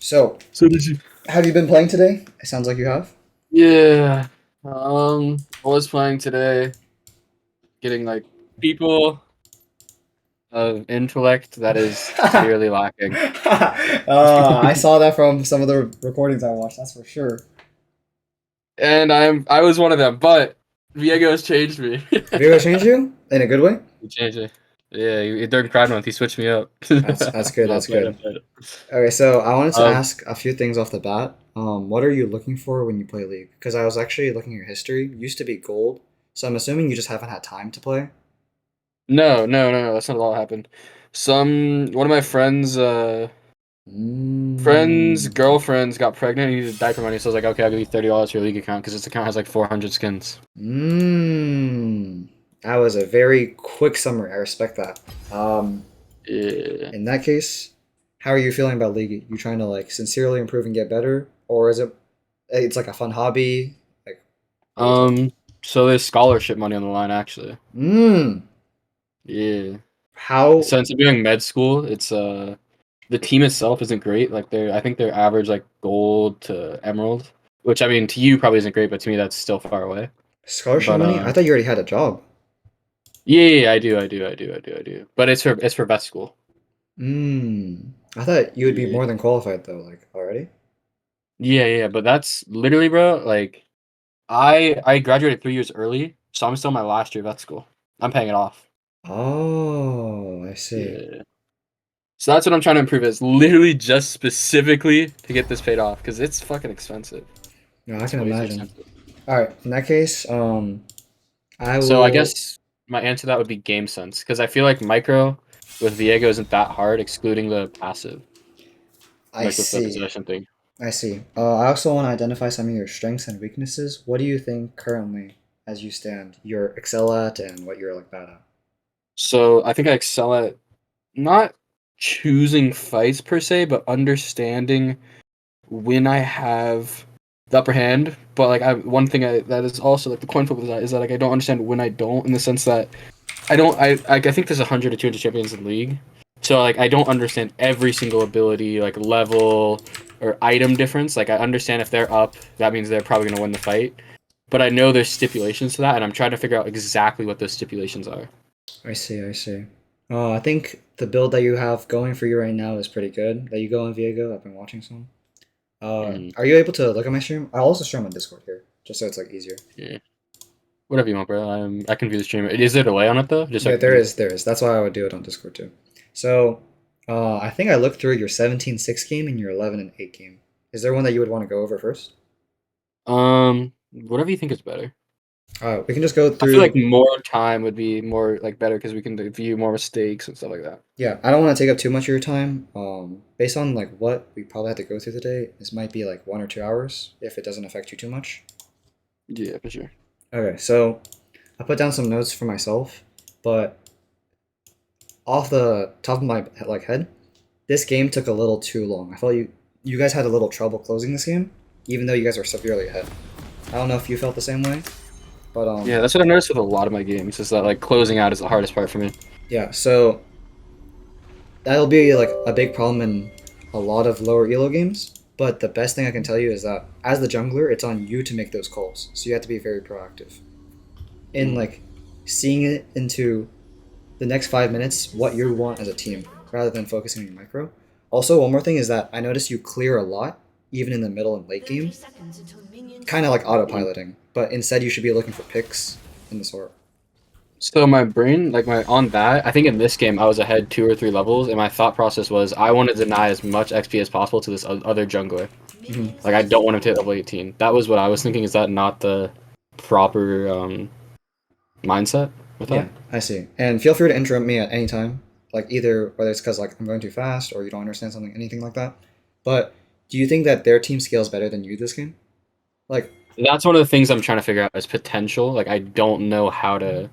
So, So did you? have you been playing today? It sounds like you have. Yeah. I was playing today, getting like people of intellect that is severely lacking. I saw that from some of the recordings I watched. That's for sure. And I was one of them, but Viego has changed me. Viego changed you in a good way. He changed me. Yeah, during Pride Month, he switched me up. That's good. No, That's played good. it, played it. Okay, so I wanted to Um, ask a few things off the bat. What are you looking for when you play League? Because I was actually looking at your history. You used to be gold, so I'm assuming you just haven't had time to play. no, that's not all that happened. One of my friends' Mm. girlfriends got pregnant and needed diaper money, so I was like, okay, I'll give you $30 for your league account because this account has like 400 skins. Mm. That was a very quick summary. I respect that. Yeah. In that case, how are you feeling about League? You trying to like sincerely improve and get better, or is it? It's like a fun hobby. Like, what are you talking? Um, so there's scholarship money on the line, actually. Mm. Yeah. How? Since I'm doing med school, it's the team itself isn't great. Like I think they're average like gold to emerald, which I mean to you probably isn't great, but to me that's still far away. Scholarship But money? I thought you already had a job. yeah, I do. But it's for vet school. Mm. I thought you would be Yeah. more than qualified though. Like already. Yeah, but that's literally, bro. Like I graduated 3 years early, so I'm still in my last year of vet school. I'm paying it off. Oh, I see. Yeah. So that's what I'm trying to improve is literally just specifically to get this paid off because it's fucking expensive. No, I It's can way too imagine. expensive. All right. In that case, I So I will. guess my answer to that would be game sense because I feel like micro with Viego isn't that hard, excluding the passive, I like with the see. possession thing. I see. I also want to identify some of your strengths and weaknesses. What do you think currently, as you stand, you're excel at and what you're like bad at? So I think I excel at not choosing fights per se, but understanding when I have the upper hand. But like one thing that is also like the coin flip of that is that like I don't understand when I don't, in the sense that I don't. I think there's 100 to 200 champions in the league, so like I don't understand every single ability like level or item difference. Like I understand if they're up, that means they're probably gonna win the fight. But I know there's stipulations to that, and I'm trying to figure out exactly what those stipulations are. I see. I see. I think the build that you have going for you right now is pretty good. That you go on Viego. I've been watching some. Mm, Are you able to look at my stream? I'll also stream on Discord here, just so it's like easier. yeah, whatever you want, bro. I can view the stream. Is there a delay on it though? Just so I There can. is. There is. That's why I would do it on Discord too. So, I think I looked through your 17-6 game and your 11-8 game. Is there one that you would want to go over first? Whatever you think is better. We can just go I feel like through. more time would be more like better because we can view more mistakes and stuff like that. Yeah, I don't want to take up too much of your time. Based on like what we probably have to go through today, this might be like 1 or 2 hours if it doesn't affect you too much. Yeah, for sure. Okay, so I put down some notes for myself, but off the top of my like head, this game took a little too long. I felt you guys had a little trouble closing this game, even though you guys were severely ahead. I don't know if you felt the same way, but Yeah, that's what I've noticed with a lot of my games is that like closing out is the hardest part for me. yeah. So that'll be like a big problem in a lot of lower elo games. But the best thing I can tell you is that as the jungler, it's on you to make those calls. So you have to be very proactive in Mm. like seeing it into the next 5 minutes what you want as a team rather than focusing on your micro. Also, one more thing is that I noticed you clear a lot, even in the middle and late 30 game, seconds until minions kind of like spawn. Mm. autopiloting. But instead, you should be looking for picks in the sort. So my brain, like my on that, I think in this game I was ahead 2 or 3 levels, and my thought process was I want to deny as much XP as possible to this other jungler. Hmm. Minions Like have I don't want him to hit spawned. level 18. That was what I was thinking. Is that not the proper mindset with that? Yeah, I see. And feel free to interrupt me at any time, like either whether it's because like I'm going too fast or you don't understand something, anything like that. But do you think that their team scales better than you this game? Like, That's one of the things I'm trying to figure out is potential. Like I don't know how to.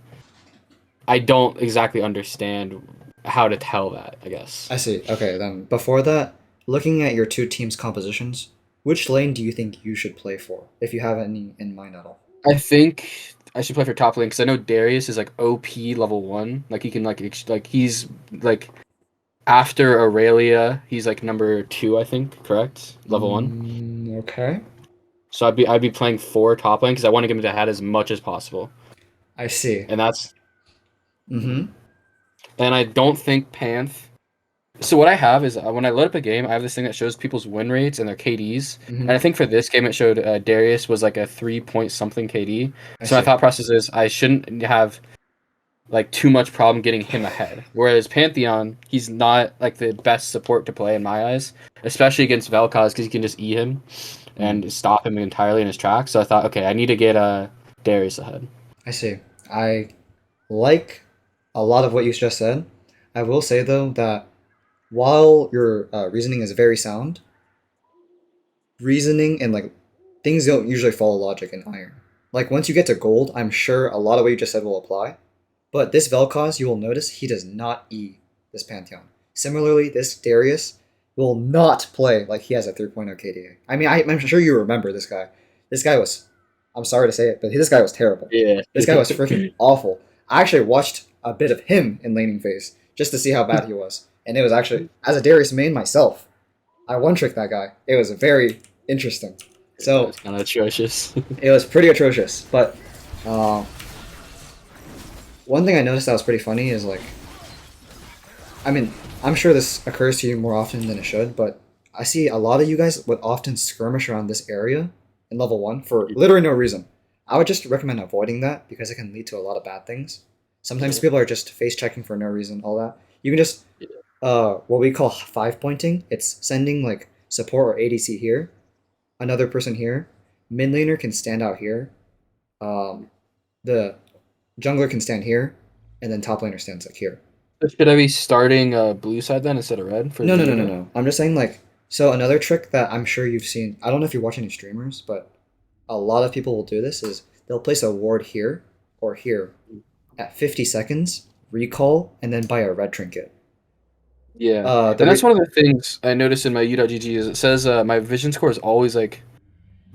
I don't exactly understand how to tell that, I guess. I see. Okay, then before that, looking at your two teams' compositions, which lane do you think you should play for, if you have any in mind at all? I think I should play for top lane because I know Darius is like OP level 1. Like he can like he's like After Aurelia, he's like number 2, I think. Correct, level 1. Okay. So I'd be playing 4 top lane because I want to get him to head as much as possible, I see. and that's. Mm-hmm. And I don't think Panth. So what I have is when I load up a game, I have this thing that shows people's win rates and their KDs. And I Mm-hmm. think for this game, it showed Darius was like a 3 point something KD. I So my see. thought process is I shouldn't have like too much problem getting him ahead. Whereas Pantheon, he's not like the best support to play in my eyes, especially against Vel'Koz because you can just eat him Mm. and stop him entirely in his tracks. So I thought, okay, I need to get Darius ahead. I see. I like a lot of what you just said. I will say though that while your reasoning is very sound, reasoning and like things don't usually follow logic in iron. Like once you get to gold, I'm sure a lot of what you just said will apply. But this Vel'Koz, you will notice he does not E this Pantheon. Similarly, this Darius will not play like he has a 3.0 KDA. I mean, I'm sure you remember this guy. This guy was, I'm sorry to say it, but this guy was terrible. Yeah. This guy was freaking awful. I actually watched a bit of him in laning phase just to see how bad he was. And it was actually, as a Darius main myself, I one-tricked that guy. It was very interesting. So, That's kind of atrocious. it was pretty atrocious. But uh, one thing I noticed that was pretty funny is like, I mean, I'm sure this occurs to you more often than it should, but I see a lot of you guys would often skirmish around this area in level 1 for literally no reason. I would just recommend avoiding that because it can lead to a lot of bad things. Sometimes people are just face checking for no reason, all that. You can just, what we call 5-pointing. It's sending like support or ADC here, another person here, mid laner can stand out here, the jungler can stand here, and then top laner stands like here. Should I be starting blue side then instead of red for No. Viego? I'm just saying like so another trick that I'm sure you've seen. I don't know if you watch any streamers, but a lot of people will do this is they'll place a ward here or here at 50 seconds, recall, and then buy a red trinket. Yeah, The and that's re- one of the things I noticed in my U.GG is it says my vision score is always like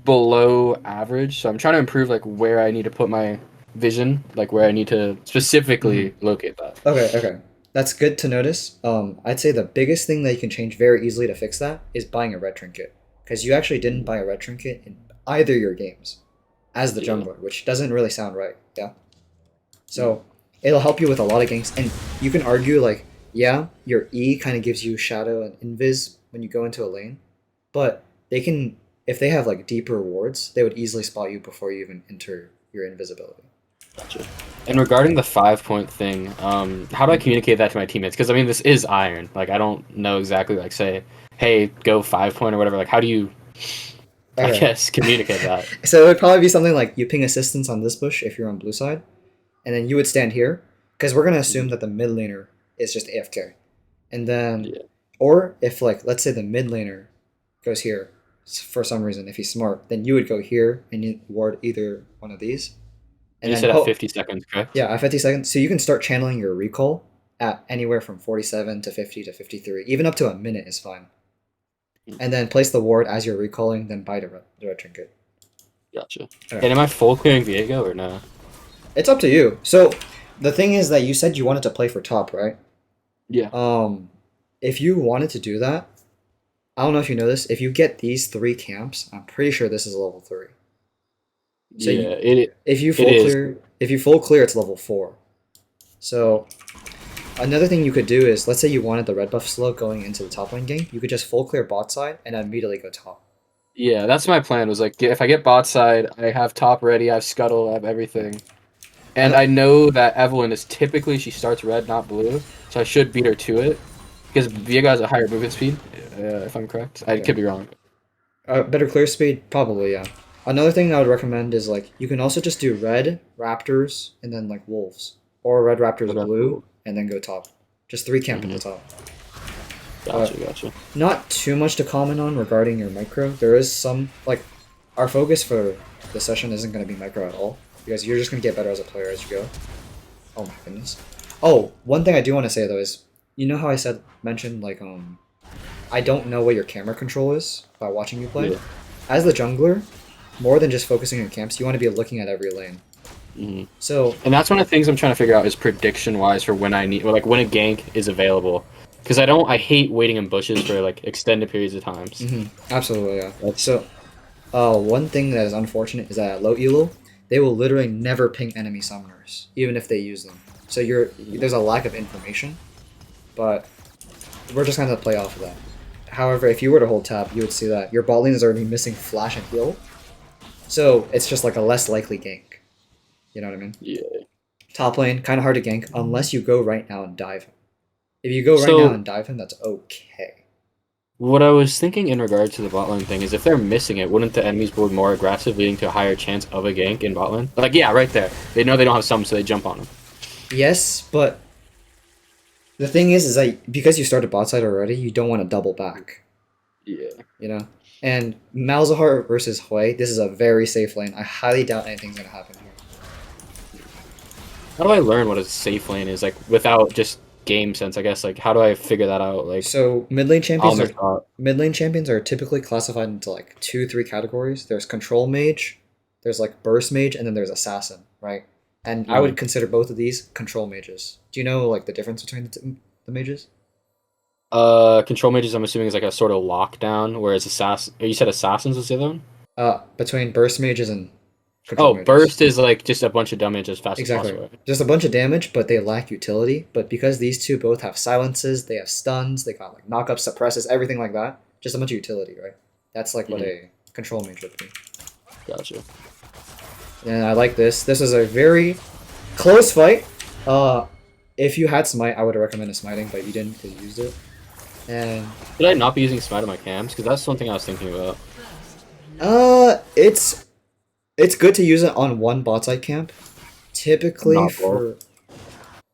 below average. So I'm trying to improve like where I need to put my vision, like where I need to specifically locate that. okay. That's good to notice. I'd say the biggest thing that you can change very easily to fix that is buying a red trinket because you actually didn't buy a red trinket in either your games as the Yeah. jungler, which doesn't really sound right. Yeah. So it'll help you with a lot of ganks, and you can argue like, yeah, your E kind of gives you shadow and invis when you go into a lane, but they can if they have like deeper wards, they would easily spot you before you even enter your invisibility. Gotcha. And regarding the 5-point thing, how do I communicate that to my teammates? Because I mean, this is Iron. Like, I don't know exactly. Like, say, hey, go 5-point or whatever. Like, how do you, I Okay. guess, communicate that? So it would probably be something like you ping assistance on this bush if you're on blue side, and then you would stand here because we're gonna assume that the mid laner is just AFK, and then Yeah. or if like let's say the mid laner goes here for some reason if he's smart, then you would go here and you ward either one of these, and You then said at 50 seconds, correct? yeah, at 50 seconds. So you can start channeling your recall at anywhere from 47 to 50 to 53, even up to a minute is fine. And then place the ward as you're recalling, then buy the red trinket. Gotcha. Okay. And am I full clearing Viego or no? It's up to you. So the thing is that you said you wanted to play for top, right? Yeah. If you wanted to do that, I don't know if you know this. If you get these 3 camps, I'm pretty sure this is level 3. So yeah. if you it is. clear, if you full clear, it's level 4. So another thing you could do is, let's say you wanted the red buff slow going into the top lane game, you could just full clear bot side and immediately go top. Yeah, that's my plan. Was like, if I get bot side, I have top ready, I have scuttle, I have everything. And I know that Evelyn is typically she starts red, not blue, so I should beat her to it because Viego has a higher movement speed, if I'm correct. I could be wrong. Better clear speed, probably, yeah. Another thing I would recommend is like you can also just do red raptors and then like wolves, or red raptors Okay. blue and then go top. Just 3 camp in the top. Gotcha. Not too much to comment on regarding your micro. There is some like our focus for the session isn't going to be micro at all because you're just going to get better as a player as you go. Oh my goodness. Oh, one thing I do want to say though is you know how I mentioned like I don't know what your camera control is by watching you play. Yeah. As the jungler, more than just focusing on camps, you want to be looking at every lane. Hmm. So And that's one of the things I'm trying to figure out is prediction wise for when I need, or like when a gank is available. Because I hate waiting in bushes for like extended periods of times. Absolutely, yeah. That's So, one thing that is unfortunate is that at low elo, they will literally never ping enemy summoners, even if they use them. So there's a lack of information, but we're just gonna play off of that. However, if you were to hold tab, you would see that your bot lane is already missing flash and heal, so it's just like a less likely gank. You know what I mean? yeah. Top lane, kind of hard to gank unless you go right now and dive him. If you go right So- now and dive him, that's okay. What I was thinking in regard to the bot lane thing is if they're missing it, wouldn't the enemies board more aggressive, leading to a higher chance of a gank in bot lane? Like, yeah, right there. They know they don't have summon, so they jump on them. Yes, but the thing is that because you started bot side already, you don't want to double back. Yeah. You know? And Malzahar versus Hui, this is a very safe lane. I highly doubt anything's gonna happen here. How do I learn what a safe lane is, like, without just game sense, I guess? Like, how do I figure that out? Like, So mid lane champions I'll miss out. mid lane champions are typically classified into like 2-3 categories. There's control mage, there's like burst mage, and then there's assassin, right? And I would consider both of these control mages. Do you know like the difference between the mages? Control mages, I'm assuming, is like a sort of lockdown, whereas assassin. You said assassins was the other one. Between burst mages and control Oh, mages. burst is like just a bunch of damage as fast Exactly. as possible. Just a bunch of damage, but they lack utility. But because these two both have silences, they have stuns, they got like knockups, suppresses, everything like that. Just a bunch of utility, right? That's like what a control mage would be. Gotcha. And I like this. This is a very close fight. If you had smite, I would recommend a smiting, but you didn't because you used it. And Should I not be using smite on my cams? Because that's something I was thinking about. it's good to use it on one bot side camp. Typically Not for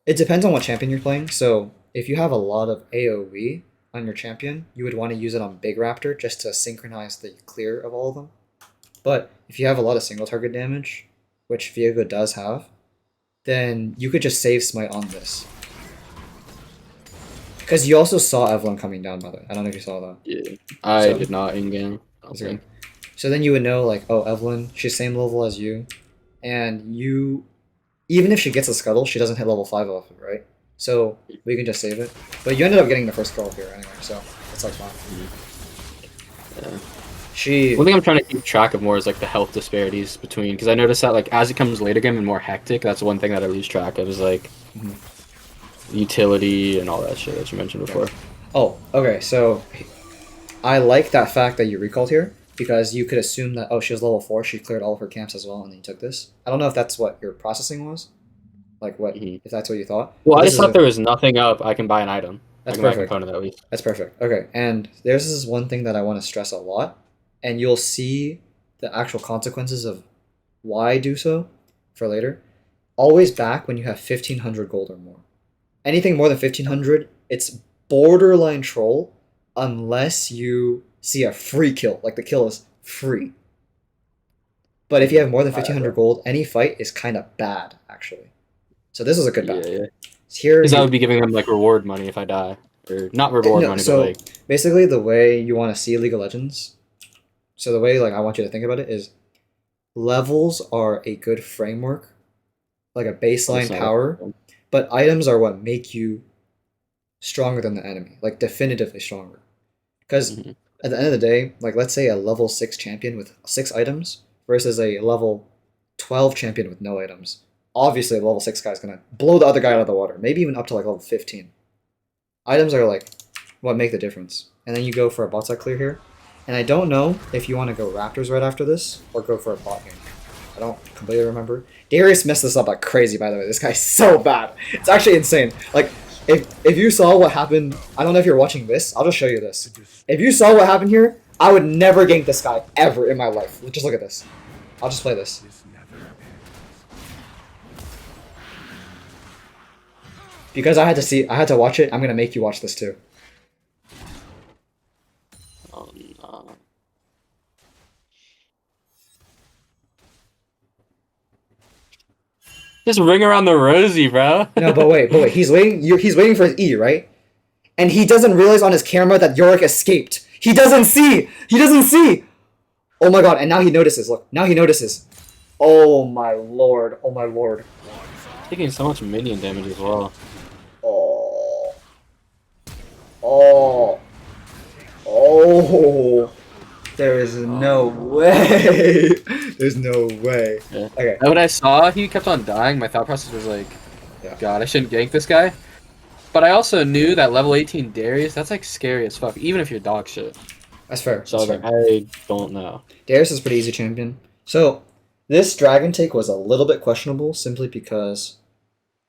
it depends on what champion you're playing. So if you have a lot of AoE on your champion, you would want to use it on Big Raptor just to synchronize the clear of all of them. But if you have a lot of single target damage, which Viego does have, then you could just save smite on this. Because you also saw Evelyn coming down, by the way. I don't know if you saw that. Yeah, I So- did not in game. Okay. So then you would know, like, oh, Evelyn, she's same level as you. And you, even if she gets a scuttle, she doesn't hit level 5 off it, right? So we can just save it. But you ended up getting the first kill here anyway, so it's like fine. Yeah. She. One thing I'm trying to keep track of more is like the health disparities between, because I noticed that like as it comes later game and more hectic, that's one thing that I lose track of is like utility and all that shit that you mentioned before. Oh, okay, so I like that fact that you recalled here because you could assume that, oh, she was level 4, she cleared all of her camps as well, and then you took this. I don't know if that's what your processing was. Like, what, if that's what you thought. Well, But I this just is thought there was nothing up. I can buy an item. That's I can buy a perfect. component at least. That's perfect. Okay, and there's this one thing that I want to stress a lot, and you'll see the actual consequences of why I do so for later. Always back when you have 1500 gold or more. Anything more than 1500, it's borderline troll unless you see a free kill. Like the kill is free. But if you have more than 1500 gold, any fight is kind of bad, actually. So this is a good back. Yeah. Here, Because I would be giving them like reward money if I die, or not reward money, so but like basically the way you want to see League of Legends, so the way like I want you to think about it is levels are a good framework, like a baseline power, but items are what make you stronger than the enemy, like definitively stronger. Because at the end of the day, like let's say a level 6 champion with 6 items versus a level 12 champion with no items. Obviously, the level 6 guy is going to blow the other guy out of the water, maybe even up to like level 15. Items are like what make the difference. And then you go for a bot side clear here. And I don't know if you want to go Raptors right after this or go for a bot gank. I don't completely remember. Darius messed this up like crazy, by the way. This guy's so bad. It's actually insane. Like, if you saw what happened, I don't know if you're watching this. I'll just show you this. If you saw what happened here, I would never gank this guy ever in my life. Just look at this. I'll just play this. Because I had to watch it, I'm gonna make you watch this too. oh no. Just ring around the rosy, bro. No, but wait. He's waiting. He's waiting for his E, right? And he doesn't realize on his camera that Yorick escaped. He doesn't see. He doesn't see. Oh my god! And now he notices. Look, now he notices. Oh my lord. Oh my lord. Taking so much minion damage as well. Oh. Oh, oh, there is no way. There's no way. Yeah. Okay. And when I saw he kept on dying, my thought process was like, Yeah. God, I shouldn't gank this guy. But I also knew that level 18 Darius, that's like scary as fuck, even if you're dog shit. That's fair. So I That's was fair. like, I don't know. Darius is a pretty easy champion. So this dragon take was a little bit questionable simply because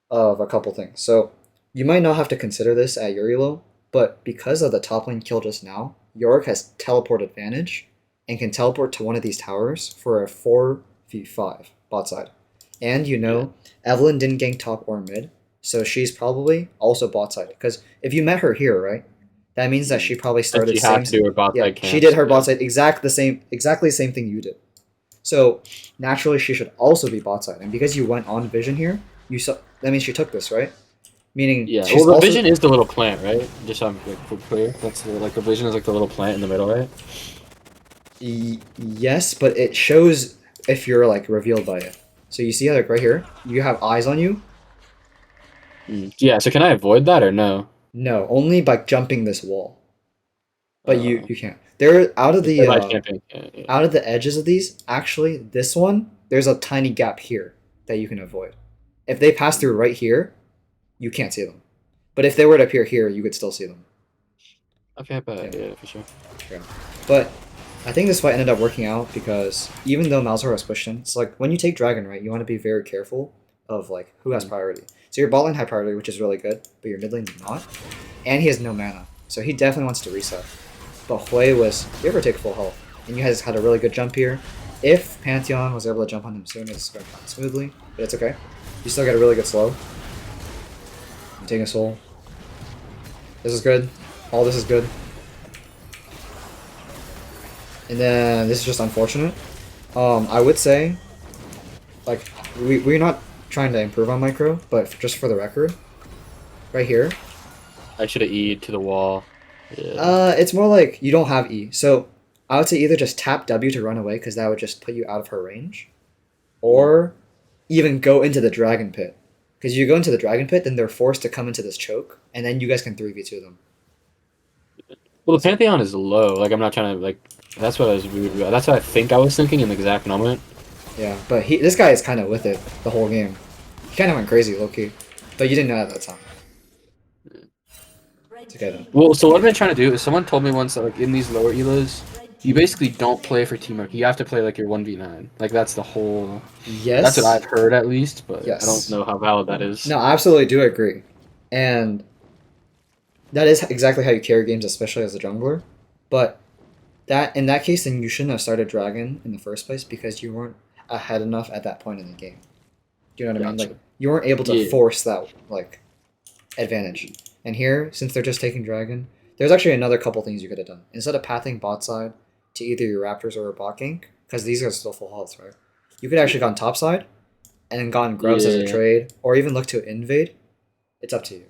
of a couple things. So you might not have to consider this at your elo, but because of the top lane kill just now, Yorick has teleport advantage and can teleport to one of these towers for a 4v5 bot side. And you know, Evelyn didn't gank top or mid, so she's probably also bot side. Because if you met her here, right, that means that she probably started She same. had to do her bot Yeah, side she camps, did her bot yeah. side exactly the same thing you did. So naturally, she should also be bot side. And because you went on vision here, you saw that means she took this, right? Meaning Yeah, she's well, the also vision is the little plant, right? Just so I'm like, clear. That's the vision is like the little plant in the middle, right? Yes, but it shows if you're like revealed by it. So you see like right here, you have eyes on you. Yeah, so can I avoid that or no? No, only by jumping this wall. But you Uh, you can't. They're if I champion, yeah. out of the edges of these. Actually, this one there's a tiny gap here that you can avoid. If they pass through right here, you can't see them. But if they were to appear here, you could still see them. Okay, but Yeah. yeah, for sure. Yeah. But I think this fight ended up working out because even though Malzahar was pushed in, it's like when you take Dragon, right, you want to be very careful of like who has priority. So your bot lane had priority, which is really good, but your mid lane did not. And he has no mana. So he definitely wants to reset. But Hui was give or take full health. And you guys had a really good jump here. If Pantheon was able to jump on him soon, it's going to come smoothly, but it's okay. You still get a really good slow. I'm taking a soul. This is good. All this is good. And then this is just unfortunate. I would say, like, we're not trying to improve on micro, but just for the record, right here. I should have E'd to the wall. Yeah. It's more like you don't have E. So I would say either just tap W to run away because that would just put you out of her range, or even go into the dragon pit. Because you go into the dragon pit, then they're forced to come into this choke, and then you guys can 3v2 them. Well, the Pantheon is low. Like, I'm not trying to, like, that's what I was weird about. That's what I think I was thinking in the exact moment. Yeah, but this guy is kind of with it the whole game. He kind of went crazy, low-key. But you didn't know at that time. It's okay, then. Well, so what I've been trying to do is someone told me once that, like, in these lower elos, you basically don't play for teamwork. You have to play, like, your 1v9. Like, that's the whole... Yes. That's what I've heard, at least, but Yes. I don't know how valid that is. No, I absolutely do agree. And that is exactly how you carry games, especially as a jungler. But that in that case, then you shouldn't have started Dragon in the first place because you weren't ahead enough at that point in the game. Do you know what I mean? Gotcha. Like, you weren't able to Yeah. force that, like, advantage. And here, since they're just taking Dragon, there's actually another couple things you could have done. Instead of pathing bot side to either your Raptors or a bot gank, because these are still full health, right? You could actually gone top side and then gotten Grubs as a Yeah. trade, or even look to invade. It's up to you.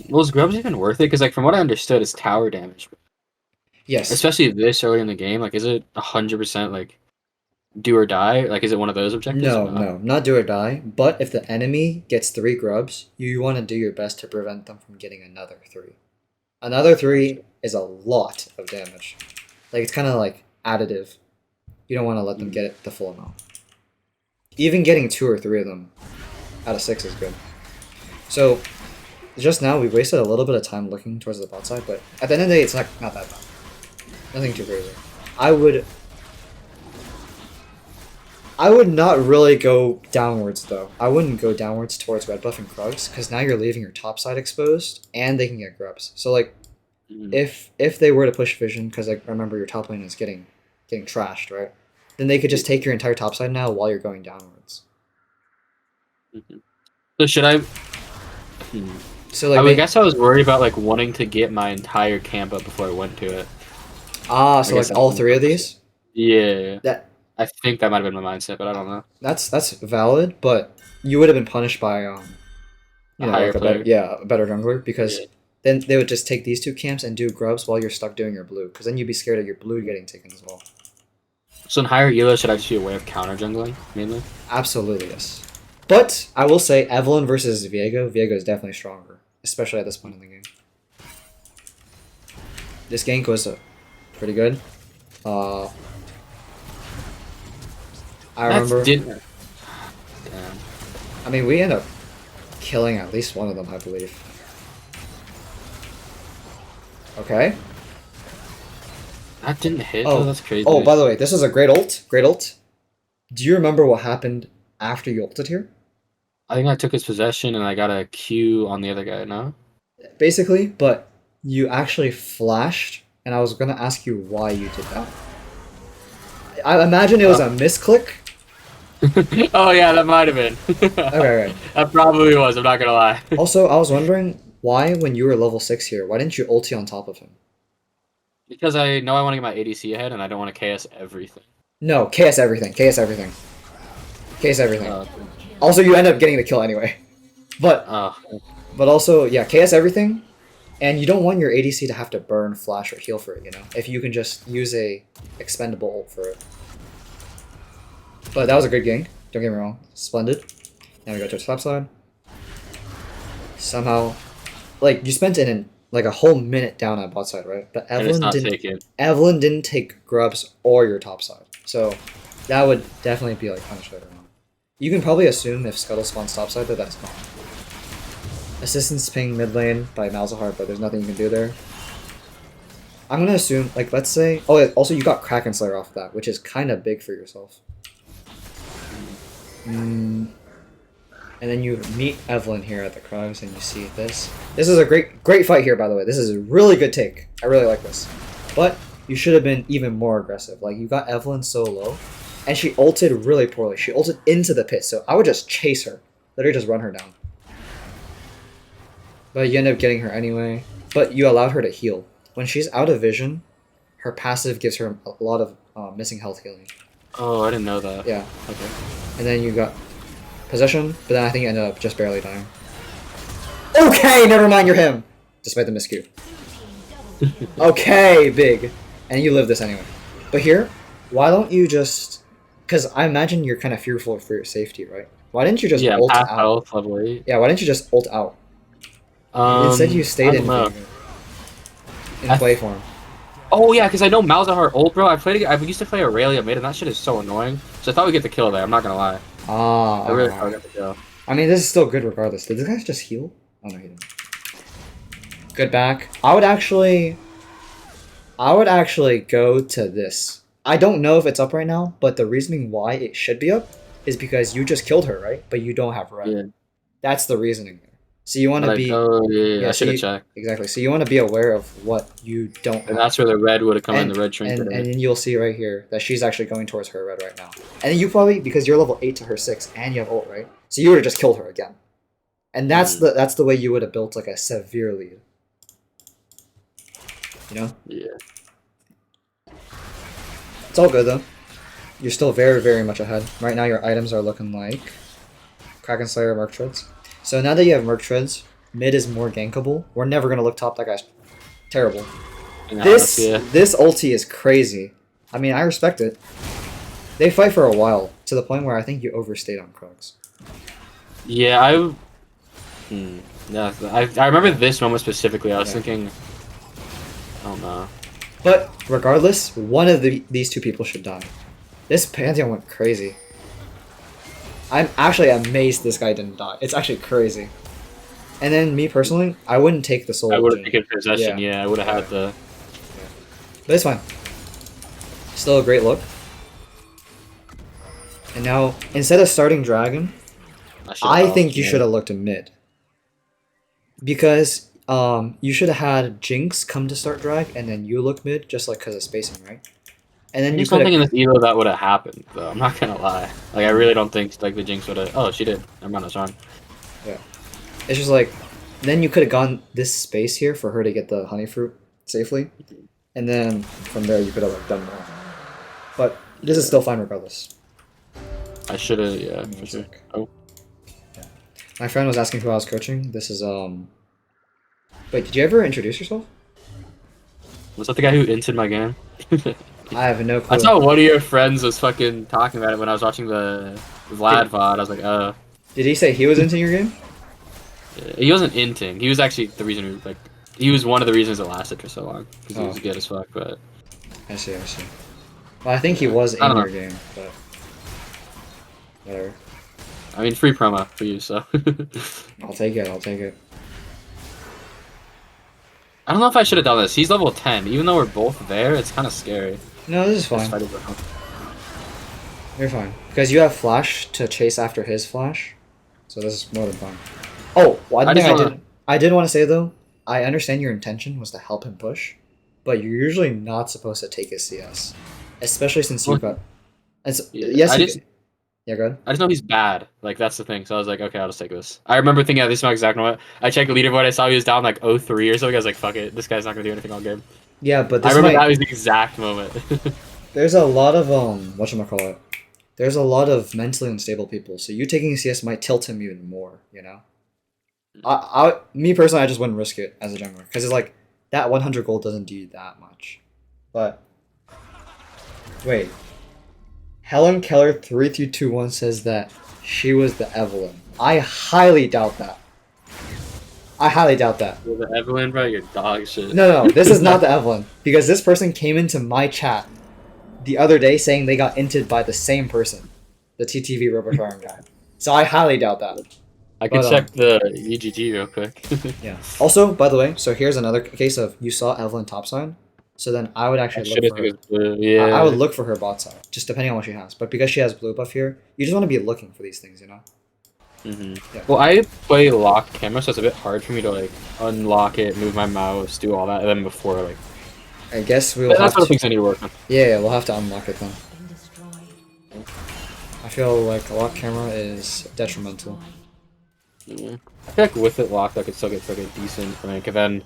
Well, is Grubs even worth it? Because, like, from what I understood, it's tower damage. Yes. Especially this early in the game. Like, is it 100%, like, do or die? Like, is it one of those objectives? No, or not? no, not do or die. But if the enemy gets 3 grubs, you want to do your best to prevent them from getting another 3. Another 3 is a lot of damage. Like, it's kind of like additive. You don't want to let them get it the full amount. Even getting 2 or 3 of them out of 6 is good. So, just now we wasted a little bit of time looking towards the bot side, but at the end of the day, it's not that bad. Nothing too crazy. I would not really go downwards though. I wouldn't go downwards towards red buff and Krugs because now you're leaving your top side exposed and they can get grubs. So like, if they were to push vision, because like remember your top lane is getting trashed, right? Then they could just take your entire top side now while you're going downwards. So should I? So like, I guess I was worried about like wanting to get my entire camp up before I went to it. so guess like all that's 3 of these. Yeah. That I think that might have been my mindset, but I don't know. that's valid, but you would have been punished by you know, higher like a player. better jungler because Yeah. then they would just take these 2 camps and do grubs while you're stuck doing your blue because then you'd be scared of your blue getting taken as well. So in higher elo, should I just be aware of counter jungling mainly? Absolutely yes, but I will say Evelyn versus Viego. Viego is definitely stronger, especially at this point in the game. This gank was pretty good. Uh, I remember. Damn. I mean, we end up killing at least one of them, I believe. Okay. That didn't hit. Oh, Oh, that's crazy. Oh, by the way, this is a great ult. Great ult. Do you remember what happened after you ulted here? I think I took his possession and I got a Q on the other guy. No. Basically, but you actually flashed, and I was gonna ask you why you did that. I imagine it was a misclick. Oh yeah, that might have been. Okay. That probably was. I'm not gonna lie. Also, I was wondering why, when you were level 6 here, why didn't you ulti on top of him? Because I know I want to get my ADC ahead and I don't want to KS everything. No, KS everything. KS everything. KS everything. Uh, Also, you end up getting the kill anyway. But also, yeah, KS everything, and you don't want your ADC to have to burn, flash, or heal for it, you know? If you can just use a expendable ult for it. But that was a good gank, don't get me wrong. Splendid. Now we go to the top side. Somehow, like, you spent like a whole minute down on bot side, right? But Evelyn didn't take grubs or your top side. So that would definitely be like punished later on. You can probably assume if Scuttle spawns topside that that's gone. Assistance ping mid lane by Malzahar, but there's nothing you can do there. I'm gonna assume, like, let's say... Oh, also you got Kraken Slayer off that, which is kind of big for yourself. And then you meet Evelyn here at the Krugs, and you see this. This is a great fight here, by the way. This is a really good take. I really like this. But you should have been even more aggressive. Like, you got Evelyn so low, and she ulted really poorly. She ulted into the pit, so I would just chase her. Literally just run her down. But you end up getting her anyway. But you allowed her to heal. When she's out of vision, her passive gives her a lot of missing health healing. Oh, I didn't know that. Yeah. Okay. And then you got possession, but then I think you ended up just barely dying. Okay, never mind, you're him! Despite the miscue. Okay, big. And you live this anyway. But here, why don't you just... Because I imagine you're kind of fearful for your safety, right? Why didn't you just ult out? Health, level 8. Yeah, why didn't you just ult out? Instead you stayed in play form. Oh yeah, because I know Malzahar ult, bro. I used to play Aurelia mid, and that shit is so annoying. So I thought we'd get the kill there. I'm not gonna lie. I really thought we'd get the kill. I mean, this is still good regardless. Did this guy just heal? Oh no, he didn't. Good back. I would actually go to this. I don't know if it's up right now, but the reasoning why it should be up is because you just killed her, right? But you don't have red. Yeah. That's the reasoning there. So you want to be... Oh, yeah, I should have checked. Exactly. So you want to be aware of what you don't have. And that's where the red would have come in, the red trinket. And then you'll see right here that she's actually going towards her red right now. And then you probably, because you're level 8 to her 6, and you have ult, right? So you would have just killed her again. And that's the way you would have built like a severe lead. You know? Yeah. It's all good though. You're still very, very much ahead. Right now your items are looking like Kraken Slayer, Merc Treads. So now that you have Merc Treads, mid is more gankable. We're never gonna look top. That guy's terrible. This ulti is crazy. I mean, I respect it. They fight for a while, to the point where I think you overstayed on Krugs. Yeah, I remember this moment specifically. I was thinking, I don't know. But regardless, one of these two people should die. This Pantheon went crazy. I'm actually amazed this guy didn't die. It's actually crazy. And then me personally, I wouldn't take the soul. I would have taken possession. Yeah, I would have had the. Yeah. But it's fine. Still a great look. And now, instead of starting Dragon, I think you should have looked at mid. Because you should have had Jinx come to start drag, and then you look mid, just like because of spacing, right? And then There's something in this elo that would have happened, though. I'm not gonna lie. Like, I really don't think like the Jinx would have. Oh, she did. I'm not wrong. Yeah. It's just like, then you could have gone this space here for her to get the honey fruit safely, and then from there you could have like done more. But this is still fine regardless. I should have, yeah, for sure. Oh. Yeah. My friend was asking who I was coaching. This is Wait, did you ever introduce yourself? Was that the guy who inted my game? I have no clue. I saw one of your friends was fucking talking about it when I was watching the Vlad VOD. I was like, Did he say he was into your game? He wasn't inting. He was actually the reason who, like, he was one of the reasons it lasted for so long because he Oh, was good as fuck. But I see, I see. Well, I think he yeah. was I in don't your know. game, but whatever. I mean, free promo for you, so. I'll take it. I'll take it. I don't know if I should have done this. He's level 10. Even though we're both there, it's kind of scary. No, this is Just fine. fighting with him. You're fine because you have flash to chase after his flash, so this is more than fine. Oh, one I thing just wanna. I did want to say though, I understand your intention was to help him push, but you're usually not supposed to take his CS, especially since you've got. Yeah, Yes, you. Yeah, go ahead. I just know he's bad. Like that's the thing. So I was like, okay, I'll just take this. I remember thinking at this exact moment. I checked the leaderboard. I saw he was down like 0-3 or something. I was like, fuck it. This guy's not gonna do anything all game. Yeah, but I this remember might. that was the exact moment. There's a lot of whatchamacallit. There's a lot of mentally unstable people, so you taking CS might tilt him even more. You know. Me personally, I just wouldn't risk it as a jungler because it's like that 100 gold doesn't do you that much. But wait, Helen Keller 3321 says that she was the Evelyn. I highly doubt that. I highly doubt that. You're the Evelyn, bro, you're dog shit. No, this is not the Evelyn because this person came into my chat the other day saying they got inted by the same person, the TTV RoboShaoran guy. So I highly doubt that. I can But, check the EGG real quick. Yeah. Also, by the way, so here's another case of you saw Evelyn topside, so then I would I actually should look have for her. taken blue. I would Yeah. look for her bot side, just depending on what she has. But because she has blue buff here, you just want to be looking for these things, you know? Yeah. Well, I play locked camera, so it's a bit hard for me to like unlock it, move my mouse, do all that, and then before like. I guess we'll That's have one of the to. things I need to work on. Yeah, we'll have to unlock it then. I feel like a lock camera is detrimental. Yeah. I feel like with it locked, I could still get like a decent rank, and then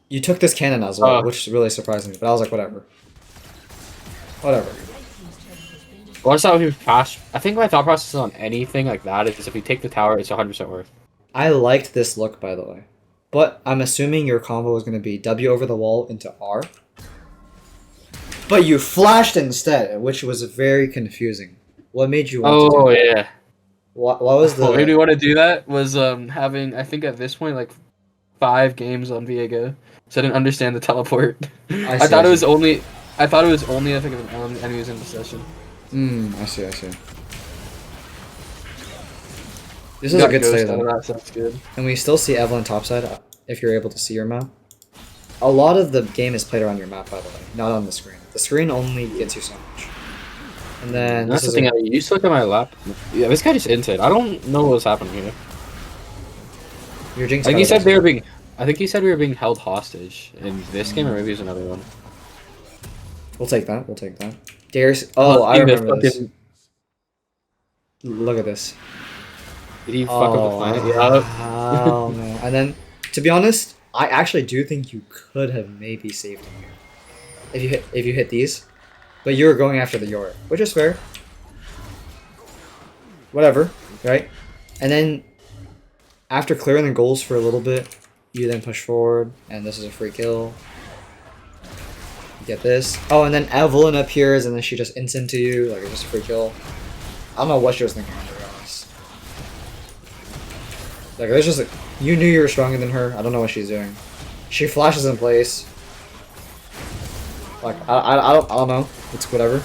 You took this cannon as well, Uh. which really surprised me, but I was like, whatever. Whatever. well, I just thought we fast. I think my thought process on anything like that is if we take the tower, it's 100% worth. I liked this look, by the way. But I'm assuming your combo is going to be W over the wall into R. But you flashed instead, which was very confusing. What made you want to Oh do that? yeah. What was What made me the... want to do that was having I think at this point like 5 games on Viego, so I didn't understand the teleport. I see, thought I it was see. only I thought it was only I think if an enemy was in possession. I see, I see. This is a good stay, though. That sounds good. And we still see Evelyn topside, if you're able to see your map. A lot of the game is played around your map, by the way, not on the screen. The screen only gets you so much. And then That's this the is thing. I used to look at my lap. Yeah, this guy just inted. I don't know what was happening here. your Jinx. I think he card said is- they were being. I think he said we were being held hostage in this game, or maybe it was another one. We'll take that. We'll take that. Darius. Oh, I think that remember this. fucking- Look at this. Did he fuck up the planet? Yeah. Oh no! And then, to be honest, I actually do think you could have maybe saved him here if you hit these, but you were going after the Yor, which is fair. Whatever, right? And then, after clearing the goals for a little bit, you then push forward, and this is a free kill. You get this. Oh, and then Evelyn appears, and then she just ints into you, like it's just a free kill. I don't know what she was thinking, to be honest. Like, there's just like, you knew you were stronger than her. I don't know what she's doing. She flashes in place. Like, I don't know. It's whatever.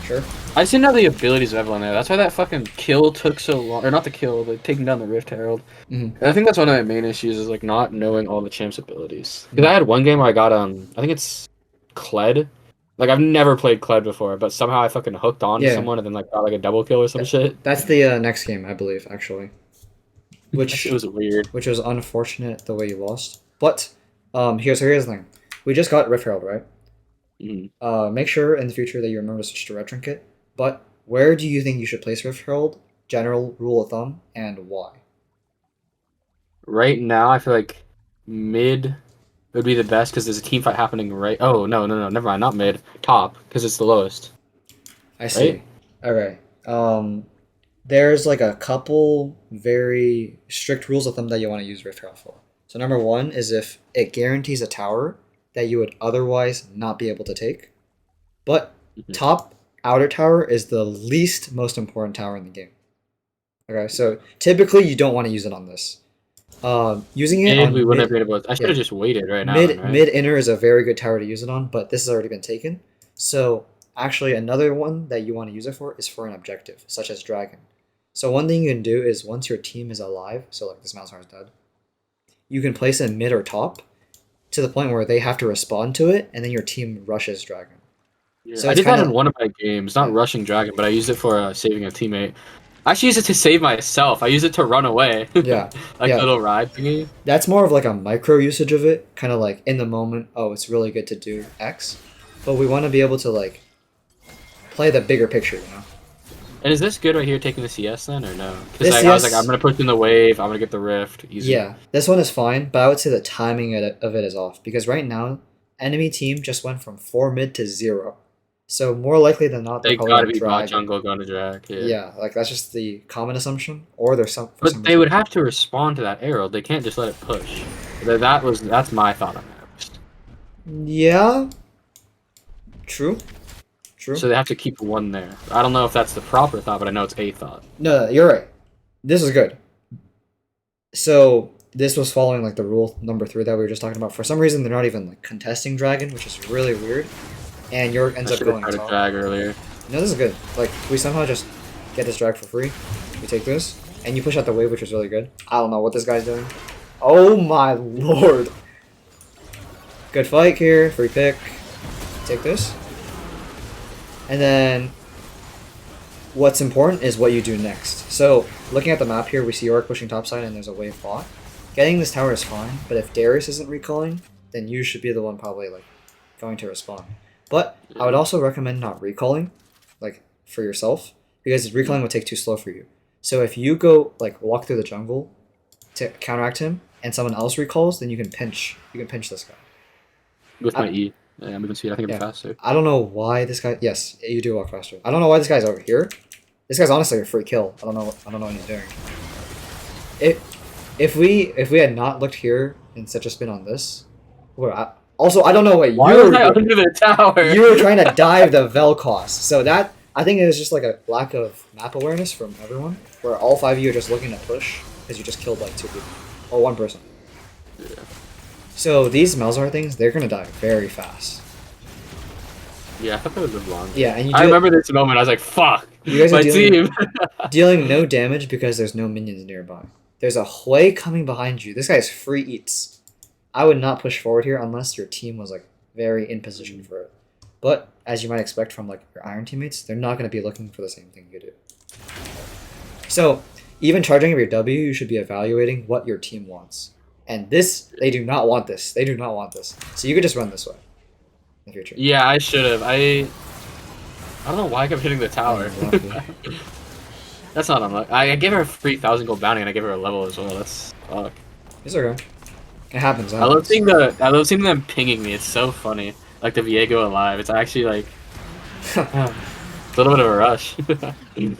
Sure. I just didn't have the abilities of Evelyn there. That's why that fucking kill took so long. Or not the kill, but taking down the Rift Herald. Mhm. And I think that's one of my main issues is like not knowing all the champ's abilities. Because I had one game where I got I think it's Kled. Like I've never played Kled before, but somehow I fucking hooked on to Yeah. someone and then like got like a double kill or some shit. That's the next game, I believe, actually. Which It was weird. which was unfortunate the way you lost. But here's the thing. We just got Rift Herald, right? Make sure in the future that you remember to switch to Red Trinket. But where do you think you should place Rift Herald? General rule of thumb, and why? Right now, I feel like mid would be the best because there's a team fight happening right. Oh no, never mind, not mid, top because it's the lowest. I see. Right? Okay. There's like a couple very strict rules of thumb that you want to use Rift Herald for. So number one is if it guarantees a tower that you would otherwise not be able to take. But top outer tower is the least most important tower in the game. Okay, so typically you don't want to use it on this. Using it Maybe we on wouldn't have mid, been able to. I should yeah, have just waited right now then, right? mid inner is a very good tower to use it on, but this has already been taken. So actually, another one that you want to use it for is for an objective, such as dragon. So one thing you can do is once your team is alive, so like this Malzahar is dead, you can place it mid or top to the point where they have to respond to it, and then your team rushes dragon. Yeah, So I it's did kind that in of one of my games, not yeah, rushing dragon, but I used it for saving a teammate. I actually use it to save myself. I use it to run away, yeah, like the yeah. little ride thingy. That's more of like a micro usage of it, kind of like in the moment. Oh, it's really good to do X, but we want to be able to like play the bigger picture, you know. And is this good right here, taking the CS then, or no? Because This I was like, I'm CS, gonna push in the wave. I'm gonna get the rift, easy. yeah, this one is fine, but I would say the timing of it is off because right now, enemy team just went from 4 mid to 0, so more likely than not, they're They probably gotta like be bot dragging. jungle going to drag, yeah. Yeah, like that's just the common assumption, or there's some for But some they reason. would have to respond to that arrow. They can't just let it push. That's my thought on that. Yeah, true, true. So they have to keep one there. I don't know if that's the proper thought, but I know it's a thought. No, you're right. This is good. So this was following like the rule number 3 that we were just talking about. For some reason, they're not even like contesting dragon, which is really weird. And York ends I up should have going tried to top. drag earlier. No, this is good. Like we somehow just get this drag for free. We take this, and you push out the wave, which is really good. I don't know what this guy's doing. Oh my lord! Good fight here. Free pick. Take this, and then what's important is what you do next. So looking at the map here, we see York pushing topside, and there's a wave bot. Getting this tower is fine, but if Darius isn't recalling, then you should be the one probably like going to respond. But I would also recommend not recalling, like for yourself, because recalling would take too slow for you. So if you go like walk through the jungle to counteract him, and someone else recalls, then you can pinch. You can pinch this guy. With my I, E. Yeah, I'm moving speed. I think I'm yeah. faster. I don't know why this guy. Yes, you do walk faster. I don't know why this guy's over here. This guy's honestly a free kill. I don't know. I don't know what he's doing. If we had not looked here and instead just been on this, also I don't know what Why you was were I doing. under the tower? You were trying to dive the Vel'Koz. So that I think it was just like a lack of map awareness from everyone, where all 5 of you are just looking to push because you just killed like 2 people or 1 person. Yeah. So these Malzahar things, they're gonna die very fast. Yeah, I thought that was a long. Yeah, and I remember this moment. I was like, "Fuck, you guys are my team." dealing no damage because there's no minions nearby. There's a Hui coming behind you. This guy's free eats. I would not push forward here unless your team was like very in position for it. But as you might expect from like your iron teammates, they're not going to be looking for the same thing you do. So even charging of your W, you should be evaluating what your team wants. And this, they do not want this. They do not want this. So you could just run this way in the future. Yeah, I should have. I don't know why I kept hitting the tower. That's not unlucky. I gave her a free 1,000 gold bounty and I gave her a level as well. That's fuck. It's okay. It happens. I love seeing them pinging me. It's so funny. Like the Viego alive. It's actually like a little bit of a rush. This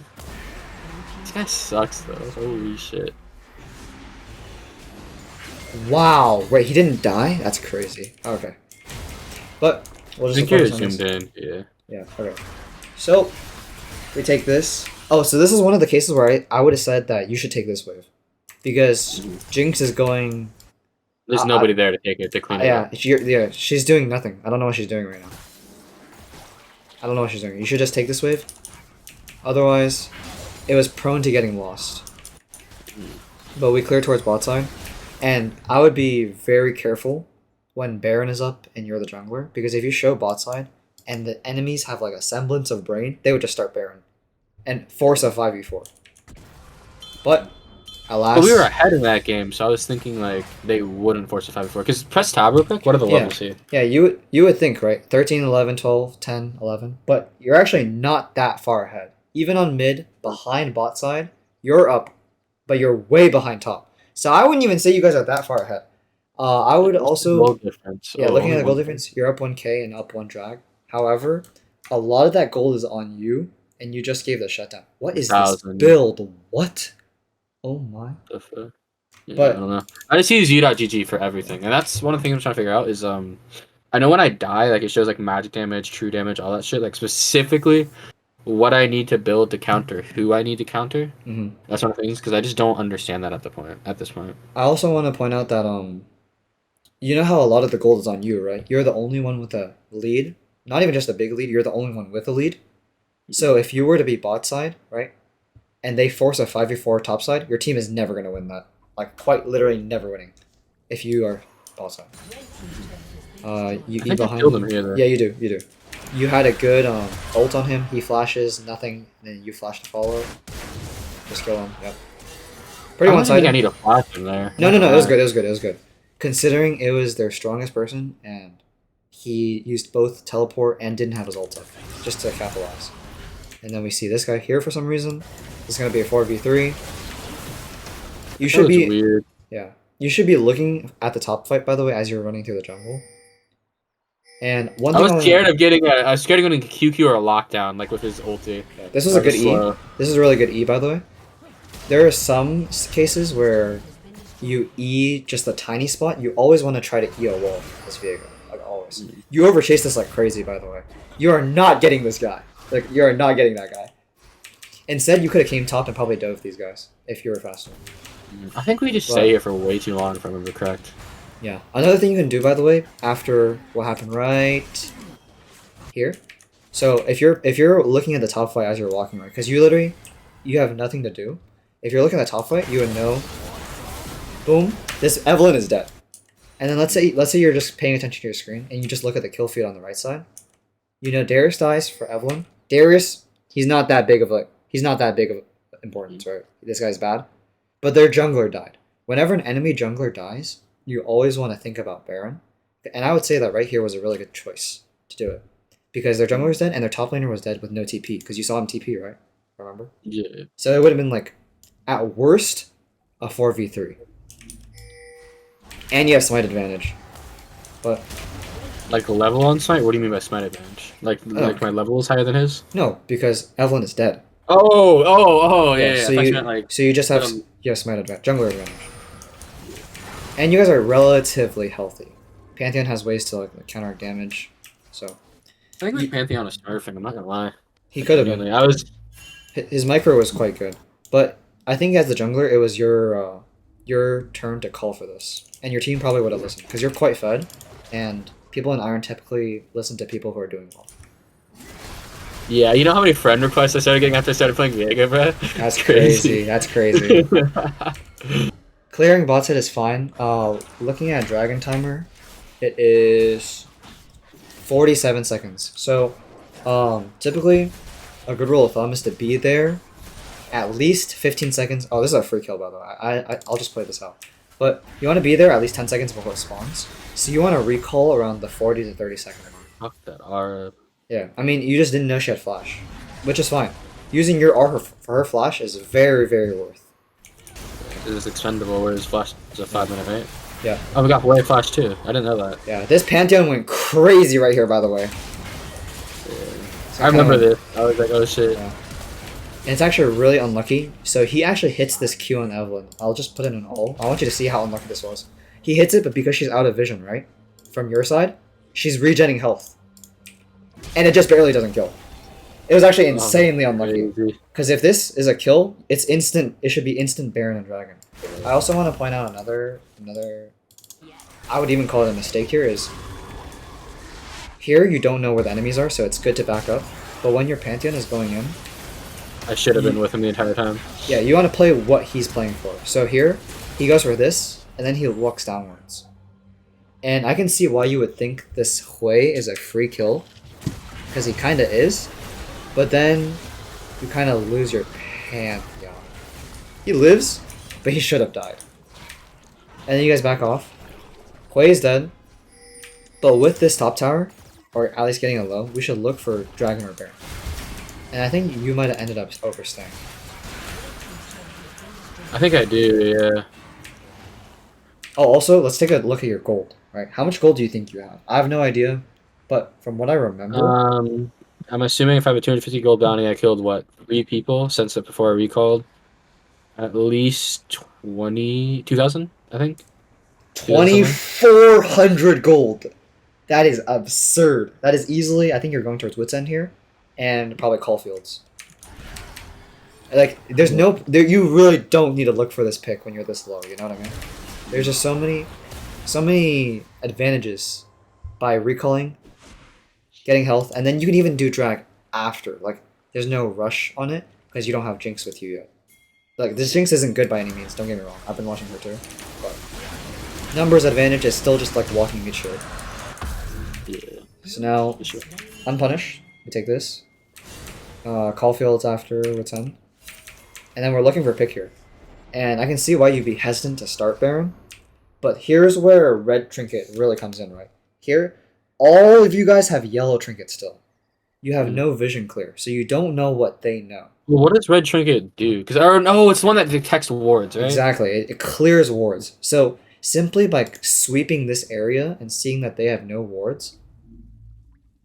guy sucks though. Holy shit. Wow. Wait, he didn't die? That's crazy. Okay. But we'll I just think you're focus on this. zoomed in. Yeah. Yeah, okay. So we take this. Oh, so this is one of the cases where I would have said that you should take this wave. Because Jinx is going. There's nobody there to take it to clean it Yeah, up. yeah, she's doing nothing. I don't know what she's doing right now. I don't know what she's doing. You should just take this wave. Otherwise, it was prone to getting lost. But we clear towards bot side. And I would be very careful when Baron is up and you're the jungler. Because if you show bot side and the enemies have like a semblance of brain, they would just start Baron. And force a 5v4. But alas, But we were ahead in that game, so I was thinking like they wouldn't force a 5-4. Because press tab real quick. What are the levels here? yeah, you would think, right? 13, 11, 12, 10, 11. But you're actually not that far ahead. Even on mid, behind bot side, you're up, but you're way behind top. So I wouldn't even say you guys are that far ahead. I would also, Gold difference. yeah, Oh, looking at the gold one- difference, you're up 1k and up 1 drag. However, a lot of that gold is on you, and you just gave the shutdown. What is this 1,000. build? What? Oh my. Yeah, But- I don't know. I just use u.gg for everything, and that's one of the things I'm trying to figure out is I know when I die, like it shows like magic damage, true damage, all that shit. Like specifically, what I need to build to counter who I need to counter. Hmm. That's one of the things because I just don't understand that at this point. I also want to point out that you know how a lot of the gold is on you, right? You're the only one with a lead. Not even just a big lead. You're the only one with a lead. So if you were to be bot side, right, and they force a 5v4 top side, your team is never gonna win that. Like quite literally never winning. If you are bot side. You I E think I behind killed him. him here though. Yeah, you do. You do. You had a good ult on him. He flashes nothing, then you flash to follow. Just kill him. Yep. Pretty I don't one think I sided. need a flash in there. No, no, no. It was good. It was good. It was good. Considering it was their strongest person and he used both teleport and didn't have his ult up, just to capitalize. And then we see this guy here for some reason. This is gonna be a 4v3. You should be weird. Yeah. You should be looking at the top fight, by the way, as you're running through the jungle. And one I thing was scared of getting a QQ or a lockdown like with his ulti. Yeah, this was a good E. This is a really good E, by the way. There are some cases where you E just a tiny spot. You always want to try to E a wall as Viego. Like always. You overchase this like crazy, by the way. You are not getting this guy. Like, you are not getting that guy. Instead, you could have came top and probably dove these guys if you were faster. I think we just stay here for way too long, if I remember correct. Yeah. Another thing you can do, by the way, after what happened right here. So if you're looking at the top fight as you're walking, right? Because you have nothing to do. If you're looking at the top fight, you would know. Boom. This Evelyn is dead. And then let's say you're just paying attention to your screen and you just look at the kill feed on the right side. You know Darius dies for Evelyn. Darius, he's not that big of importance, right? This guy's bad. But their jungler died. Whenever an enemy jungler dies, you always want to think about Baron. And I would say that right here was a really good choice to do it. Because their jungler was dead and their top laner was dead with no TP. Because you saw him TP, right? Remember? Yeah. So it would have been like, at worst, a 4v3. And you have smite advantage. But like level on smite? What do you mean by smite advantage? Like my level is higher than his? No, because Evelyn is dead. Yeah. So you just have smite advantage, jungler advantage. And you guys are relatively healthy. Pantheon has ways to like counteract damage, so. I think Pantheon is smurfing. I'm not gonna lie. He could have been. His micro was quite good, but I think as the jungler, it was your turn to call for this, and your team probably would have listened because you're quite fed, and people in Iron typically listen to people who are doing well. Yeah, you know how many friend requests I started getting after I started playing Viego, bro? That's crazy. That's crazy. Clearing bot side is fine. Looking at Dragon Timer, it is 47 seconds. So, typically, a good rule of thumb is to be there at least 15 seconds. Oh, this is a free kill, by the way. I'll just play this out. But you want to be there at least 10 seconds before it spawns. So you want to recall around the 40 to 30 second mark. Fuck that R. Yeah, I mean, you just didn't know she had flash, which is fine. Using your R for her flash is very, very worth. It is expendable, whereas flash is a 5-minute, right? Yeah. Oh, we got wave flash too. I didn't know that. Yeah, this Pantheon went crazy right here, by the way. Yeah. So I remember this. I was like, oh shit. Yeah. And it's actually really unlucky. So he actually hits this Q on Evelyn. I'll just put in an ult. I want you to see how unlucky this was. He hits it, but because she's out of vision, right? From your side, she's regenning health. And it just barely doesn't kill. It was actually insanely unlucky. Because if this is a kill, it's instant. It should be instant Baron and Dragon. I also want to point out another. I would even call it a mistake here is. Here you don't know where the enemies are, so it's good to back up. But when your Pantheon is going in, I should have been with him the entire time. Yeah, you want to play what he's playing for. So here, he goes for this, and then he walks downwards. And I can see why you would think this Hui is a free kill. Because he kind of is. But then, you kind of lose your Pantheon. He lives, but he should have died. And then you guys back off. Hui is dead. But with this top tower, or at least getting a low, we should look for Dragon or Baron. And I think you might have ended up overstaying. I think I do, yeah. Oh, also, let's take a look at your gold, right? How much gold do you think you have? I have no idea, but from what I remember... I'm assuming if I have a 250 gold bounty, I killed, what, 3 people since before I recalled? At least 2,000, I think? 2,400 gold! That is absurd. That is easily... I think you're going towards Wit's End here. and probably Caulfield's. Like, there's no, you really don't need to look for this pick when you're this low. You know what I mean? There's just so many advantages by recalling, getting health, and then you can even do drag after. Like, there's no rush on it because you don't have Jinx with you yet. Like, this Jinx isn't good by any means. Don't get me wrong. I've been watching her too, but numbers advantage is still just like walking mid short. Yeah. So now, unpunished. We take this. Caulfield's after with 10. And then we're looking for a pick here. And I can see why you'd be hesitant to start Baron. But here's where red trinket really comes in, right? Here, all of you guys have yellow trinket still. You have no vision clear, so you don't know what they know. Well, what does red trinket do? Because it's the one that detects wards, right? Exactly. It clears wards. So simply by sweeping this area and seeing that they have no wards.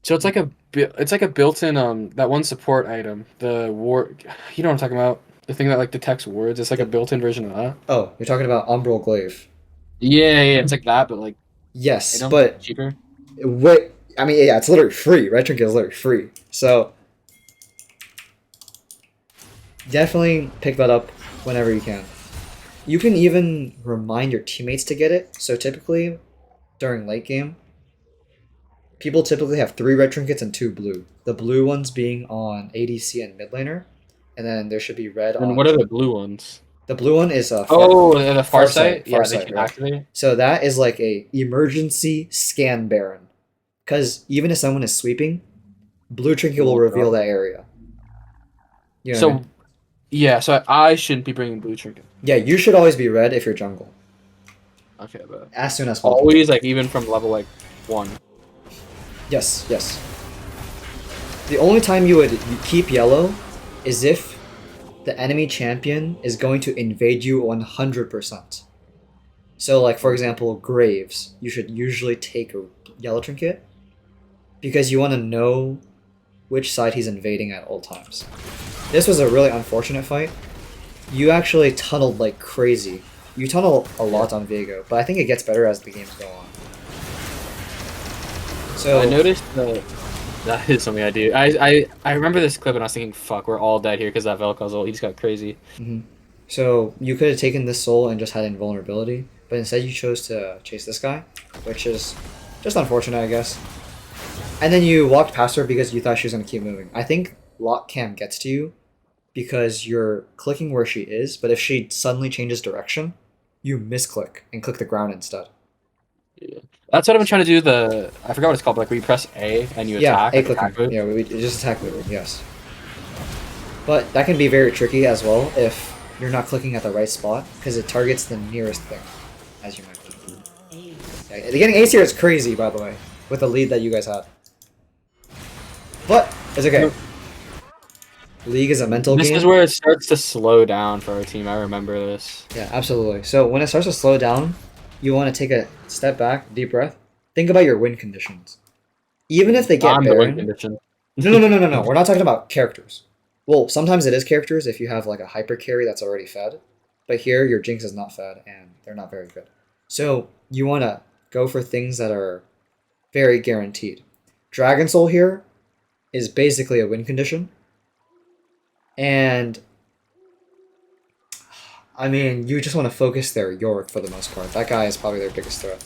So it's like a built-in that one support item, the ward. You know what I'm talking about? The thing that like detects wards. It's like a built-in version of that. Oh, you're talking about Umbral Glaive. Yeah, it's like that, but like yes, item, but cheaper. Wait, I mean, yeah, it's literally free. Red trinket is literally free. So definitely pick that up whenever you can. You can even remind your teammates to get it. So typically, during late game, people typically have 3 red trinkets and 2 blue. The blue ones being on ADC and mid laner, and then there should be red on. And what are the blue ones? The blue one is the Farsight. Yeah, Farsight, they can right? activate. So that is like a emergency scan Baron, because even if someone is sweeping, blue trinket will reveal that area. You know what I mean? Yeah, so I shouldn't be bringing blue trinket. Yeah, you should always be red if you're jungle. Okay, but as soon as possible. Always, like even from level like 1. Yes. The only time you would keep yellow is if the enemy champion is going to invade you 100%. So, like, for example, Graves, you should usually take a yellow trinket because you want to know which side he's invading at all times. This was a really unfortunate fight. You actually tunneled like crazy. You tunnel a lot on Viego, but I think it gets better as the games go on. So I noticed that is something I do. I remember this clip and I was thinking, fuck, we're all dead here because that Vel'Koz ult, he just got crazy. Mm-hmm. So you could have taken this soul and just had invulnerability, but instead you chose to chase this guy, which is just unfortunate, I guess. And then you walked past her because you thought she was going to keep moving. I think lock cam gets to you because you're clicking where she is, but if she suddenly changes direction, you misclick and click the ground instead. Yeah. That's what I've been trying to do. I forgot what it's called, but like where you press A and you attack. A clicking. Yeah, we just attack moving, yes. But that can be very tricky as well if you're not clicking at the right spot, because it targets the nearest thing, as you mentioned. Yeah, getting ace here is crazy, by the way, with the lead that you guys had. But it's okay. League is a mental game. This is where it starts to slow down for our team. I remember this. Yeah, absolutely. So when it starts to slow down, you want to take a step back, deep breath. Think about your win conditions. Even if they get the win Baron. condition. No. We're not talking about characters. Well, sometimes it is characters if you have like a hyper carry that's already fed. But here, your Jinx is not fed, and they're not very good. So you want to go for things that are very guaranteed. Dragon Soul here is basically a win condition. And I mean, you just want to focus their Yorick for the most part. That guy is probably their biggest threat,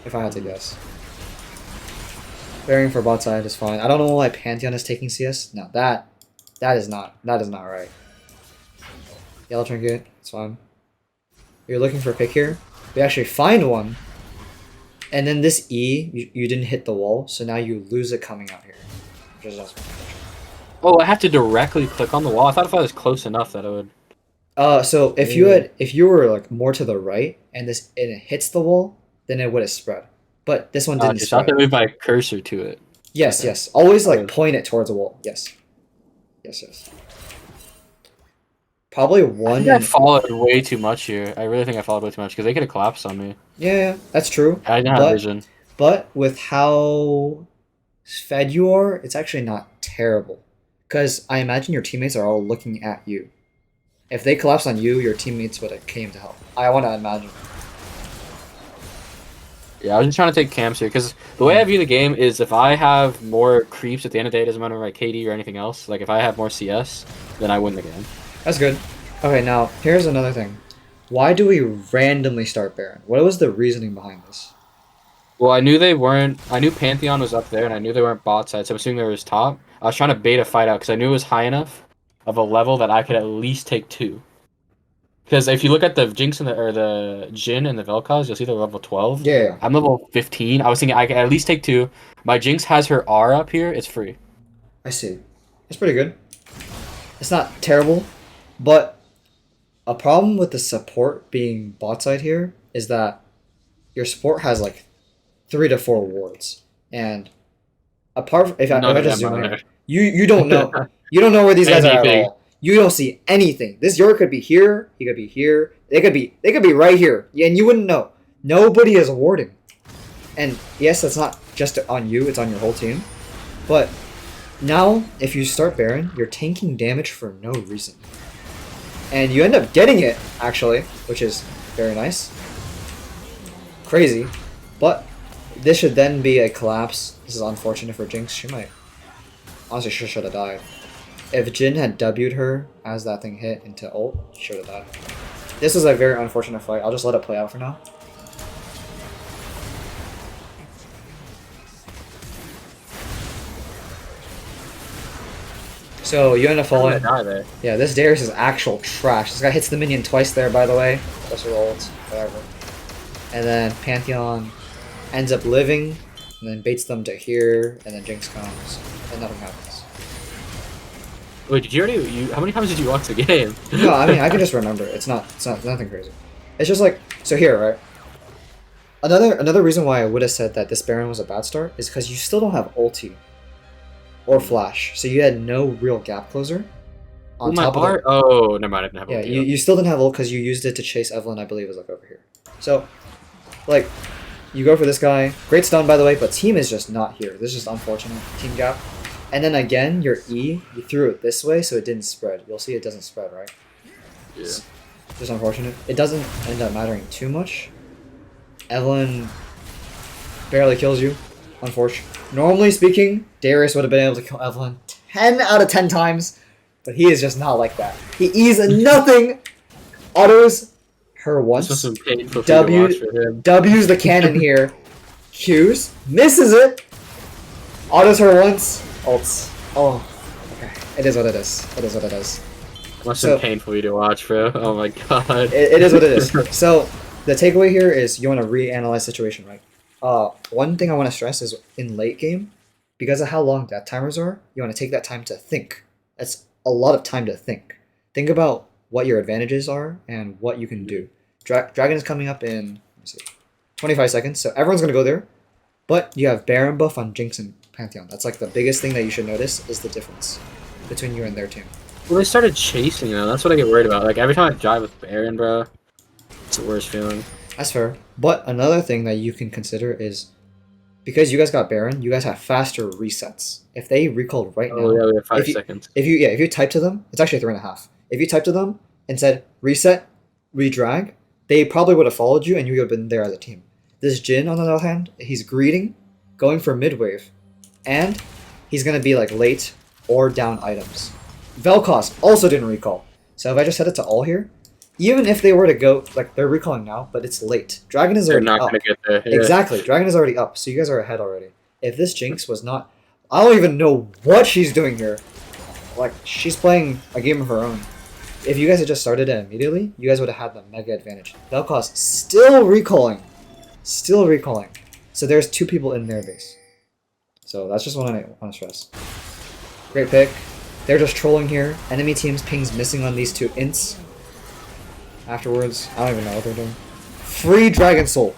if I had to guess. Bearing for bot side is fine. I don't know why Pantheon is taking CS. No, that is not right. Yellow trinket, it's fine. You're looking for a pick here. We actually find one, and then this E, you didn't hit the wall, so now you lose it coming out here, which is just. Oh, I have to directly click on the wall. I thought if I was close enough that I would. So if you were like more to the right and it hits the wall, then it would have spread. But this one didn't spread. I have to move my cursor to it. Yes, okay. Yes. Always like point it towards a wall. Yes. Probably one. I think I followed way too much here. I really think I followed way too much because they could have collapsed on me. Yeah, that's true. I didn't have vision. But with how fed you are, it's actually not terrible. Because I imagine your teammates are all looking at you. If they collapse on you, your teammates would have came to help. I want to imagine. Yeah, I was just trying to take camps here because the way I view the game is if I have more creeps at the end of the day, it doesn't matter my KD or anything else. Like if I have more CS, then I win the game. That's good. Okay, now here's another thing. Why do we randomly start Baron? What was the reasoning behind this? Well, I knew they weren't. I knew Pantheon was up there, and I knew they weren't bot side, so I'm assuming they were his top. I was trying to bait a fight out because I knew it was high enough of a level that I could at least take two. Because if you look at the Jinx and the Jin and the Vel'Koz, you'll see they're level 12. Yeah, yeah. I'm level 15. I was thinking I could at least take two. My Jinx has her R up here. It's free. I see. It's pretty good. It's not terrible, but a problem with the support being bot side here is that your support has like 3 to 4 wards, and apart from, if I just zoom in, you don't know where these guys are at all. You don't see anything. This York could be here. He could be here. They could be right here, and you wouldn't know. Nobody is warding. And yes, that's not just on you. It's on your whole team. But now, if you start Baron, you're tanking damage for no reason, and you end up getting it actually, which is very nice. Crazy, but this should then be a collapse. This is unfortunate for Jinx. She might honestly should have died. If Jin had W'd her as that thing hit into ult, she should have died. This is a very unfortunate fight. I'll just let it play out for now. So you end up falling. Yeah, this Darius is actual trash. This guy hits the minion twice there, by the way. That's her ult, whatever. And then Pantheon ends up living, and then baits them to here, and then Jinx comes, and nothing happens. Wait, did you already? How many times did you watch the game? No, I mean I can just remember. It's not nothing crazy. It's just like so here, right? Another reason why I would have said that this Baron was a bad start is because you still don't have ulti or flash, so you had no real gap closer. On top of that, oh, never mind. I didn't have yeah, ulti. you still didn't have ult because you used it to chase Evelyn. I believe is like over here. So, like, you go for this guy. Great stun, by the way, but team is just not here. This is just unfortunate. Team gap. And then again, your E, you threw it this way, so it didn't spread. You'll see it doesn't spread, right? Yeah. It's just unfortunate. It doesn't end up mattering too much. Evelyn barely kills you, unfortunately. Normally speaking, Darius would have been able to kill Evelyn 10 out of 10 times, but he is just not like that. He E's nothing, autos her once, W's the cannon here, Q's, misses it, autos her once, ults. Oh, okay. It is what it is. It is what it is. Must have been painful for you to watch, bro. Oh my god. It is what it is. So, the takeaway here is you want to reanalyze the situation, right? One thing I want to stress is in late game, because of how long death timers are, you want to take that time to think. That's a lot of time to think. Think about what your advantages are and what you can do. Dragon is coming up in, let me see, 25 seconds, so everyone's going to go there, but you have Baron buff on Jinx and Pantheon. That's like the biggest thing that you should notice is the difference between you and their team. Well, they started chasing though. That's what I get worried about. Like every time I drive with Baron, bro, it's the worst feeling. That's fair. But another thing that you can consider is because you guys got Baron, you guys have faster resets. If they recalled right now, yeah, we have 5 seconds. If you type to them, it's actually 3.5. If you type to them and said reset, redrag, they probably would have followed you and you would have been there as a team. This Jin, on the other hand, he's greeting, going for mid wave, and he's gonna be like late or down items. Vel'Koz also didn't recall. So if I just set it to all here, even if they were to go, like they're recalling now, but it's late. Dragon is already up. They're not gonna get there. Yeah. Exactly, Dragon is already up, so you guys are ahead already. If this Jinx was not, I don't even know what she's doing here. Like she's playing a game of her own. If you guys had just started it immediately, you guys would have had the mega advantage. Vel'Koz still recalling. So there's 2 people in their base. So that's just what I want to stress. Great pick. They're just trolling here. Enemy team's ping's missing on these 2 ints. Afterwards, I don't even know what they're doing. Free Dragon Soul.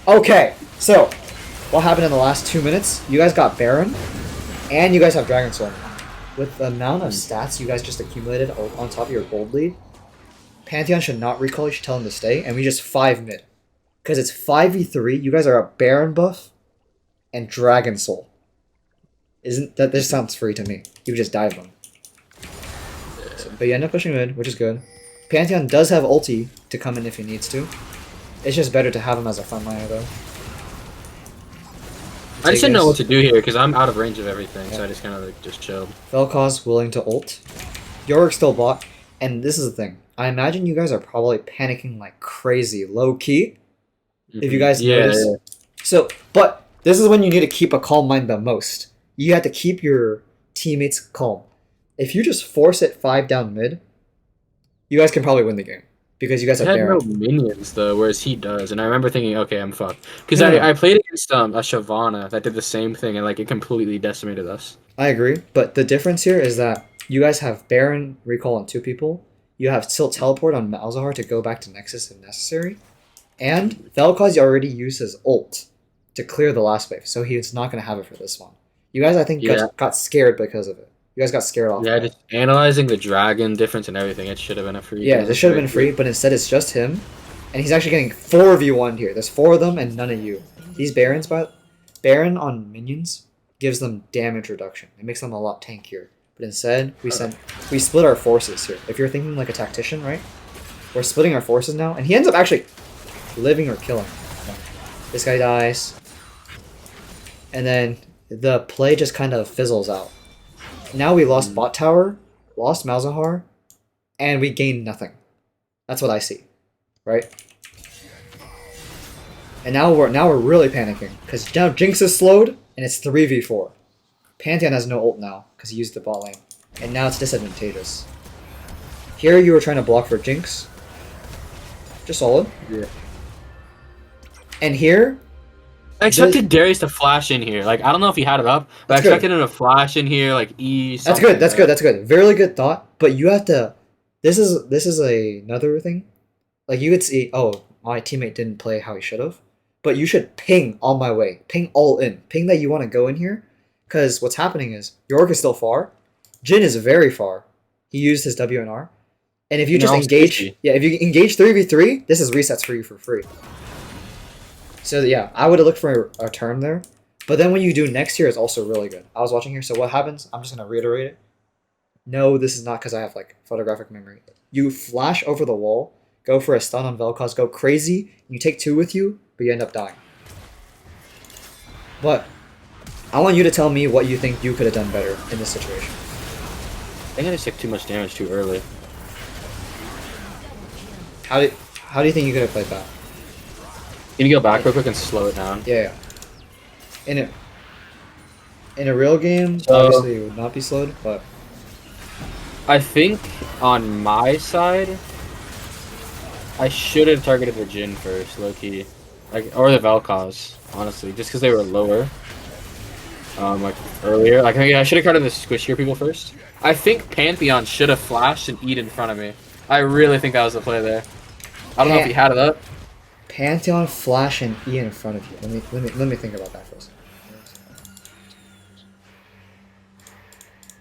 Okay, so what happened in the last 2 minutes? You guys got Baron, and you guys have Dragon Soul. With the amount of stats you guys just accumulated on top of your gold lead, Pantheon should not recall. You should tell him to stay, and we just 5 mid. Because it's 5v3, you guys are a Baron buff and Dragon Soul. Isn't that, this sounds free to me. You would just dive them. So, but you end up pushing mid, which is good. Pantheon does have ulti to come in if he needs to. It's just better to have him as a frontliner though. I just didn't know Vegas. what to do here because I'm out of range of everything, so Yeah. I just kind of like just chilled. Vel'Koz willing to ult. Yorick still bot. And this is the thing. I imagine you guys are probably panicking like crazy, low key. If you guys Yeah, notice. yeah. So, but this is when you need to keep a calm mind the most. You have to keep your teammates calm. If you just force it 5 down mid, you guys can probably win the game because you guys I have had no Baron. minions though, whereas he does, and I remember thinking, okay, I'm fucked because No, no, I played against a Shyvana that did the same thing and like it completely decimated us. I agree. But the difference here is that you guys have Baron recall on 2 people. You have Tilt Teleport on Malzahar to go back to Nexus if necessary. And Vel'Koz already used his ult to clear the last wave, so he's not going to have it for this one. You guys, I think, Yeah. got scared because of it. You guys got scared off. Yeah, Of it. just analyzing the dragon difference and everything, it should have been a free. Yeah, game. this should have been free, but instead it's just him, and he's actually getting 4v1 here. There's 4 of them and none of you. These Barons, but Baron on minions gives them damage reduction. It makes them a lot tankier. But instead, we split our forces here. If you're thinking like a tactician, right? We're splitting our forces now, and he ends up actually living or killing. This guy dies, and then the play just kind of fizzles out. Now we lost bot tower, lost Malzahar, and we gained nothing. That's what I see, right? And now we're really panicking because now Jinx is slowed and it's 3v4. Pantheon has no ult now because he used the bot lane, and now it's disadvantageous. Here you were trying to block for Jinx, just solid. Yeah. And here, I expected Darius to flash in here. Like I don't know if he had it up, but I That's good. expected him to flash in here, like E. that's something good. like That's that. good. That's good. Very good thought. But you have to. This is another thing. Like you could see, oh, my teammate didn't play how he should have. But you should ping on my way. Ping all in. Ping that you want to go in here. Because what's happening is York is still far. Jin is very far. He used his WNR. And if you just No, engage, squishy. yeah, if you engage 3v3, this is resets for you for free. So yeah, I would have looked for a turn there. But then when you do next year, it's also really good. I was watching here, so what happens? I'm just gonna reiterate it. No, this is not because I have like photographic memory. You flash over the wall, go for a stun on Vel'Koz, go crazy, you take 2 with you, but you end up dying. But I want you to tell me what you think you could have done better in this situation. I think I just took too much damage too early. How do you think you could have played that? Can you go back real quick and slow it down? Yeah. In a real game, So- obviously it would not be slowed, but I think on my side, I should have targeted the Jin first, low key, like or the Vel'Koz, honestly, just because they were lower. Like earlier, like I should have targeted the squishier people first. I think Pantheon should have flashed and eat in front of me. I really think that was the play there. I don't know if he had it up. Pantheon, Flash, and E in front of you. Let me think about that for a second.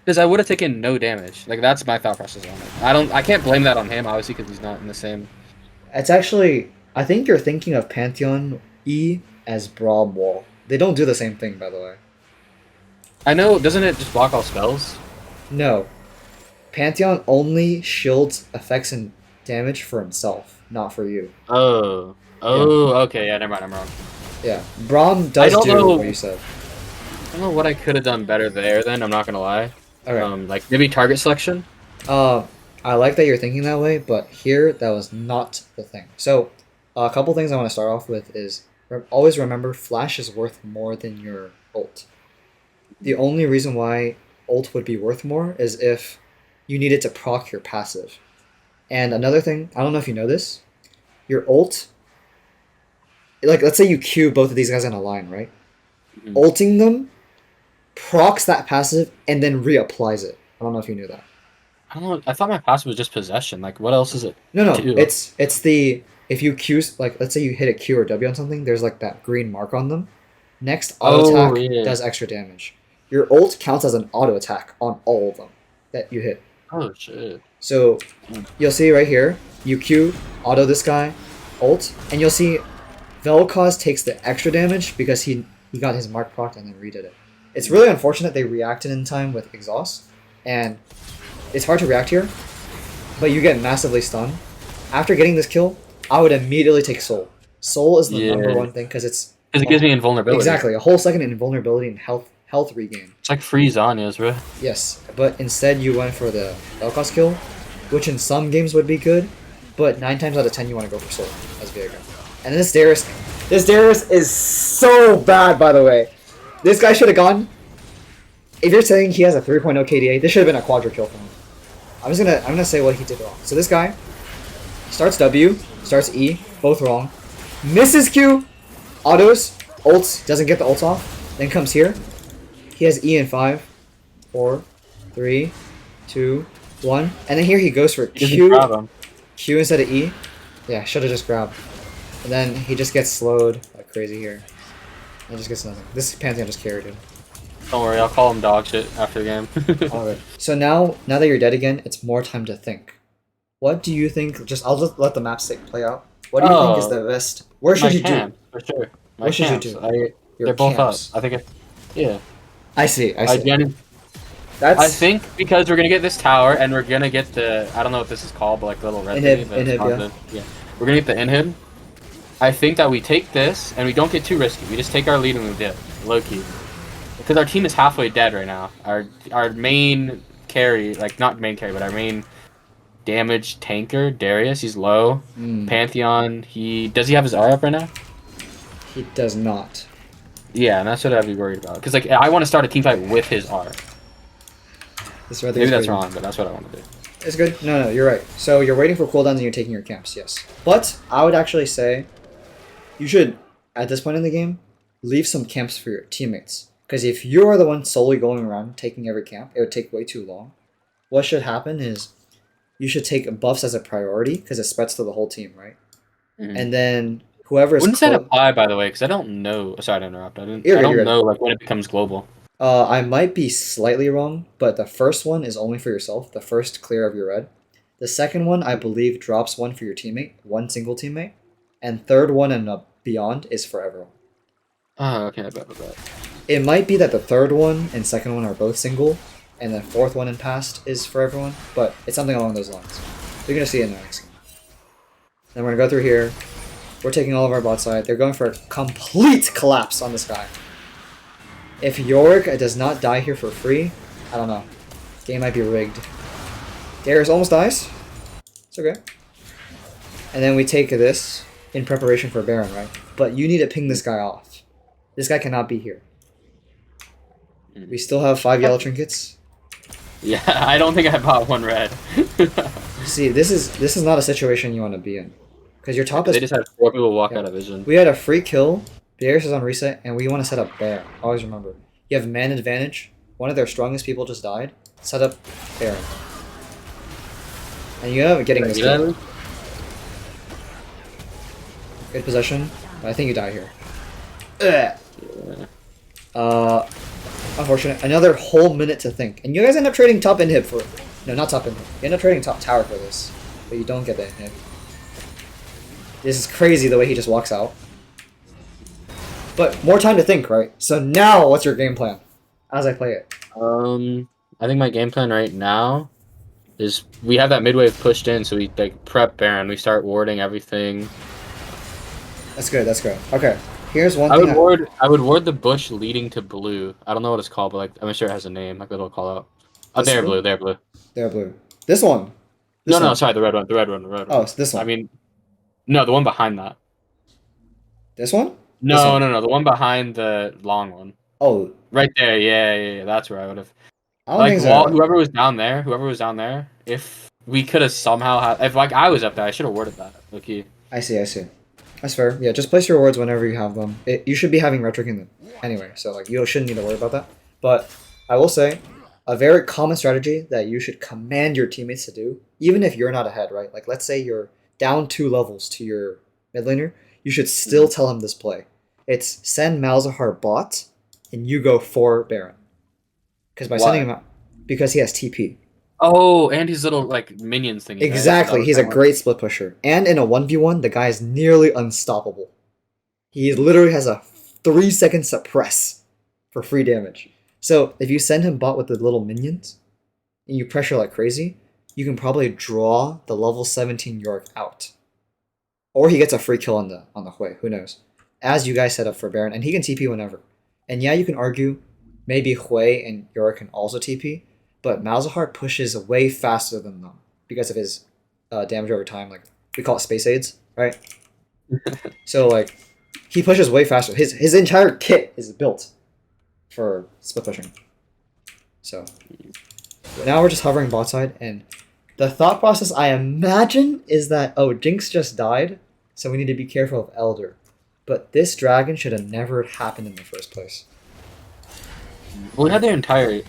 Because I would have taken no damage. Like that's my thought process on it. I can't blame that on him, obviously, because he's not in the same. It's actually, I think you're thinking of Pantheon E as Braum Wall. They don't do the same thing, by the way. I know, doesn't it just block all spells? No. Pantheon only shields effects and damage for himself, not for you. Oh. Oh, okay, yeah, never mind, I'm wrong. Yeah. Braum does don't do know- what you said. I don't know what I could have done better there then, I'm not gonna lie. Alright. Like maybe target selection? I like that you're thinking that way, but here, that was not the thing. So, a couple things I want to start off with is, always remember, Flash is worth more than your ult. The only reason why ult would be worth more is if you needed to proc your passive. And another thing, I don't know if you know this, your ult, like let's say you queue both of these guys in a line, right? Mhm. Ulting them procs that passive and then reapplies it. I don't know if you knew that. I don't know, I thought my passive was just possession. Like what else is it? No, Two. it's the, if you Q, like let's say you hit a Q or W on something, there's like that green mark on them. Next auto Oh, attack yeah. does extra damage. Your ult counts as an auto attack on all of them that you hit. Oh shit. So you'll see right here, you Q, auto this guy, ult, and you'll see Vel'Koz takes the extra damage because he got his mark proc and then redid it. It's really unfortunate they reacted in time with exhaust, and it's hard to react here, but you get massively stunned. After getting this kill, I would immediately take Soul. Soul is the Yeah. number one thing because it's Because it gives me invulnerability. Exactly, a whole second invulnerability and health regain. It's like free Zanyas, bro. Yes, but instead you went for the Vel'Koz kill, which in some games would be good, but 9 times out of 10 you want to go for Soul as Viego. And this Darius is so bad, by the way. This guy should have gone. If you're saying he has a 3.0 KDA, this should have been a quadra kill for him. I'm gonna say what he did wrong. So this guy starts W, starts E, both wrong, misses Q, autos, ults, doesn't get the ult off, then comes here. He has E in 5, 4, 3, 2, 1, and then here he goes for Q instead of E. Yeah, should have just grabbed. And then he just gets slowed like crazy here. And just gets nothing. This Pantheon just carried him. Don't worry, I'll call him dog shit after the game. Alright. So now that you're dead again, it's more time to think. What do you think? I'll just let the map stick play out. What do you think is the best? Where should you do? For sure. What should you do? They're both up. I think yeah. I see. I think because we're gonna get this tower and we're gonna get the I don't know what this is called, but like the little red inhib, yeah. We're gonna get the inhib. I think that we take this and we don't get too risky. We just take our lead and we dip, low key. Because our team is halfway dead right now. Our main carry, like not main carry, but our main damage tanker, Darius, he's low. Pantheon, does he have his R up right now? He does not. Yeah, and that's what I'd be worried about. Because like I want to start a team fight with his R. Maybe that's wrong, but that's what I want to do. It's good. No, you're right. So you're waiting for cooldowns and you're taking your camps, yes. But I would actually say you should, at this point in the game, leave some camps for your teammates. Because if you're the one solely going around taking every camp, it would take way too long. What should happen is you should take buffs as a priority because it spreads to the whole team, right? And then whoever is... Wouldn't that apply, by the way? Because I don't know... Sorry to interrupt. I don't know like when it becomes global. I might be slightly wrong, but the first one is only for yourself. The first clear of your red. The second one, I believe, drops one for your teammate. One single teammate. And third one and beyond is for everyone. Oh, okay. I bet. It might be that the third one and second one are both single, and the fourth one and past is for everyone, but it's something along those lines. You're going to see it in the next game. Then we're going to go through here. We're taking all of our bot side. They're going for a complete collapse on this guy. If Yorick does not die here for free, I don't know. Game might be rigged. Darius almost dies. It's okay. And then we take this in preparation for Baron, right? But you need to ping this guy off. This guy cannot be here. We still have 5 yellow trinkets. Yeah, I don't think I bought 1 red. See, this is not a situation you want to be in. Because your top is... They just had 4 people walk out of vision. We had a free kill. Darius is on reset, and we want to set up Baron. Always remember. You have man advantage. One of their strongest people just died. Set up Baron. And you have getting this kill. Good possession. But I think you die here. Yeah. Unfortunate. Another whole minute to think. And you guys end up trading top inhib for... No, not top inhib. You end up trading top tower for this. But you don't get the inhib. This is crazy the way he just walks out. But more time to think, right? So now, what's your game plan as I play it? I think my game plan right now is we have that mid wave pushed in, so we like prep Baron. We start warding everything. That's good. That's good. Okay. Here's one thing. I would ward the bush leading to blue. I don't know what it's called, but like I'm sure it has a name. Like it'll call out. Oh, they're blue. They're blue. They're blue. This one. No, sorry, the red one. The red one. Oh, it's this one. I mean, no, the one behind that. This one? No, the one behind the long one. Oh, right there. Yeah. That's where I would have. I don't think so. Whoever was down there, if we could have somehow if like I was up there, I should have worded that. Okay. I see. That's fair. Yeah, just place your rewards whenever you have them. You should be having rhetoric in them anyway, so like you shouldn't need to worry about that. But I will say, a very common strategy that you should command your teammates to do, even if you're not ahead, right? Like let's say you're down 2 levels to your mid laner, you should still tell him this play. It's send Malzahar bot, and you go for Baron. Because by sending him out, because he has TP. Oh, and his little like minions thing. Exactly, he's a great split pusher. And in a 1v1, the guy is nearly unstoppable. He literally has a 3-second suppress for free damage. So if you send him bot with the little minions, and you pressure like crazy, you can probably draw the level 17 Yorick out. Or he gets a free kill on the Hui, who knows. as you guys set up for Baron, and he can TP whenever. And yeah, you can argue maybe Hui and Yorick can also TP, but Malzahar pushes way faster than them because of his damage over time. Like we call it space aids, right? So like he pushes way faster. His entire kit is built for split pushing. So now we're just hovering bot side, and the thought process I imagine is that Jinx just died, so we need to be careful of Elder. But this dragon should have never happened in the first place. Well, we had their entire.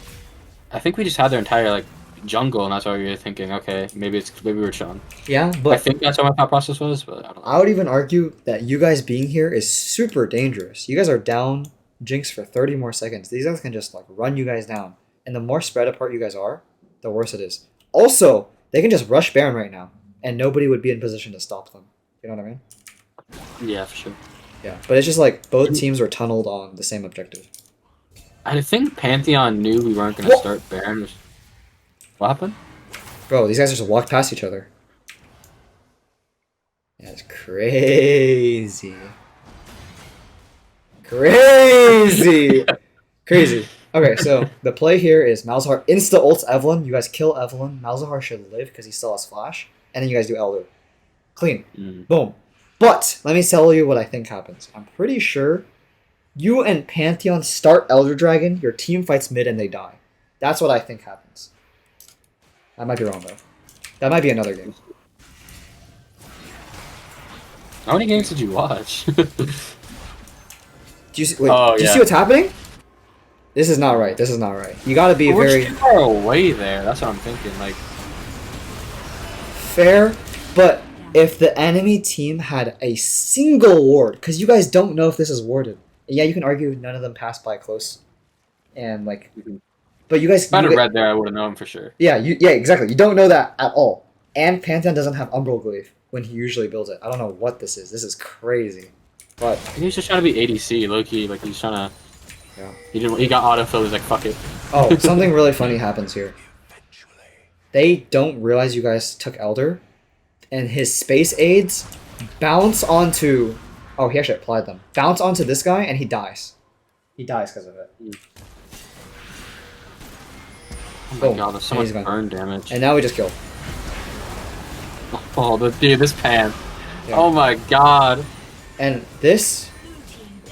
I think we just had their entire like jungle, and that's why we were thinking, okay, maybe we're chilling. Yeah, I but think that's what my thought process was, but I don't know. I would even argue that you guys being here is super dangerous. You guys are down Jinx for 30 more seconds. These guys can just like run you guys down. And the more spread apart you guys are, the worse it is. Also, they can just rush Baron right now, and nobody would be in position to stop them. You know what I mean? Yeah, for sure. Yeah, but it's just like both teams were tunneled on the same objective. I think Pantheon knew we weren't going to start Baron. What happened? Bro, these guys just walked past each other. That's crazy. Crazy! Crazy. Okay, so the play here is Malzahar insta-ults Evelynn. You guys kill Evelynn. Malzahar should live because he still has flash. And then you guys do Elder. Clean. Boom. But let me tell you what I think happens. I'm pretty sure you and Pantheon start Elder Dragon, your team fights mid, and they die. That's what I think happens. I might be wrong, though. That might be another game. How many games did you watch? Do you see, wait, Oh, do you yeah. see what's happening? This is not right. This is not right. You gotta be We're very too far away there. That's what I'm thinking. Like, fair, but if the enemy team had a single ward, because you guys don't know if this is warded. Yeah, you can argue none of them passed by close, and like, but you guys. if I'd have you, read there, I would have known for sure. yeah, exactly. You don't know that at all. And Pantheon doesn't have Umbral Glaive when he usually builds it. I don't know what this is. This is crazy. But I think he's just trying to be ADC, low key. Like he's trying to. yeah. He got autofill. He's like, fuck it. Oh, something really funny happens here. They don't realize you guys took Elder, and his space aids bounce onto. Oh, he actually applied them. Bounce onto this guy, and he dies. He dies because of it. Oh my Boom. god, there's so And much he's gone. burn damage. And now we just kill. Oh, dude, this pan. Yeah. Oh my god. And this,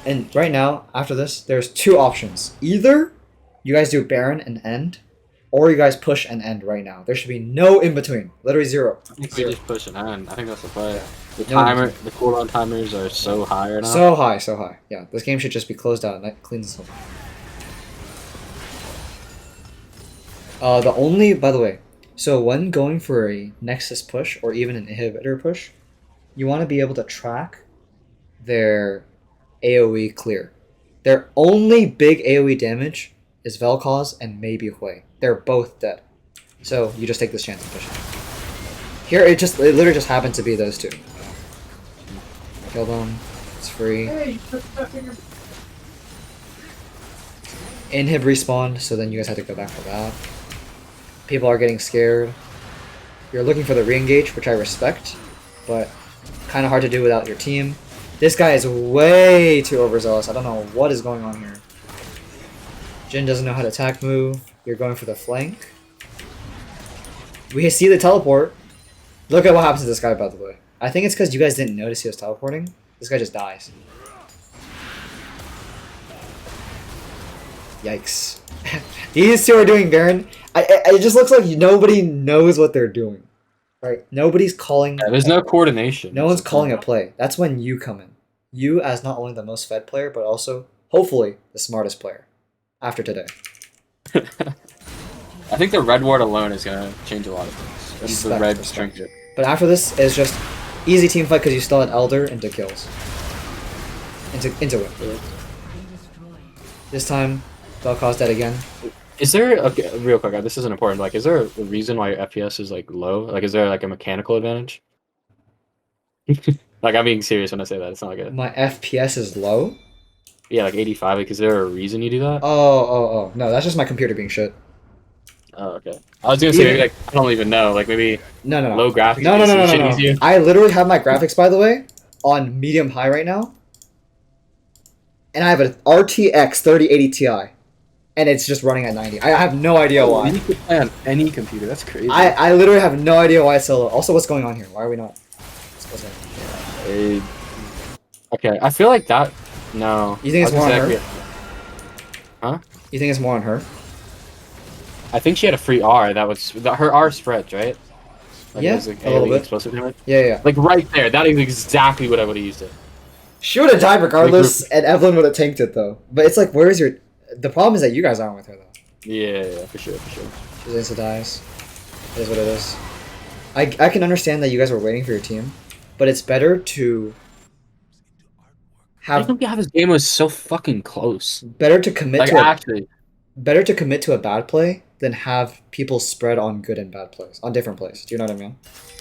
and right now, after this, there's two options. Either you guys do Baron and end, or you guys push and end right now. There should be no in between. Literally zero. I think we just push an end. I think that's the play. The No timer, the cooldown timers are so high right now. So high, so high. Yeah, this game should just be closed out and that cleans itself. The only, by the way, so when going for a Nexus push or even an inhibitor push, you want to be able to track their AoE clear. Their only big AoE damage is Vel'Koz and maybe Hui. They're both dead. So you just take this chance and push it. Here it literally just happened to be those two. Kill them. It's free. Inhib respawned, so then you guys had to go back for that. People are getting scared. You're looking for the re-engage, which I respect, but kind of hard to do without your team. This guy is way too overzealous. I don't know what is going on here. Jhin doesn't know how to attack move. You're going for the flank. We see the teleport. Look at what happens to this guy, by the way. I think it's because you guys didn't notice he was teleporting. This guy just dies. Yikes. These two are doing Baron. It just looks like nobody knows what they're doing. Right? Nobody's calling. Yeah, there's no coordination. No one's calling a play. That's when you come in. You as not only the most fed player, but also, hopefully, the smartest player. After today. I think the red ward alone is gonna change a lot of things. That's the red trinket. But after this is just easy team fight because you still had Elder into kills. Into win. This time, Vel'Koz dead again. Is there okay, real quick? This isn't important. Like, is there a reason why your FPS is like low? Like, is there like a mechanical advantage? Like, I'm being serious when I say that. It's not like a My FPS is low? yeah, like 85. Like, is there a reason you do that? Oh. No, that's just my computer being shit. Oh, okay. I was gonna say maybe like I don't even know. Like maybe No. low graphics. No. shit easier. I literally have my graphics, by the way, on medium high right now. and I have an RTX 3080 Ti, and it's just running at 90. I have no idea why. You could play on any computer. That's crazy. I literally have no idea why it's so low. Also, what's going on here? Why are we not? Okay, I feel like that. No. You think it's more on her? Huh? You think it's more on her? I think she had a free R. That was her R spreads, right? Like Yeah, it was like a little AoE bit. explosive damage. Yeah. Like right there. That is exactly what I would have used it. She would have died regardless, and Evelyn would have tanked it though. But it's like, where is your? The problem is that you guys aren't with her though. Yeah, for sure. She insta dies. It is what it is. I can understand that you guys were waiting for your team, but it's better to I think this game was so fucking close. better to commit Like to actually, better to commit to a bad play than have people spread on good and bad plays, on different plays. Do you know what I mean?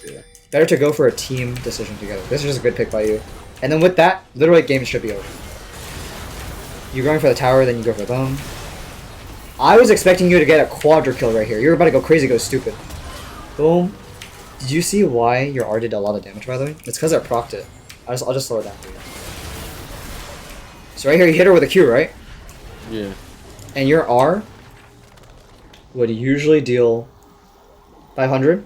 Yeah. Better to go for a team decision together. This is just a good pick by you. And then with that, literally game should be over. You're going for the tower, then you go for them. I was expecting you to get a quadra kill right here. You're about to go crazy, go stupid. Boom. Did you see why your R did a lot of damage, by the way? It's because I procced it. I'll just slow it down for you. So right here, you hit her with a Q, right? yeah. And your R would usually deal 500,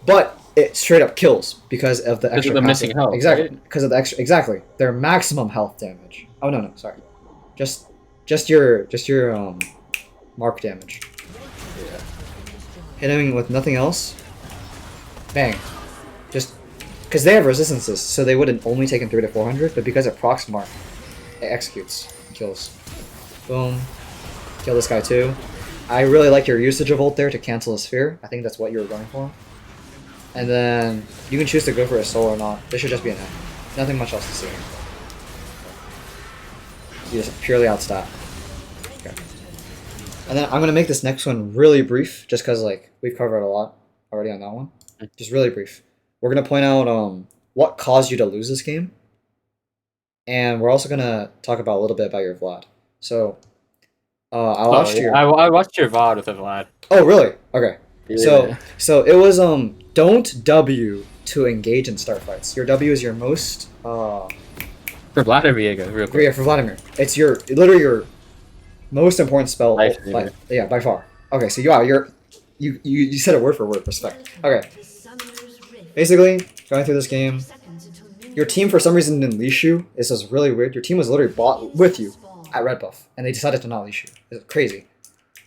but it straight up kills because of the extra missing health. Exactly, right? because of the extra. Exactly, their maximum health damage. Oh no, sorry, just your mark damage. Yeah. Hitting with nothing else. Bang, just because they have resistances, so they would have only taken 300 to 400, but because it procs mark, it executes, kills. Boom. Kill this guy too. I really like your usage of ult there to cancel a sphere. I think that's what you were going for. And then you can choose to go for a soul or not. This should just be an end. Nothing much else to see. You just purely outstat. Okay. And then I'm gonna make this next one really brief, just because like we've covered a lot already on that one. Just really brief. We're gonna point out what caused you to lose this game, and we're also gonna talk about a little bit about your Vlad. So, I watched your. I watched your VOD with a Vlad. Oh really? Okay. Yeah. So it was don't W to engage in start fights. Your W is your most For Vlad or Viego, real quick. yeah, for Vladimir. It's literally your most important spell. Lifesaver. Yeah, by far. Okay, so you said it word for word. Respect. Okay. Basically, going through this game, your team for some reason didn't leash you. This was really weird. Your team was literally bought with you at red buff, and they decided to not leash you. It's crazy.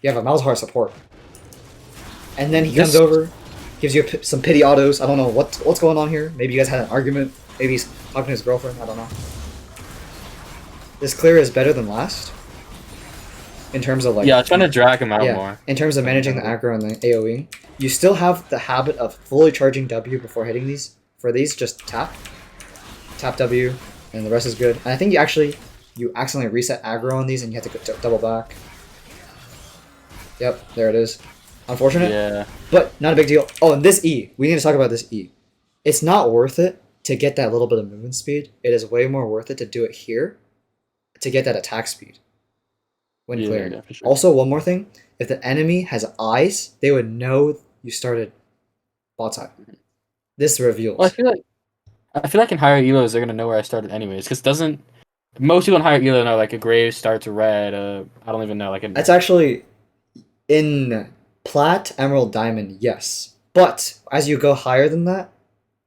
You have a Malzahar support. And then he comes over, gives you some pity autos. I don't know what's going on here. Maybe you guys had an argument. Maybe he's talking to his girlfriend. I don't know. This clear is better than last. In terms of like... Yeah, I was trying to drag him out more. In terms of managing the aggro and the AoE. You still have the habit of fully charging W before hitting these. For these, just tap. Tap W, and the rest is good. And I think you accidentally reset aggro on these and you have to go double back. Yep, there it is. Unfortunate, Yeah. but not a big deal. Oh, and this E. We need to talk about this E. It's not worth it to get that little bit of movement speed. It is way more worth it to do it here to get that attack speed when clearing. Yeah, for sure. Also, one more thing. If the enemy has eyes, they would know you started bot side. This reveals. Well, I feel like in higher elos they're gonna know where I started anyways. Because most people in higher elo know like a grave starts red. I don't even know like That's actually in Plat, Emerald, Diamond, yes. But as you go higher than that,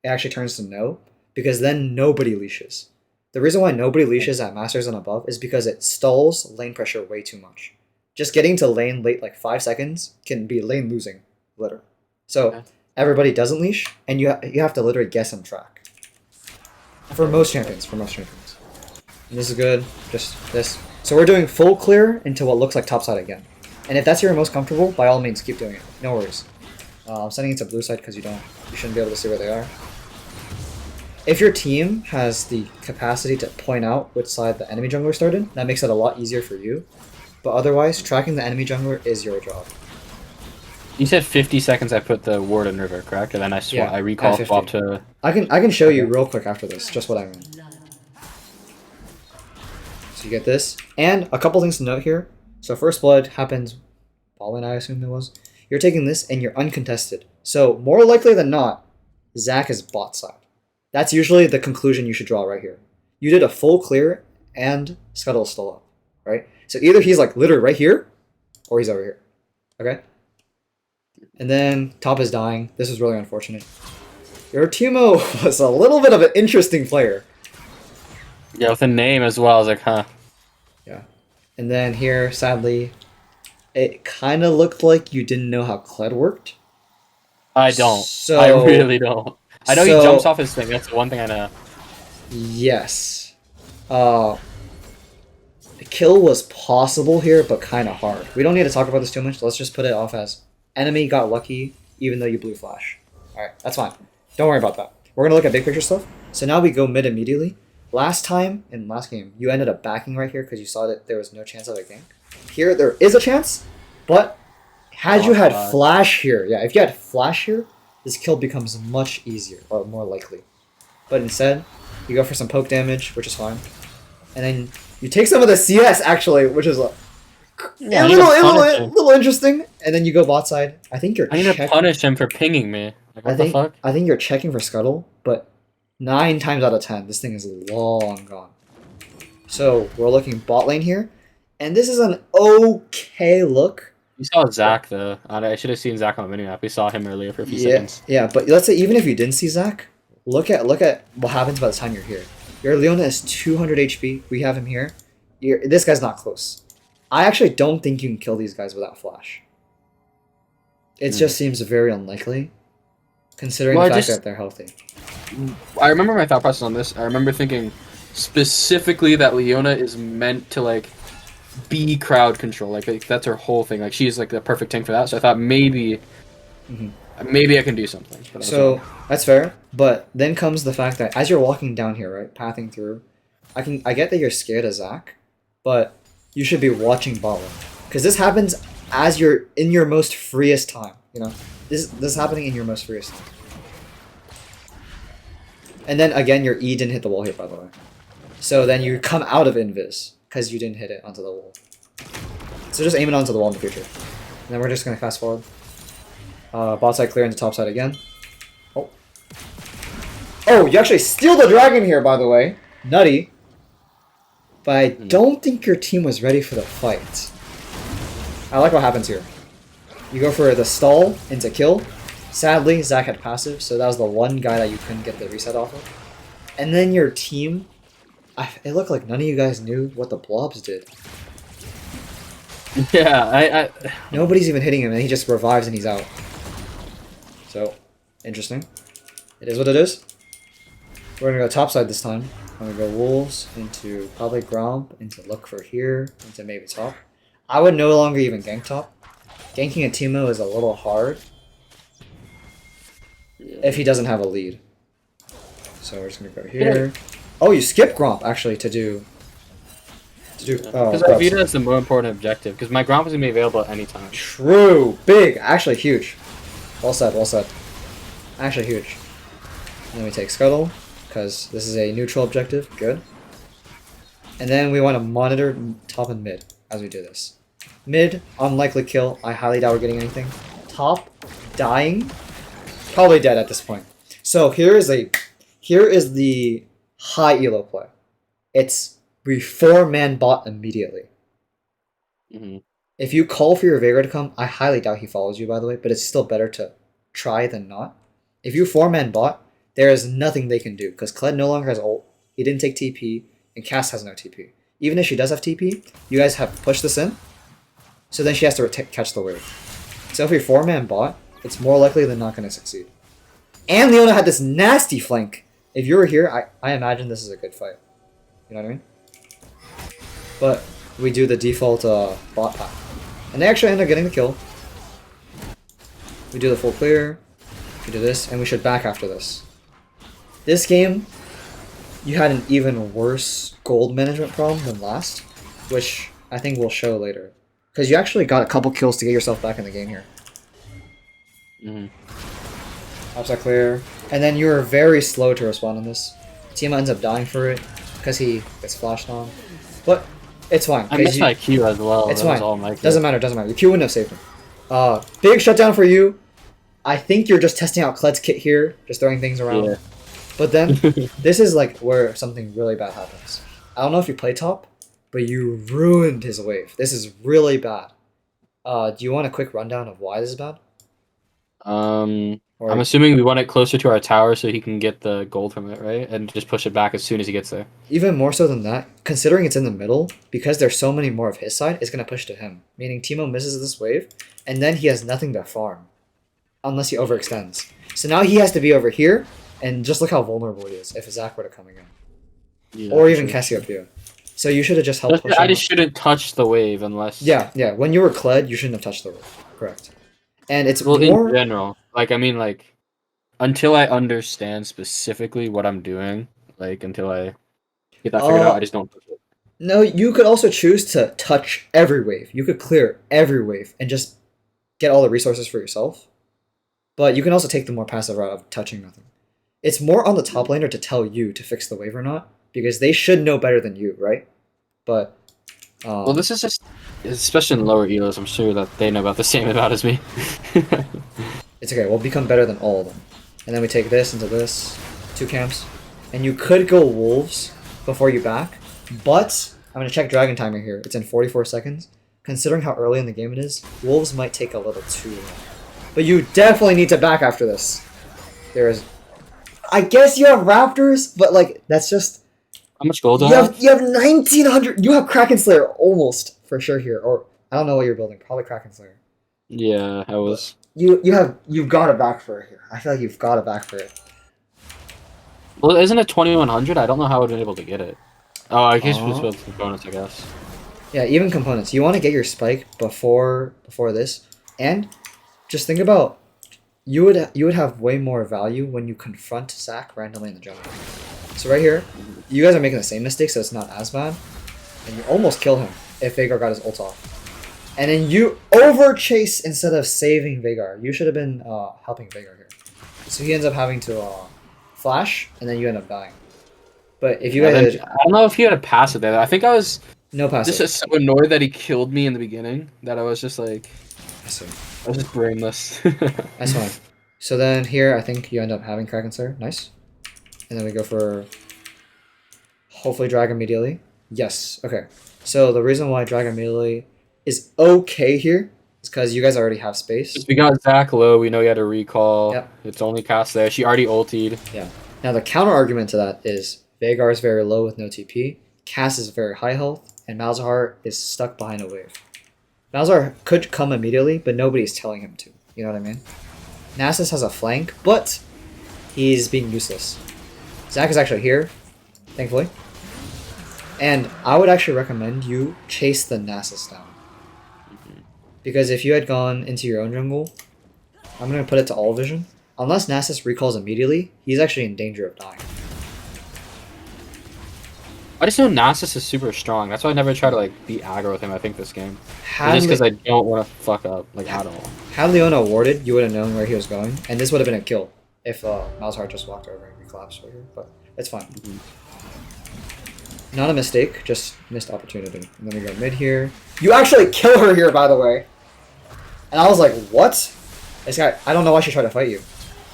it actually turns to no, because then nobody leashes. The reason why nobody leashes at Masters and above is because it stalls lane pressure way too much. Just getting to lane late like 5 seconds can be lane losing, literally. So everybody doesn't leash, and you have to literally guess and track. For most champions. And this is good, just this. So we're doing full clear into what looks like topside again. And if that's your most comfortable, by all means, keep doing it. No worries. I'm sending it to blue side because you shouldn't be able to see where they are. If your team has the capacity to point out which side the enemy jungler started, that makes it a lot easier for you. But otherwise, tracking the enemy jungler is your job. You said 50 seconds I put the ward in river, correct? And then I recall swap to... I can show you real quick after this, just what I mean. So you get this. And a couple things to note here. So first blood happens ballin, I assume it was. You're taking this and you're uncontested. So more likely than not, Zach is bot side. That's usually the conclusion you should draw right here. You did a full clear and Scuttle's still up, right? So either he's like literally right here, or he's over here. Okay? And then top is dying. This is really unfortunate. Your Teemo was a little bit of an interesting player. Yeah, with a name as well. I was like, huh. Yeah. And then here, sadly, it kind of looked like you didn't know how Kled worked. I don't. So, I really don't. I know he so- jumps off his thing. That's the one thing I know. Yes. The kill was possible here, but kind of hard. We don't need to talk about this too much. Let's just put it off as enemy got lucky, even though you blew flash. Alright, that's fine. Don't worry about that. We're going to look at big picture stuff. So now we go mid immediately. Last time, in last game, you ended up backing right here because you saw that there was no chance of a gank. Here, there is a chance, but had you had flash here, yeah, if you had flash here, this kill becomes much easier, or more likely. But instead, you go for some poke damage, which is fine. And then you take some of the CS, actually, which is a little interesting. And then you go bot side. I think you're I need to punish him for pinging me. Like, what the fuck? I think you're checking for Scuttle, but 9 times out of 10, this thing is long gone. So we're looking bot lane here. And this is an okay look. You saw Zach, though. I should have seen Zach on the minimap. We saw him earlier for a few seconds. Yeah, but let's say even if you didn't see Zach, look at what happens by the time you're here. Your Leona is 200 HP. We have him here. This guy's not close. I actually don't think you can kill these guys without flash. It just seems very unlikely, considering the fact that they're healthy. I remember my thought process on this. I remember thinking specifically that Leona is meant to like be crowd control. Like that's her whole thing. Like she's like the perfect tank for that. So I thought maybe I can do something. But so that's fair. But then comes the fact that as you're walking down here, right, pathing through, I get that you're scared of Zach, but you should be watching bot lane because this happens as you're in your most freest time. You know, this is happening in your most freest time. And then again, your E didn't hit the wall here, by the way. So then you come out of invis because you didn't hit it onto the wall. So just aim it onto the wall in the future. And then we're just gonna fast forward. Bot side clear into top side again. Oh, you actually steal the dragon here, by the way. Nutty. But I don't think your team was ready for the fight. I like what happens here. You go for the stall into kill. Sadly, Zach had passive, so that was the one guy that you couldn't get the reset off of. And then your team... it looked like none of you guys knew what the blobs did. Yeah, Nobody's even hitting him, and he just revives and he's out. So, interesting. It is what it is. We're gonna go top side this time. I'm gonna go wolves into probably Gromp, into look for here, into maybe top. I would no longer even gank top. Ganking a Teemo is a little hard if he doesn't have a lead. So we're just gonna go here. Oh, you skip Gromp actually to do. Because I view it as the more important objective. Because my Gromp is gonna be available at any time. True, big, actually huge. Well said, well said. Actually huge. And then we take Scuttle, because this is a neutral objective. Good. And then we want to monitor top and mid as we do this. Mid, unlikely kill. I highly doubt we're getting anything. Top, dying. Probably dead at this point. So here is the high elo play. It's we 4-man bot immediately. If you call for your Viego to come, I highly doubt he follows you, by the way, but it's still better to try than not. If you 4-man bot, there is nothing they can do, because Kled no longer has ult, he didn't take TP, and Cass has no TP. Even if she does have TP, you guys have pushed this in, so then she has to catch the wave. So if you're 4-man bot, it's more likely than not going to succeed. And Leona had this nasty flank. If you were here, I imagine this is a good fight. You know what I mean? But we do the default bot path. And they actually end up getting the kill. We do the full clear. We do this, and we should back after this. This game, you had an even worse gold management problem than last, which I think we'll show later. Because you actually got a couple kills to get yourself back in the game here. Upside clear. And then you were very slow to respond on this. Teemo ends up dying for it, because he gets flashed on. But it's fine. I missed my Q as well. It's fine. Doesn't matter. Your Q wouldn't have saved him. Big shutdown for you. I think you're just testing out Kled's kit here, just throwing things around. Yeah. But then, this is like where something really bad happens. I don't know if you play top, but you ruined his wave. This is really bad. Do you want a quick rundown of why this is bad? Or I'm assuming we want it closer to our tower so he can get the gold from it, right? And just push it back as soon as he gets there. even more so than that, considering it's in the middle, because there's so many more of his side, it's gonna push to him. Meaning Timo misses this wave, and then he has nothing to farm. Unless he overextends. So now he has to be over here, and just look how vulnerable he is if Zach were to come again. Yeah, Or even Cassiopeia. So you should have just helped push I him just up. shouldn't touch the wave unless. Yeah, yeah. When you were Kled, you shouldn't have touched the wave. Correct. And it's Well, more... in general, like I mean, like until I understand specifically what I'm doing, like until I get that figured out, I just don't touch it. No, you could also choose to touch every wave. You could clear every wave and just get all the resources for yourself. But you can also take the more passive route of touching nothing. It's more on the top laner to tell you to fix the wave or not, because they should know better than you, right? But Well, this is just, especially in lower elos, I'm sure that they know about the same amount as me. it's okay. We'll become better than all of them. And then we take this into this, 2 camps, and you could go wolves before you back, but I'm gonna check dragon timer here. It's in 44 seconds. Considering how early in the game it is, wolves might take a little too long. But you definitely need to back after this. There is, I guess you have raptors, but like that's just. How much gold do I You have? have 1900. You have Kraken Slayer almost for sure here, or I don't know what you're building. Probably Kraken Slayer. Yeah, I was. You've got it back for it here. I feel like you've got it back for it. Well, isn't it 2100? I don't know how I've been able to get it. Oh, I guess we Oh. build some bonus, I guess. Yeah, even components. You want to get your spike before this, and just think about you would have way more value when you confront Zac randomly in the jungle. So right here, you guys are making the same mistake, so it's not as bad, and you almost kill him if Veigar got his ult off, and then you over chase instead of saving Veigar. You should have been helping Veigar here, so he ends up having to flash, and then you end up dying. But if you Yeah, guys then, I don't know if he had a passive there. I think I was no passive, just so annoyed that he killed me in the beginning that I was just like, so I was just brainless. that's fine. So then here, I think you end up having Kraken Slayer. Nice. And then we go for hopefully drag immediately. Yes. Okay. So the reason why drag immediately is okay here is because you guys already have space. We got Zac low. We know he had a recall. Yep. It's only cast there. She already ultied. Yeah. Now the counter argument to that is Veigar is very low with no TP. Cass is very high health, and Malzahar is stuck behind a wave. Malzahar could come immediately, but nobody's telling him to. You know what I mean? Nasus has a flank, but he's being useless. Zac is actually here, thankfully. And I would actually recommend you chase the Nasus down. Because if you had gone into your own jungle, I'm going to put it to all vision. Unless Nasus recalls immediately, he's actually in danger of dying. I just know Nasus is super strong. That's why I never try to like be aggro with him. I think this game. Had Just because Le- I don't want to fuck up like at all. had Leona warded, you would have known where he was going, and this would have been a kill if Malzahar just walked over and we collapsed over here. But it's fine. Not a mistake, just missed opportunity. And then we go mid here. You actually kill her here, by the way. And I was like, what? This guy, I don't know why she tried to fight you.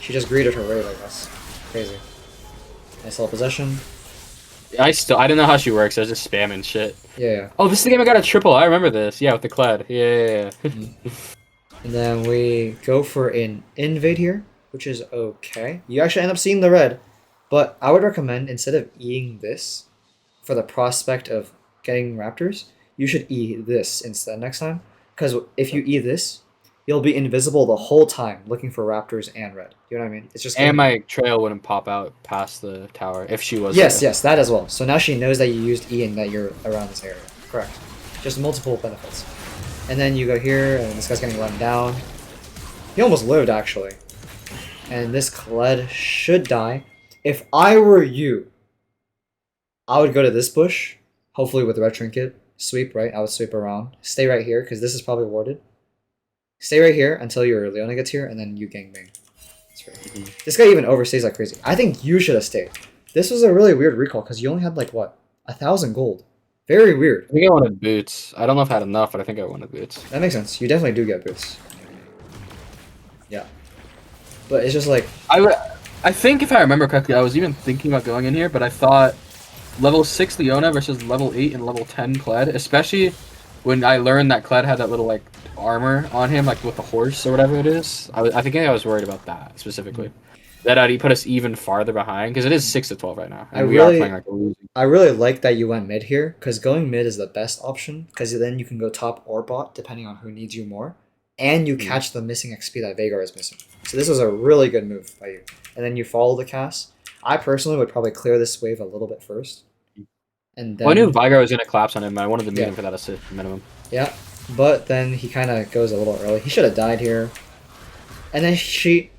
She just greeted her wave, I guess. Crazy. Nice little possession. I didn't know how she works. I was just spamming shit. Yeah. Oh, this is the game I got a triple. I remember this. Yeah, with the Kled. Yeah. And then we go for an invade here, which is okay. You actually end up seeing the red. But I would recommend, instead of Eing this, for the prospect of getting raptors, you should E this instead next time. Because if you E this, you'll be invisible the whole time looking for raptors and red. You know what I mean? It's just And my trail wouldn't pop out past the tower if she was. yes, there. yes, that as well. So now she knows that you used E and that you're around this area. Correct. Just multiple benefits. And then you go here, and this guy's getting run down. He almost lived, actually. And this Kled should die. If I were you, I would go to this bush, hopefully with red trinket. Sweep, right? I would sweep around. Stay right here, because this is probably warded. Stay right here until your Leona gets here, and then you gangbang. That's right. This guy even overstays like crazy. I think you should have stayed. This was a really weird recall, because you only had, like, what? 1,000 gold. Very weird. I think I wanted boots. I don't know if I had enough, but I think I wanted boots. That makes sense. You definitely do get boots. Yeah. But it's just like... I think if I remember correctly, I was even thinking about going in here, but I thought level 6 Leona versus level 8 and level 10 Kled, especially when I learned that Kled had that little like armor on him, like with the horse or whatever it is. I think I was worried about that specifically. That he put us even farther behind because it is 6-12 right now, and we are playing like a losing. I really like that you went mid here, because going mid is the best option, because then you can go top or bot depending on who needs you more, and you catch the missing XP that Vagar is missing. So this was a really good move by you. And then you follow the cast. I personally would probably clear this wave a little bit first. And then, Well, I knew Viego was gonna collapse on him, but I wanted to meet him for that assist minimum. Yeah, but then he kind of goes a little early. He should have died here. And then she...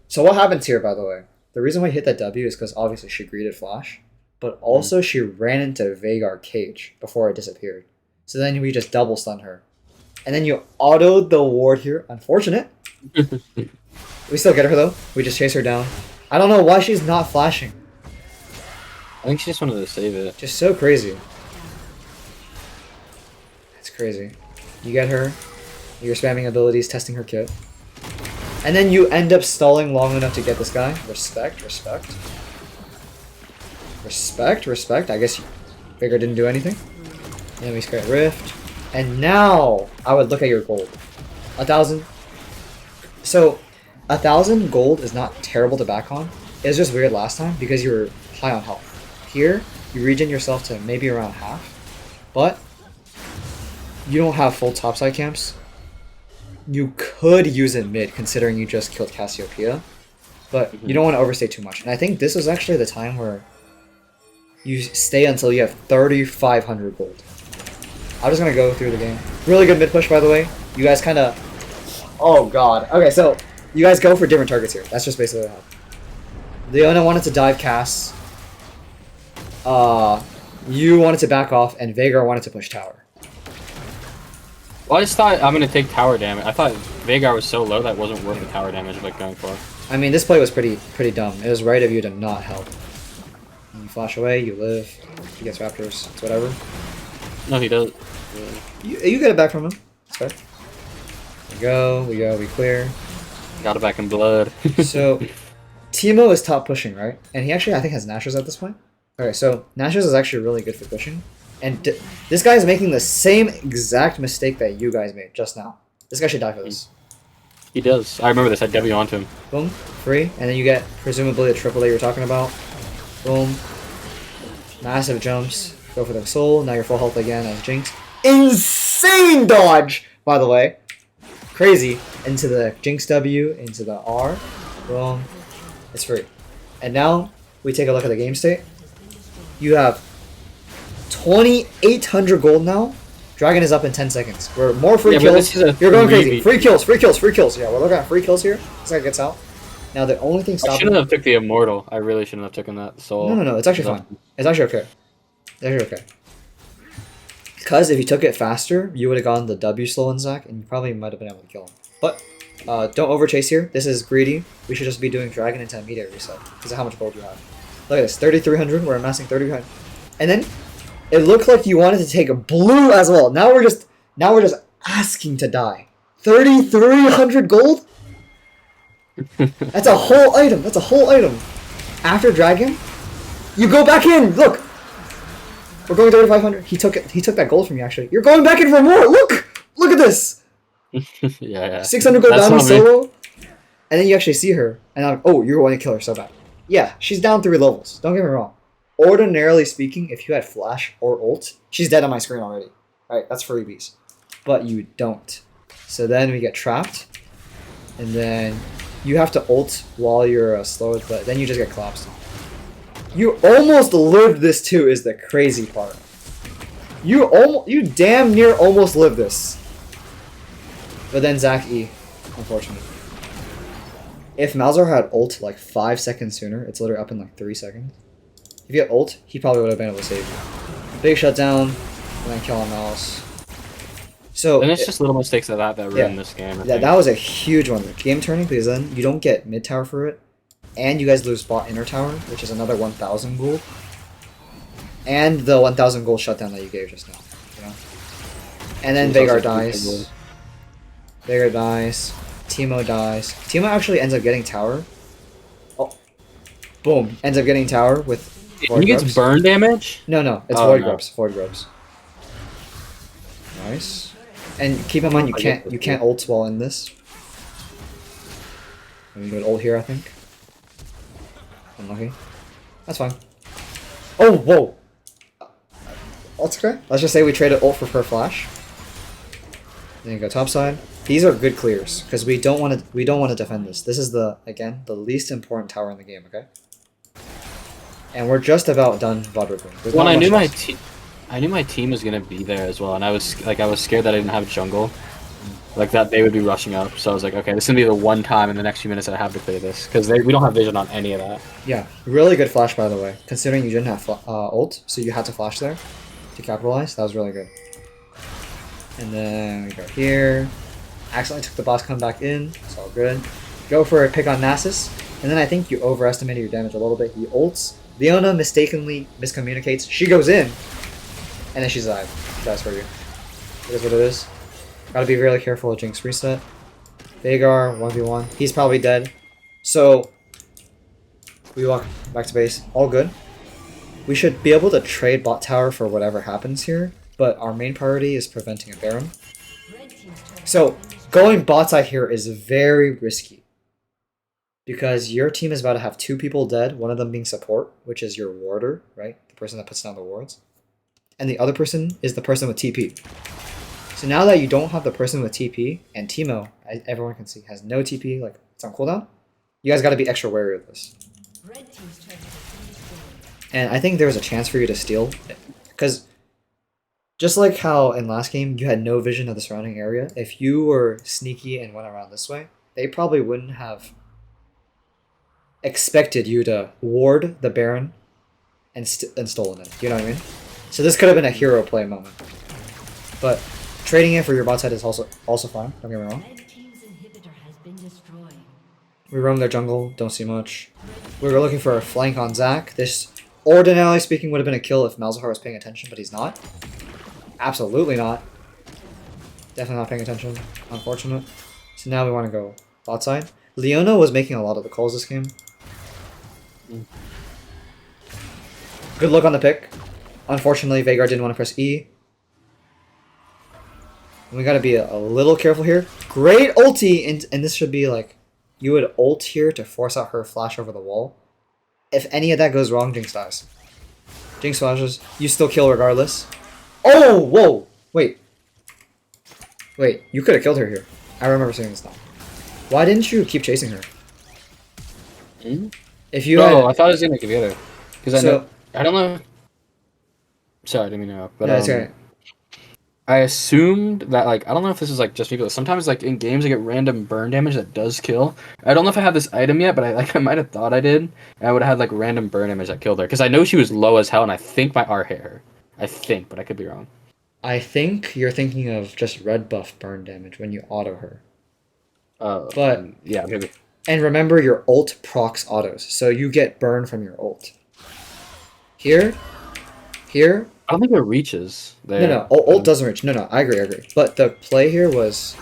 So what happens here, by the way? The reason why he hit that W is because obviously she greeted Flash, but also she ran into Vagar Cage before it disappeared. So then we just double stun her. And then you autoed the ward here. Unfortunate. We still get her though. We just chase her down. I don't know why she's not flashing. I think she just wanted to save it. Just so crazy. It's crazy. You get her. You're spamming abilities, testing her kit. And then you end up stalling long enough to get this guy. Respect, respect. Respect, respect. I guess Vagar didn't do anything. And then we get Rift. And now I would look at your gold. 1,000. So 1,000 gold is not terrible to back on. It was just weird last time because you were high on health. Here, you regen yourself to maybe around half. But you don't have full topside camps. You could use it mid, considering you just killed Cassiopeia, but you don't want to overstay too much. And I think this was actually the time where you stay until you have 3,500 gold. I'm just gonna go through the game. Really good mid push, by the way. You guys kind of... Oh god. Okay, so you guys go for different targets here. That's just basically what happened. Leona wanted to dive casts. You wanted to back off, and Vagar wanted to push tower. Well, I just thought I'm gonna take tower damage. I thought Vagar was so low that wasn't worth the tower damage like going for. I mean, this play was pretty dumb. It was right of you to not help. You flash away, you live. He gets raptors. It's whatever. No, he does. You get it back from him. It's fair. We go, we clear. Got it back in blood. So, Teemo is top pushing, right? And he actually, I think, has Nashers at this point. Okay, so Nashers is actually really good for pushing. And this guy is making the same exact mistake that you guys made just now. This guy should die for this. He does. I remember this. I W onto him. Boom, free. And then you get, presumably, the triple that you were talking about. Boom. Massive jumps. Go for the soul. Now you're full health again as Jinx. Insane dodge, by the way. Crazy. Into the Jinx W, into the R. Boom. It's free. And now, we take a look at the game state. You have 2,800 gold now. Dragon is up in 10 seconds. We're more free kills. You're going crazy. Free kills, free kills, free kills. Yeah, we're looking at free kills here. This guy gets out. Now the only thing stopping... I shouldn't have took the Immortal. I really shouldn't have taken that soul. No. It's actually fine. It's actually okay. It's actually okay. Because if you took it faster, you would have gotten the W slow in Zac, and you probably might have been able to kill him. But don't overchase here. This is greedy. We should just be doing Dragon into immediate reset because of how much gold you have. Look at this. 3,300. We're amassing 3,300. And then... it looked like you wanted to take a blue as well. Now we're just asking to die. 3,300 gold? That's a whole item. That's a whole item. After dragon, you go back in. Look. We're going 3,500. He took it. He took that gold from you actually. You're going back in for more. Look at this. yeah. 600 gold down solo. And then you actually see her. And I'm, oh, you're going to kill her so bad. Yeah, she's down 3 levels. Don't get me wrong. Ordinarily speaking, if you had flash or ult, she's dead on my screen already. Alright, that's freebies. But you don't. So then we get trapped. And then you have to ult while you're slowed, but then you just get collapsed. You almost lived this too is the crazy part. You damn near almost lived this. But then Zac E, unfortunately. If Malzahar had ult like 5 seconds sooner, it's literally up in like 3 seconds. If you had ult, he probably would have been able to save you. Big shutdown, and then kill on Mouse. So and it's just little mistakes like that ruin this game. Yeah, that was a huge one. Game turning, because then you don't get mid tower for it, and you guys lose bot inner tower, which is another 1,000 gold, and the 1,000 gold shutdown that you gave just now. You know, and then Vagar dies. Vagar dies. Teemo dies. Teemo actually ends up getting tower. Oh, boom! Ends up getting tower with Void He gets grubs. burn damage? No, it's Oh, void no. grubs. Void grubs. Nice. And keep in mind you I get can't ult while in this. I'm gonna ult here, I think. Unlucky. That's fine. Oh, whoa! Ult's okay. Let's just say we traded ult for her flash. Then you go top side. These are good clears because we don't want to defend this. This is the least important tower in the game. Okay. And we're just about done VOD ripping. Well, I knew my team was gonna be there as well, and I was scared that I didn't have jungle, like that they would be rushing up. So I was like, okay, this is gonna be the one time in the next few minutes that I have to clear this because we don't have vision on any of that. Yeah, really good flash by the way. Considering you didn't have ult, so you had to flash there to capitalize. That was really good. And then we go here. Accidentally took the boss come back in. It's all good. Go for a pick on Nasus, and then I think you overestimated your damage a little bit. He ults. Leona mistakenly miscommunicates. She goes in, and then she's alive. That's for you. It is what it is. Gotta be really careful with Jinx reset. Veigar 1v1. He's probably dead. So we walk back to base. All good. We should be able to trade bot tower for whatever happens here, but our main priority is preventing a Baron. So going bot side here is very risky. Because your team is about to have 2 people dead, one of them being support, which is your warder, right? The person that puts down the wards. And the other person is the person with TP. So now that you don't have the person with TP, and Teemo, as everyone can see, has no TP, like it's on cooldown, you guys gotta be extra wary of this. And I think there's a chance for you to steal, because just like how in last game you had no vision of the surrounding area, if you were sneaky and went around this way, they probably wouldn't have expected you to ward the Baron and stolen it. You know what I mean? So this could have been a hero play moment. But trading it for your bot side is also fine. Don't get me wrong. We roam their jungle. Don't see much. We were looking for a flank on Zac. This, ordinarily speaking, would have been a kill if Malzahar was paying attention, but he's not. Absolutely not. Definitely not paying attention. Unfortunate. So now we want to go bot side. Leona was making a lot of the calls this game. Good luck on the pick. Unfortunately, Veigar didn't want to press E. And we gotta be a little careful here. Great ulti! And this should be like, you would ult here to force out her flash over the wall. If any of that goes wrong, Jinx dies. Jinx flashes. You still kill regardless. Oh! Whoa! Wait. Wait, you could have killed her here. I remember saying this now. Why didn't you keep chasing her? If you had... I thought it was gonna give you other. Because I don't know. Sorry, I didn't mean to interrupt. But no, it's okay. I assumed that, like, I don't know if this is like just me, but sometimes like in games I get random burn damage that does kill. I don't know if I have this item yet, but I might have thought I did. And I would have had like random burn damage that killed her because I know she was low as hell, and I think my R hit her. I think, but I could be wrong. I think you're thinking of just red buff burn damage when you auto her. But yeah, maybe. And remember, your ult procs autos, so you get burn from your ult. Here. I don't think it reaches there. No, ult doesn't reach. No, I agree. But the play here was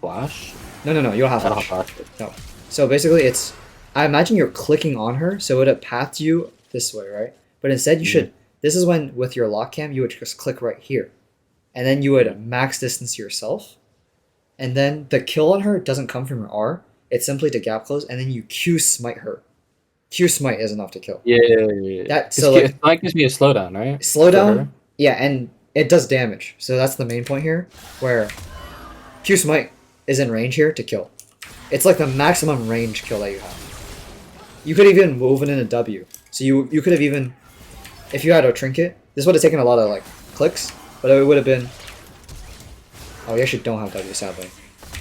flash. No, you don't have flash. No. So basically, it's, I imagine you're clicking on her, so it would have pathed you this way, right? But instead, you should. This is when with your lock cam, you would just click right here, and then you would max distance yourself, and then the kill on her doesn't come from your R. It's simply to gap close, and then you Q smite her. Q smite is enough to kill. Yeah. That so like gives me a slowdown, right? Slowdown. Yeah, and it does damage. So that's the main point here, where Q smite is in range here to kill. It's like the maximum range kill that you have. You could even move it in a W. So you could have even, if you had a trinket, this would have taken a lot of like clicks, but it would have been. Oh, you actually don't have W, sadly.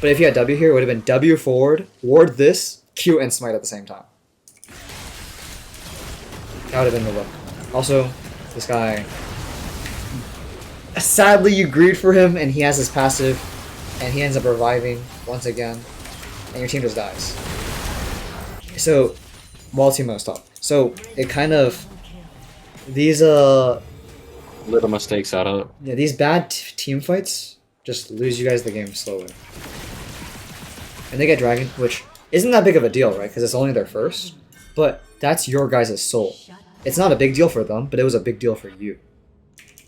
But if you had W here, it would have been W forward, ward this, Q and smite at the same time. That would have been the look. Also, this guy... Sadly, you greed for him, and he has his passive, and he ends up reviving once again, and your team just dies. So, while Teemo stop. So, it kind of... These, little mistakes out of it. Yeah, these bad team fights just lose you guys the game slowly. And they get Dragon, which isn't that big of a deal, right? Because it's only their first. But that's your guys' soul. It's not a big deal for them, but it was a big deal for you.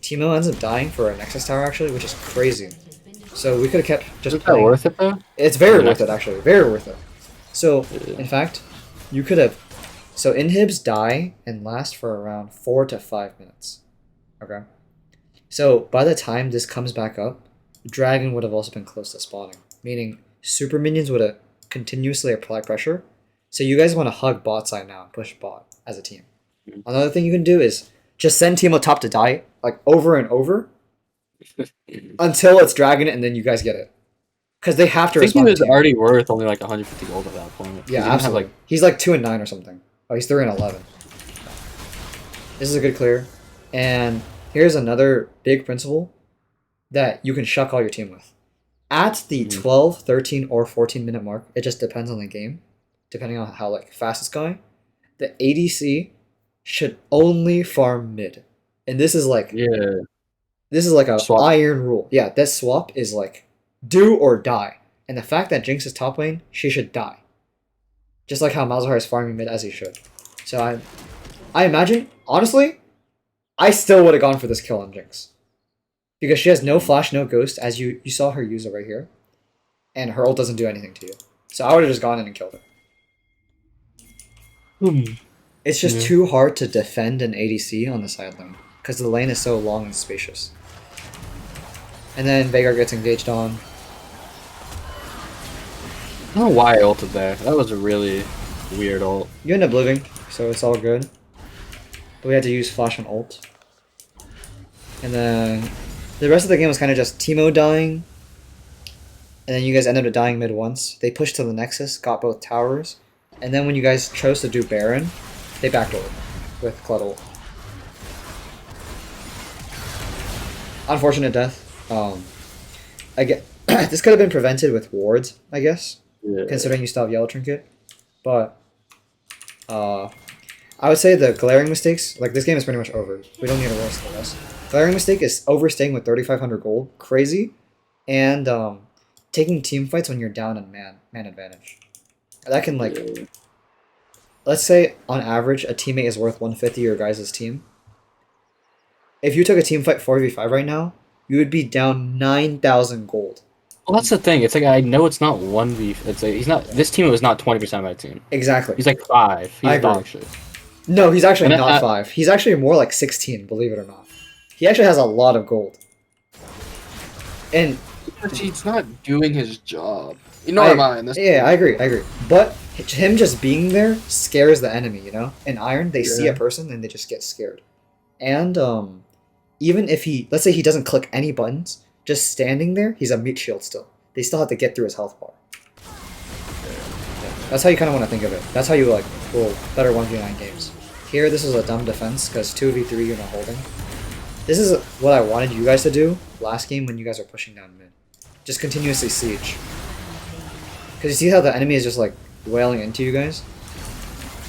Teemo ends up dying for a Nexus tower actually, which is crazy. So we could have kept just Is that worth it though? It's very Yeah. worth it actually, very worth it. So Yeah. in fact, you could have. So inhibs die and last for around 4 to 5 minutes. Okay. So by the time this comes back up, Dragon would have also been close to spawning, meaning super minions would have continuously apply pressure. So you guys want to hug bot side now and push bot as a team. Mhm. Another thing you can do is just send Teemo top to die like over and over until it's Dragon and then you guys get it. Because they have to I think he respond was to Teemo. already worth only like 150 gold at that point. 'Cause Yeah, he didn't absolutely. Have, like, He's like 2 and 9 or something. Oh, he's 3 and 11. This is a good clear. And here's another big principle that you can shuck all your team with. At the 12, 13, or 14-minute mark, it just depends on the game, depending on how like fast it's going. The ADC should only farm mid. And this is like yeah. this is like a Swap. iron rule. Yeah, this swap is like do or die. And the fact that Jinx is top lane, she should die. Just like how Malzahar is farming mid as he should. So I imagine, honestly, I still would have gone for this kill on Jinx. Because she has no flash, no ghost, as you saw her use it right here. And her ult doesn't do anything to you. So I would have just gone in and killed her. It's just too hard to defend an ADC on the side lane. Because the lane is so long and spacious. And then Viego gets engaged on. I don't know why I ulted there. That was a really weird ult. You end up living, so it's all good. But we had to use flash and ult. And then the rest of the game was kind of just Teemo dying. And then you guys ended up dying mid once. They pushed to the Nexus, got both towers. And then when you guys chose to do Baron, they backdoored with Clud ult. Unfortunate death. I get this could have been prevented with wards, I guess. Yeah. Considering you still have Yellow Trinket. But I would say the glaring mistakes, like this game is pretty much over. We don't need to roast the rest. Glaring mistake is overstaying with 3,500 gold, crazy, and taking team fights when you're down in man advantage. That can like, let's say on average a teammate is worth 150 your guys' team. If you took a team fight 4v5 right now, you would be down 9,000 gold. Well, that's the thing. It's like I know it's not 1v. It's like he's not. This team was not 20% of my team. Exactly. He's like 5. He's I agree. dog shit. No, he's actually And not 5. He's actually more like 16, believe it or not. He actually has a lot of gold. And Because he's not doing his job. You know what I mean? yeah, I agree. But him just being there scares the enemy, you know? In Iron, they see a person and they just get scared. And even if let's say he doesn't click any buttons, just standing there, he's a meat shield still. They still have to get through his health bar. That's how you kind of want to think of it. That's how you like will better 1v9 games. Here, this is a dumb defense because 2v3 you're not holding. This is what I wanted you guys to do last game when you guys are pushing down mid. Just continuously siege. Because you see how the enemy is just like wailing into you guys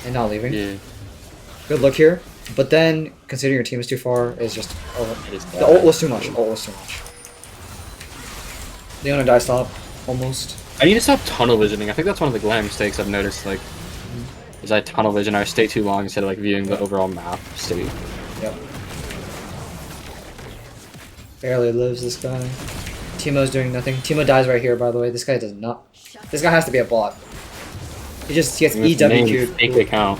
and not leaving? Yeah. Good look here. But then, considering your team is too far, it's just over. It is The ult was too much. Ult was too much. Leona die stop, almost. I need to stop tunnel visioning. I think that's one of the glaring mistakes I've noticed. Like, is I tunnel vision or I stay too long instead of like viewing the overall map state. Yep. Barely lives, this guy. Teemo's doing nothing. Teemo dies right here, by the way. This guy does not. This guy has to be a bot. He gets EWQ'd. Fake account.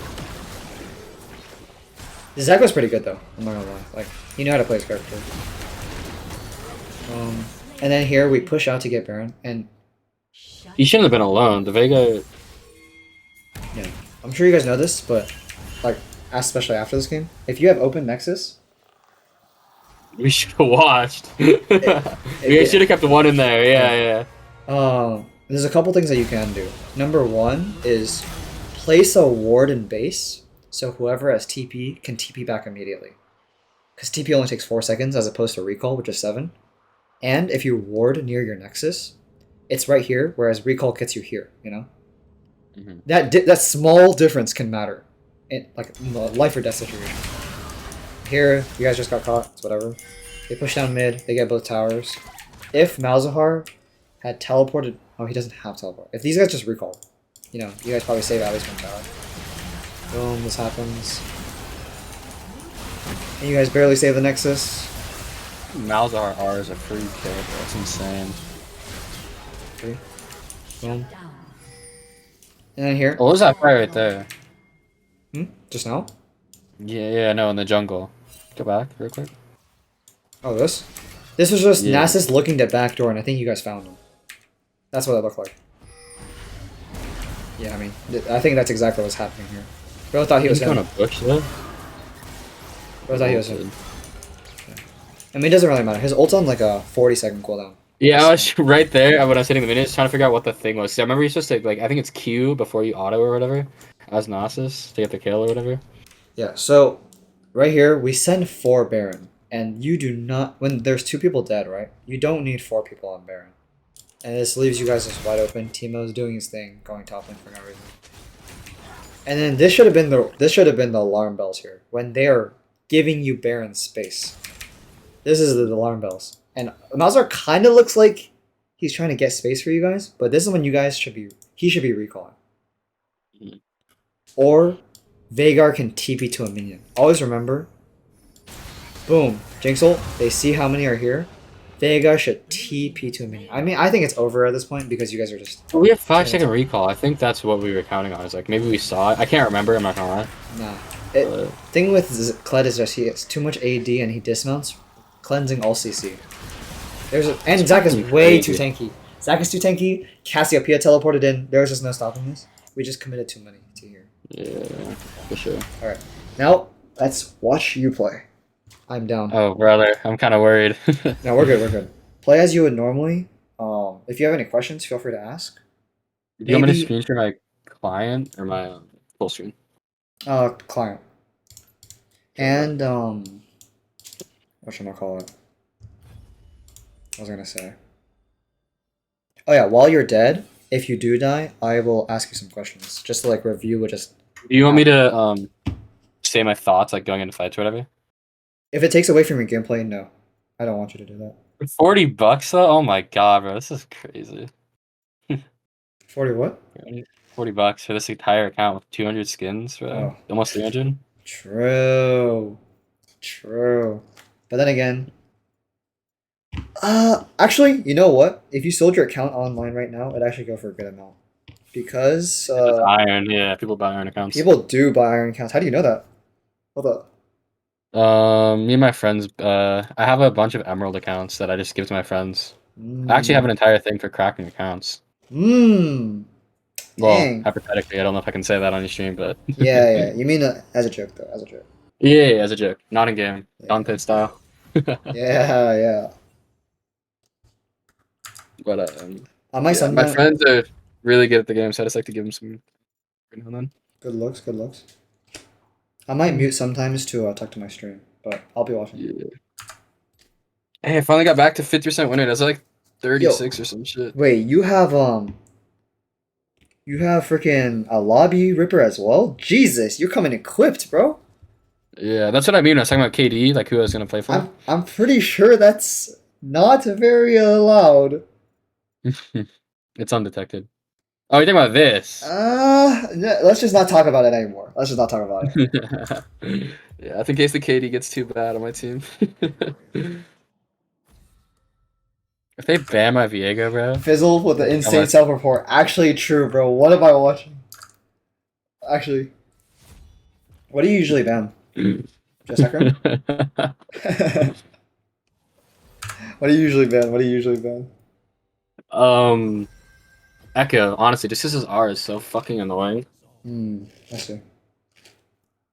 Zach was pretty good though. I'm not gonna lie. Like he knew how to play his character. And then here we push out to get Baron, and He shouldn't have been alone. The Viego. yeah, I'm sure you guys know this, but like especially after this game, if you have open Nexus, We should have watched. We should have kept the one in there. Yeah. there's a couple things that you can do. Number one is place a ward in base, so whoever has TP can TP back immediately. Because TP only takes 4 seconds as opposed to recall, which is 7. And if you ward near your Nexus, it's right here, whereas recall gets you here, you know? Mhm. That small difference can matter in like life or death situation. Here, you guys just got caught, it's whatever. They push down mid, they get both towers. If Malzahar had teleported, oh, he doesn't have teleport. If these guys just recall, you know, you guys probably save at least one tower. Boom, this happens. And you guys barely save the Nexus. Malzahar R is a free kill, bro. That's insane. Okay. Boom. And then here. Oh, what was that fight right there? Just now? Yeah, no, in the jungle. Go back real quick. Oh, this? This was just Yeah. Nasus looking to backdoor, and I think you guys found him. That's what it looked like. Yeah, I mean, I think that's exactly what's happening here. Bro thought he was going him. to push though. Bro thought he was him. I mean, it doesn't really matter. His ult's on like a 40-second cooldown. Yeah, I was right there when I was hitting the minutes trying to figure out what the thing was. So I remember you're supposed to, like, I think it's Q before you auto or whatever, as Nasus, to get the kill or whatever. Yeah, so right here, we send 4 Baron. And you do not, when there's 2 people dead, right? You don't need 4 people on Baron. And this leaves you guys just wide open. Teemo's doing his thing, going top lane for no reason. And then this should have been the alarm bells here. When they are giving you Baron space. This is the alarm bells. And Malzahar kind of looks like he's trying to get space for you guys, but this is when you guys he should be recalling. Or Veigar can TP to a minion. Always remember, boom, Jinx ult, they see how many are here. Veigar should TP to a minion. I mean, I think it's over at this point because you guys are just... We have 5-second recall. I think that's what we were counting on. It's like, maybe we saw it. I can't remember, I'm not gonna lie. Nah. Thing with Kled is just he has too much AD and he dismounts, cleansing all CC. And Zac is way too tanky. Zac is too tanky. Cassiopeia teleported in. There was just no stopping this. We just committed too many to here. Yeah, for sure. Alright. Now, let's watch you play. I'm down. Oh, brother. I'm kind of worried. No, we're good. Play as you would normally. If you have any questions, feel free to ask. Do you want me to screen share my client or my full screen? Client. And, what should I call it? What was I gonna say? Oh yeah, while you're dead, if you do die, I will ask you some questions. Just to like review what just... Do you want me to say my thoughts like going into fights or whatever? If it takes away from your gameplay, no. I don't want you to do that. $40 though? Oh my god, bro. This is crazy. 40 what? $40 for this entire account with 200 skins, bro. Oh. Almost 300. True. But then again... actually, you know what? If you sold your account online right now, it'd actually go for a good amount. Because, It's iron, yeah. People buy iron accounts. People do buy iron accounts. How do you know that? Hold up. Me and my friends, I have a bunch of emerald accounts that I just give to my friends. I actually have an entire thing for cracking accounts. Dang. Well, hypothetically, I don't know if I can say that on your stream, but... yeah. You mean as a joke, though. As a joke. Yeah, as a joke. Not in game. Yeah. Dante style. yeah. But, My son, my friends are really good at the game, so I just like to give them some... every now and then. Good looks. I might mute sometimes to talk to my stream, but I'll be watching. Yeah. Hey, I finally got back to 50% win rate. I was like 36 or some shit. Wait, you have freaking a lobby ripper as well? Jesus, you're coming equipped, bro. Yeah, that's what I mean when I was talking about KD, like who I was gonna play for. I'm pretty sure that's not very allowed. It's undetected. Oh, you're talking about this? Let's just not talk about it anymore. Let's just not talk about it. Yeah, I think in case the KD gets too bad on my team. If they ban my Viego, bro. Fizzle with the insane self-report. Actually true, bro. What am I watching? Actually. What do you usually ban? Just Hecarim? What do you usually ban? Echo, honestly, just because his R is so fucking annoying. I see.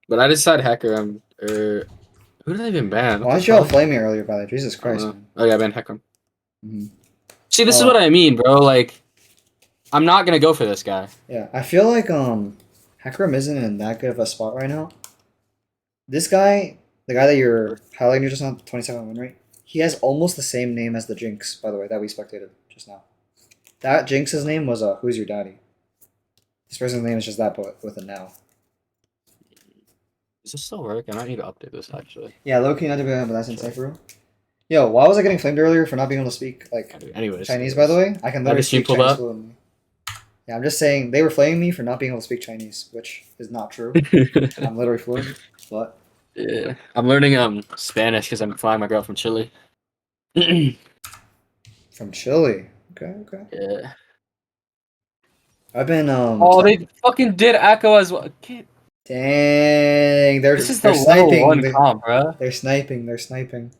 But I decided Hecarim, or... Who did I even ban? Why did y'all flame me earlier, by the way? Jesus Christ, man. Oh yeah, I banned Hecarim. See, this is what I mean, bro. Like, I'm not gonna go for this guy. Yeah, I feel like Hecarim isn't in that good of a spot right now. This guy, the guy that you're highlighting just now, 27 win rate, he has almost the same name as the Jinx, by the way, that we spectated just now. That Jinx's name was Who's Your Daddy? This person's name is just that, but with a now. Does this still work? I might need to update this, actually. Yeah, low-key not to be but that's insane, bro. Yo, why was I getting flamed earlier for not being able to speak, like, Chinese, by the way? I can literally speak Chinese fluently. Yeah, I'm just saying, they were flaming me for not being able to speak Chinese, which is not true. I'm literally fluent, but Yeah, I'm learning Spanish because I'm flying my girl from Chile. Yeah. From Chile. Okay, okay. I've been Oh, they fucking did Echo as well. Dang, This is they're the level sniping. one comp, bro. They're sniping. They're sniping.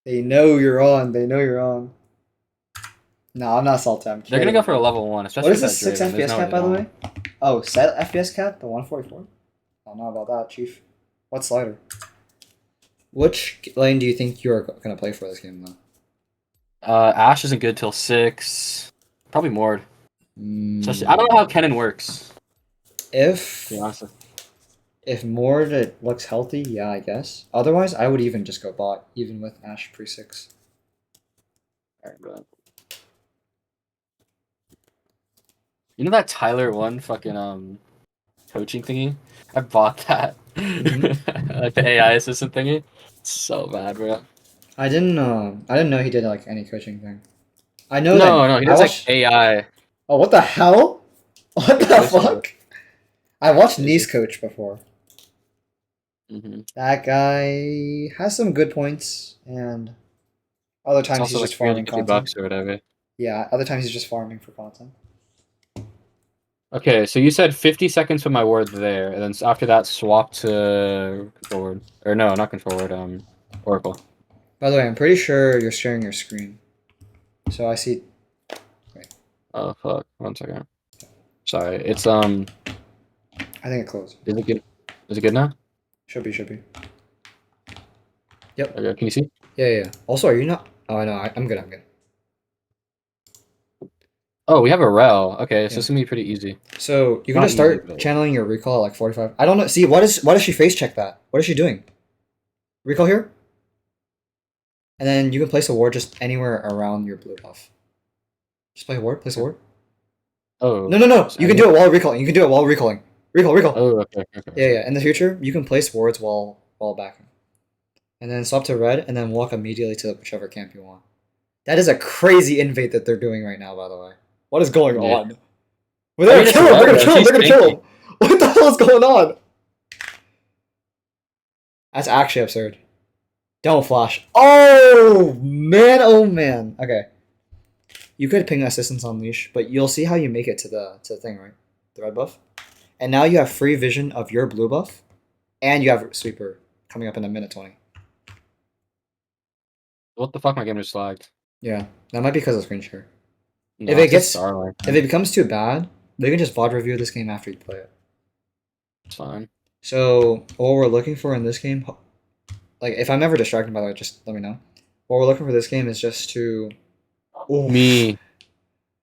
They know you're on. They know you're on. No, I'm not salty. I'm They're gonna go kidding. for a level one, What especially is with that this 6 Draven. There's FPS no way cap, they by the don't. way? Oh, set FPS cap? The 144? I don't know about that, Chief. What slider? Which lane do you think you're going to play for this game, though? Ash isn't good till 6. Probably Mord. Especially, I don't know how Mm, Kennen works. if To be honest. if Mord it looks healthy, yeah, I guess. Otherwise, I would even just go bot, even with Ash pre-6. Alright, but you know that Tyler one fucking coaching thingy? I bought that. Like the AI assistant thingy. It's so bad, bro. I didn't know he did like any coaching thing. I know that No, he I does like watched. AI. Oh, what the hell? What the Voice over. fuck? I watched Nice Crazy. coach before. Mm-hmm. That guy has some good points, and other It's times also he's like just farming 350 content. bucks or whatever. Yeah, other times he's just farming for content. Okay, so you said 50 seconds with my word there, and then after that swap to control word. Or no, not control word, Oracle. By the way, I'm pretty sure you're sharing your screen. So I see. Wait, Oh fuck. 1 second. Sorry. It's I think it closed. is it good? Is it good now? Should be, should be. Yep. Okay, can you see? Yeah, yeah. Also, are you not? Oh, no, I'm good, I'm good. Oh, we have a rel. Okay, so Yeah. it's gonna be pretty easy. So you can Not just easy, start but channeling your recall at like 45. I don't know. See, why does she face check that? What is she doing? Recall here? And then you can place a ward just anywhere around your blue buff. Just play a ward, place a ward. oh, No, no, no. so You can do it while recalling. You can do it while recalling. Recall, recall. oh, okay. Yeah, yeah. In the future, you can place wards while backing. And then swap to red, and then walk immediately to whichever camp you want. That is a crazy invade that they're doing right now, by the way. What is going Yeah. on? Well, I they're mean, gonna it's kill him! They're red gonna though. kill him! She's They're gonna kill him! tanky. What the hell is going on? That's actually absurd. Don't flash. Oh man! Oh man! Okay. You could ping assistance on leash, but you'll see how you make it to the thing, right? The red buff. And now you have free vision of your blue buff, and you have sweeper coming up in a minute 20. What the fuck? My game just lagged. Yeah, that might be because of screen share. No, If it it's a gets Starlight. if it becomes too bad, they can just VOD review this game after you play it. It's fine. So what we're looking for in this game, like if I'm ever distracted by the way, just let me know. What we're looking for this game is just to oof, Me.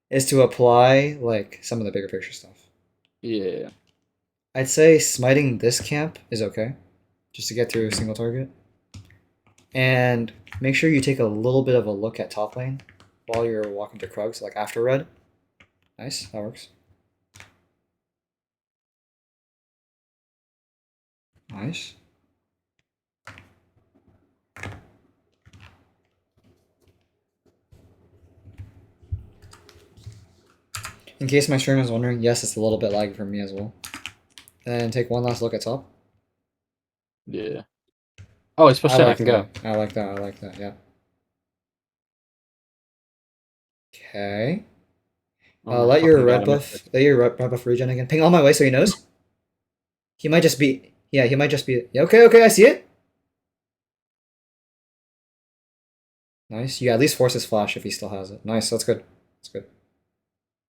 is to apply like some of the bigger picture stuff. Yeah. I'd say smiting this camp is okay, just to get through a single target. And make sure you take a little bit of a look at top lane while you're walking to Krugs, like after red. Nice, that works. Nice. In case my streamer is wondering, yes, it's a little bit laggy for me as well. And take one last look at top. Yeah. Oh, it's pushed in. I can go. I like that. I like that. Yeah. Okay. Oh my Let your fucking red god! I missed buff. it. Let your red buff regen again. Ping all my way so he knows. He might just be. Yeah, he might just be. Yeah. Okay. Okay. I see it. Nice. You at least force his flash if he still has it. Nice. That's good. That's good.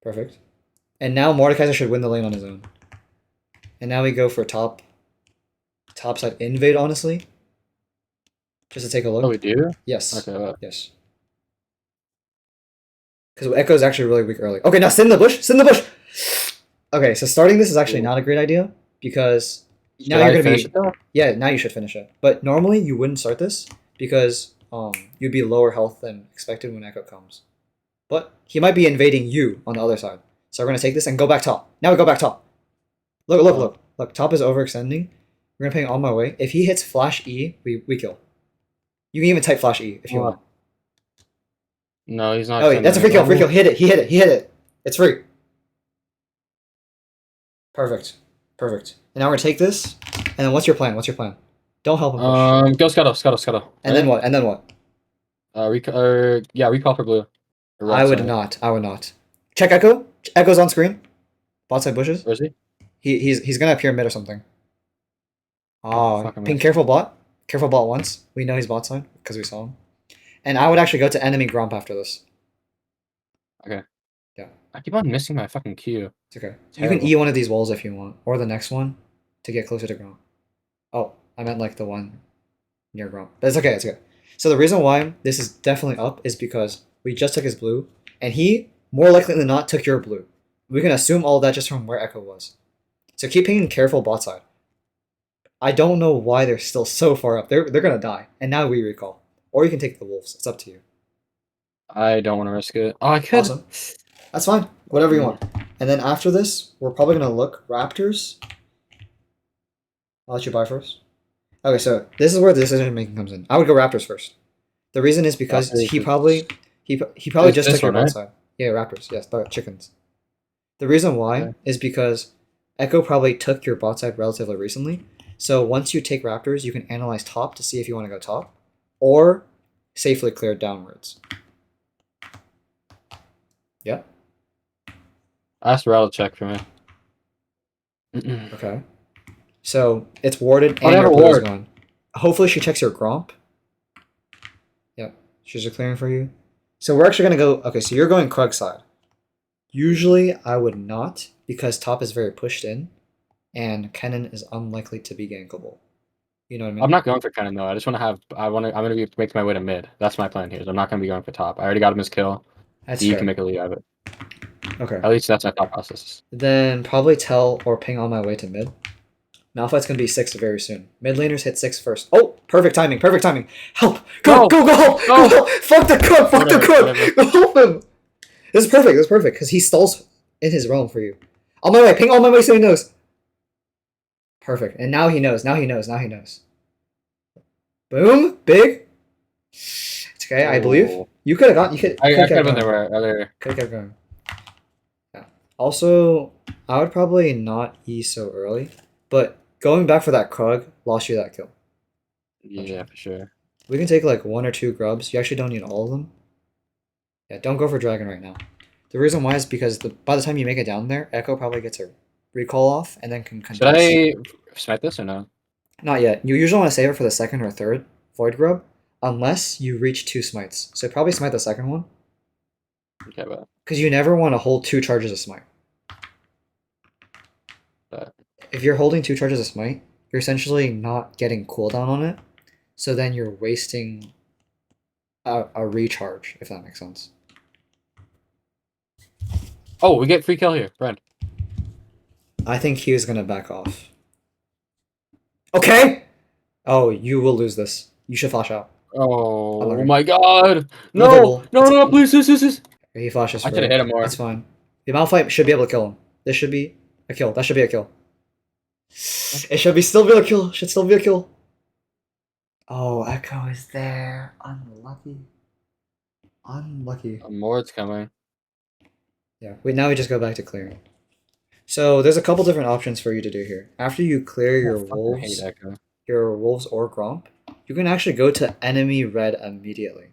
Perfect. And now Mordekaiser should win the lane on his own. And now we go for top side invade. Honestly, just to take a look. Oh, we do. Yes. Okay. Well, Yes. Because Echo is actually really weak early. Okay, now sit in the bush. Sit in the bush. Okay, so starting this is actually not a great idea because now should you're I gonna finish be it though? yeah. Now you should finish it. But normally you wouldn't start this because you'd be lower health than expected when Echo comes. But he might be invading you on the other side. So we're gonna take this and go back top. Now we go back top. Look, look, look, look. Top is overextending. We're gonna ping on my way. If he hits flash E, we kill. You can even type flash E if you want. No, he's not. Oh wait, that's a free kill. Free kill. He hit it. He hit it. He hit it. It's free. Perfect. Perfect. And now we're gonna take this. And then what's your plan? What's your plan? Don't help him push. Go Scuttle. And then what? And then what? Recall for blue. Or I red, would sorry. not. I would not. Check Echo. Echo's on screen. Bot side bushes. Where is he? He's gonna appear mid or something. Oh, Oh, fuck, I ping missed. careful bot. Careful bot once. We know he's bot side because we saw him. And I would actually go to enemy Gromp after this. Okay. Yeah. I keep on missing my fucking Q. It's okay. You can Terrible. E one of these walls if you want. Or the next one to get closer to Gromp. Oh, I meant like the one near Gromp. But it's okay, it's okay. So the reason why this is definitely up is because we just took his blue, and he, more likely than not, took your blue. We can assume all of that just from where Echo was. So keep being careful bot side. I don't know why they're still so far up. They're gonna die. And now we recall. Or you can take the wolves. It's up to you. I don't want to risk it. Oh, I could. Awesome. That's fine. Whatever you want. And then after this, we're probably gonna look Raptors. I'll let you buy first. Okay, so this is where the decision making comes in. I would go Raptors first. The reason is because Raptors he is- probably he probably It's just this took your one, bot right? side. Yeah, Raptors. Yes, the chickens. The reason why Okay. is because Echo probably took your bot side relatively recently. So once you take Raptors, you can analyze top to see if you want to go top, or safely clear downwards. Yeah. Ask Rattle check for me. Okay. So it's warded Oh, and they have your a blue is ward. gone. Hopefully she checks your Gromp. Yep. She's clearing for you. So we're actually gonna go. Okay, so you're going Krug side. Usually I would not because top is very pushed in, and Kennen is unlikely to be gankable. You know what I mean? I'm not going for Kennen though. I just want to have. I'm gonna be making my way to mid. That's my plan here. So I'm not gonna be going for top. I already got him his kill. That's D can fair. make a lead out of it. Okay. At least that's my thought process. Then probably tell or ping on my way to mid. Malphite's gonna be 6 very soon. Mid laners hit 6 first. Oh, perfect timing, perfect timing. Help! Go, No! go, go help! Go No! help! Fuck the Krug! Fuck the Whatever, Krug! whatever. Go help him! This is perfect, this is perfect, because he stalls in his realm for you. On my way, ping on my way so he knows. Perfect. And now he knows, now he knows, now he knows. Boom! Big! It's okay, I believe. Oh. You could have got, you could I have could have kept been going. there earlier. Could have kept going. Yeah. Also, I would probably not E so early, but going back for that Krug lost you that kill. Yeah, for sure. We can take like 1 or 2 grubs. You actually don't need all of them. Yeah, don't go for dragon right now. The reason why is because by the time you make it down there, Echo probably gets a recall off and then can Should contest. I smite this or no? Not yet. You usually want to save it for the second or third void grub, unless you reach 2 smites. So probably smite the second one, Okay, but because you never want to hold 2 charges of smite. If you're holding 2 charges of smite, you're essentially not getting cooldown on it. So then you're wasting a recharge, if that makes sense. oh, we get free kill here, Brent. I think he is gonna back off. Okay. Oh, you will lose this. You should flash out. Oh Unlucky. my god! No No! double. No! Please! He flashes. I For could have hit him more. It's fine. The Malphite should be able to kill him. This should be a kill. That should be a kill. It should be still be a kill. Should still be a kill. Oh, Echo is there. Unlucky. Unlucky. More coming. Yeah. Wait. Now we just go back to clearing. So there's a couple different options for you to do here. After you clear your I hate wolves, Echo. or Gromp, you can actually go to enemy red immediately.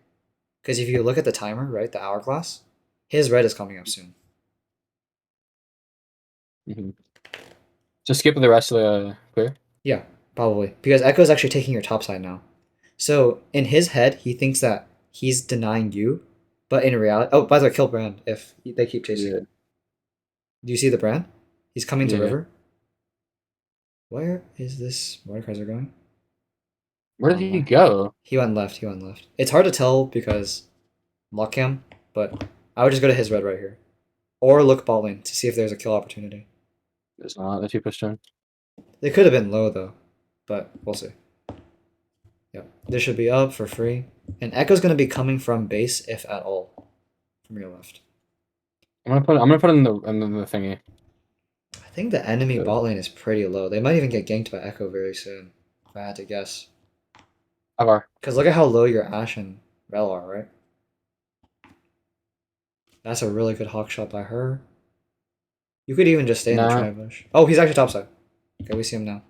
Because if you look at the timer, right, the hourglass, his red is coming up soon. Just skip the rest of the clear. Yeah, probably. Because Echo's actually taking your top side now. So in his head, he thinks that he's denying you, but in reality, oh, by the way, kill Brand if they keep chasing. Yeah. Do you see the Brand? He's coming to Yeah. river. Where is this Mordekaiser going? Where did he go? He went left. He went left. It's hard to tell because lock cam, but I would just go to his red right here, or look bot lane to see if there's a kill opportunity. There's not. The 2 pushed in. They could have been low though, but we'll see. Yep, this should be up for free, and Echo's gonna be coming from base if at all, from your left. I'm gonna put it in the thingy. I think the enemy Yeah. bot lane is pretty low. They might even get ganked by Echo very soon, if I had to guess. Avar. Because look at how low your Ashe and Rel are, right? That's a really good hawk shot by her. You could even just stay in the Nah. tri bush. Oh, he's actually topside. Okay, we see him now.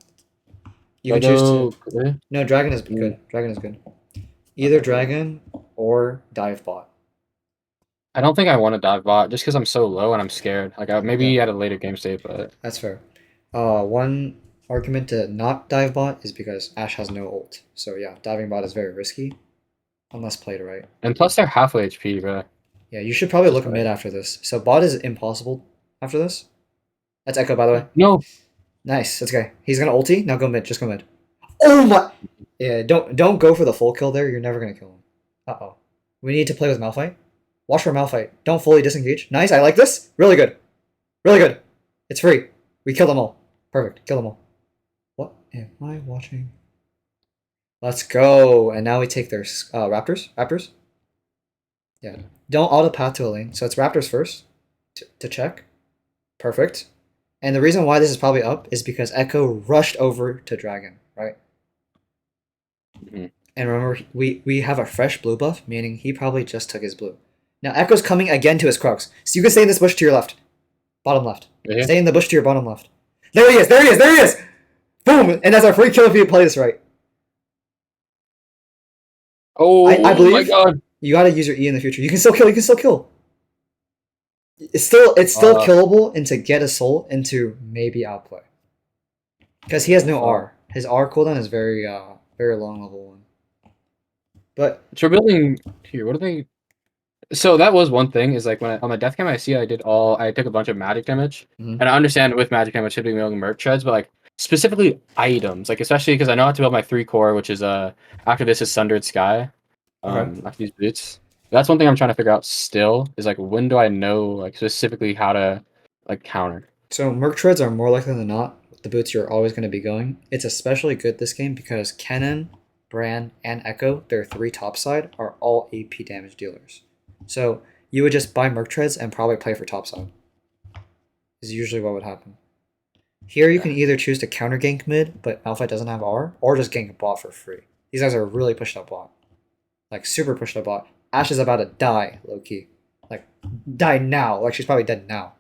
You Do I can choose to. go clear? No, dragon is Mm, good. Dragon is good. Either okay. dragon or dive bot. I don't think I want to dive bot just because I'm so low and I'm scared. Like Yeah, maybe at a later game state, but that's fair. One argument to not dive bot is because Ashe has no ult. So yeah, diving bot is very risky unless played right. and plus they're halfway HP, bro. Yeah, you should probably look Just like mid after this. So bot is impossible after this. That's Echo, by the way. no. Nice. That's okay. He's gonna ulti. Now go mid. Just go mid. Oh my! Yeah, don't go for the full kill there. You're never gonna kill him. Uh-oh. We need to play with Malphite. Watch for Malphite. Don't fully disengage. Nice. I like this. Really good. Really good. It's free. We kill them all. Perfect. Kill them all. What am I watching? Let's go. And now we take their Raptors. Raptors. Yeah. Don't auto path to a lane. So it's Raptors first to check. Perfect. And the reason why this is probably up is because Echo rushed over to Dragon, right? Mhm. And remember, we have a fresh blue buff, meaning he probably just took his blue. Now Echo's coming again to his Crocs. So you can stay in this bush to your left. Bottom left. Right here? Stay in the bush to your bottom left. There he is! There he is! There he is! Boom! And that's our free kill if you play this right. Oh I my believe god. you gotta use your E in the future. You can still kill, you can still kill. It's still Uh, killable and to get a soul into maybe outplay. Because he has no R. His R cooldown is very long level 1. But so we're building here. What are they? So that was one thing is like when on my death cam I see I took a bunch of magic damage, mhm. and I understand with magic damage should be building merc treads, but like specifically items, like especially because I know how to build my 3 core, which is after this is Sundered Sky, Okay. after these boots. That's one thing I'm trying to figure out still is like when do I know like specifically how to like counter? So Merc Treads are more likely than not the boots you're always going to be going. It's especially good this game because Kennen, Bran, and Echo, their 3 topside, are all AP damage dealers. So you would just buy Merc Treads and probably play for topside. Is usually what would happen. Here you can either choose to counter gank mid, but Malphite doesn't have R, or just gank bot for free. These guys are really pushed up bot. Like super pushed up bot. Ashe is about to die, low key. Like die now. Like she's probably dead now.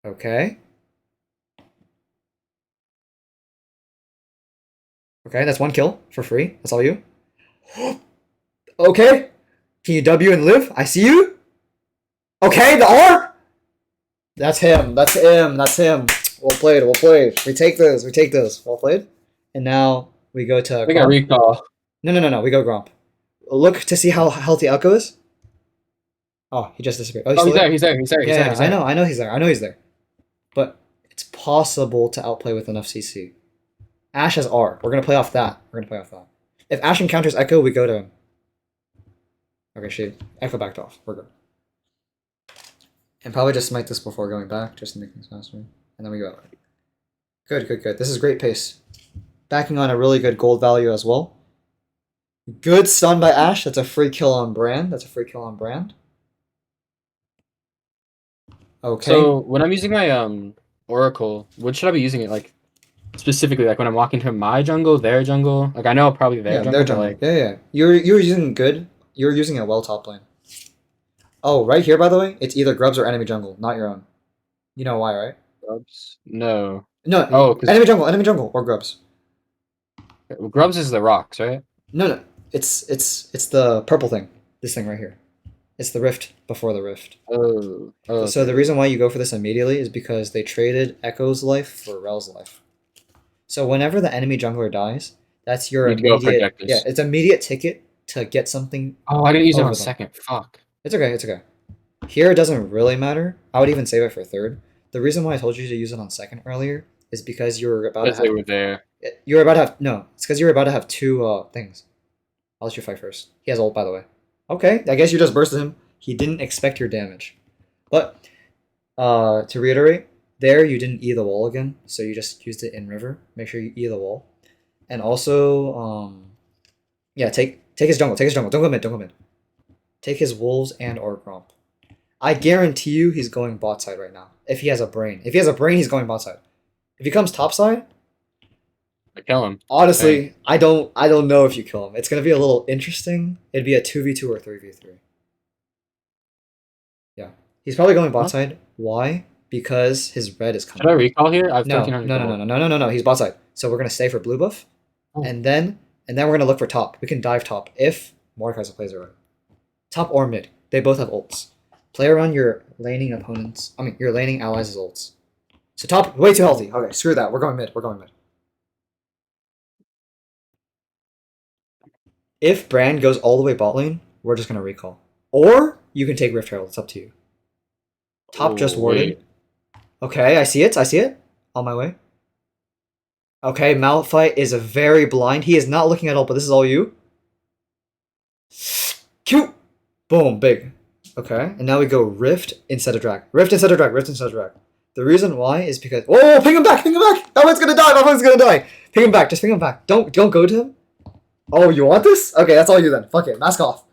Okay. Okay, that's 1 kill for free. That's all you. Okay. Can you W and live? I see you. Okay, the R. That's him. That's him. That's him. Well played. Well played. We take this. We take this. Well played. And now we go to I think I Gromp. recall. No. We go Gromp. Look to see how healthy Echo is. Oh, he just disappeared. Oh, Oh, still there? he's there. He's there. He's Yeah, there. yeah, He's I there. know. I know he's there. I know he's there. But it's possible to outplay with enough CC. Ashe has R. We're gonna play off that. We're gonna play off that. If Ashe encounters Echo, we go to him. Okay, she Echo backed off. We're good. And probably just smite this before going back, just to make things faster. And then we go. Good. This is great pace. Backing on a really good gold value as well. Good stun by Ashe. That's a free kill on Brand. Okay. So when I'm using my Oracle, what should I be using it like specifically? Like when I'm walking to my jungle, their jungle. Like I know probably their Yeah, jungle, their but jungle. like Yeah. You're using good. You're using a well top lane. Oh, right here, by the way, it's either Grubs or enemy jungle, not your own. You know why, right? Grubs. No. No, Oh, because enemy jungle, or Grubs. Grubs is the rocks, right? No. It's the purple thing. This thing right here. It's the rift before the rift. Oh. So the Okay. reason why you go for this immediately is because they traded Echo's life for Rel's life. So whenever the enemy jungler dies, that's your Need to go immediate project this. it's immediate ticket to get something Oh, I didn't use it over on them. second. Fuck. It's okay. Here it doesn't really matter. I would even save it for third. The reason why I told you to use it on second earlier is because you were about to Because they have were there. no, it's because you were about to have 2 things. I'll let you fight first. He has ult, by the way. Okay, I guess you just bursted him. He didn't expect your damage. But to reiterate, there you didn't E the wall again, so you just used it in river. Make sure you E the wall. And also, yeah, take his jungle. Don't go mid. Take his wolves and or Gromp. I guarantee you he's going bot side right now. If he has a brain. If he has a brain, he's going bot side. If he comes top side, I kill him. honestly, I don't know if you kill him. It's gonna be a little interesting. It'd be a 2v2 or 3v3. Yeah. He's probably going bot Huh? side. Why? because his red is Should I coming. recall here? I have No, 1300 no, no, no, gold. no, no, no, no, no. He's bot side. So we're gonna stay for blue buff, Oh. and then we're gonna look for top. We can dive top if Mordekaiser plays it right. Top or mid. They both have ults. Play around your laning opponents. I mean, your laning allies' ults. So top, way too healthy. Okay, screw that. We're going mid. We're going mid. If Brand goes all the way bot lane, we're just gonna recall. Or you can take Rift Herald. It's up to you. Top just Oh, warded. wait. Okay, I see it. I see it. On my way. Okay, Malphite is a very blind. He is not looking at all, but this is all you. Cute. Boom, big. Okay, and now we go Rift instead of Drag. Rift instead of Drag. Rift instead of Drag. The reason why is because oh, ping him back, ping him back. That one's gonna die. That one's gonna die. Ping him back. Just ping him back. Don't go to him. Oh, you want this? Okay, that's all you then. Fuck it. Mask off.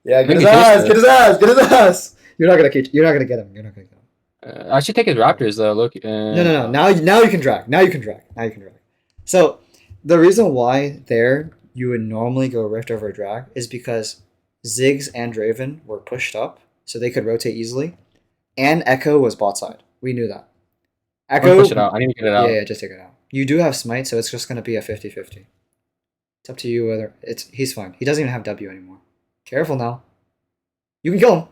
Yeah, get his ass. Get his ass. Get his ass. You're not gonna get him. You're not gonna get him. I should take his Raptors though. Look. No. Now you can drag. Now you can drag. So the reason why there you would normally go Rift over drag is because Ziggs and Draven were pushed up, so they could rotate easily, and Echo was bot side. We knew that. Echo. Push it out. I need to get it out. Yeah, just take it out. You do have smite, so it's just gonna be a 50-50. It's up to you whether he's fine. He doesn't even have W anymore. Careful now. You can kill him.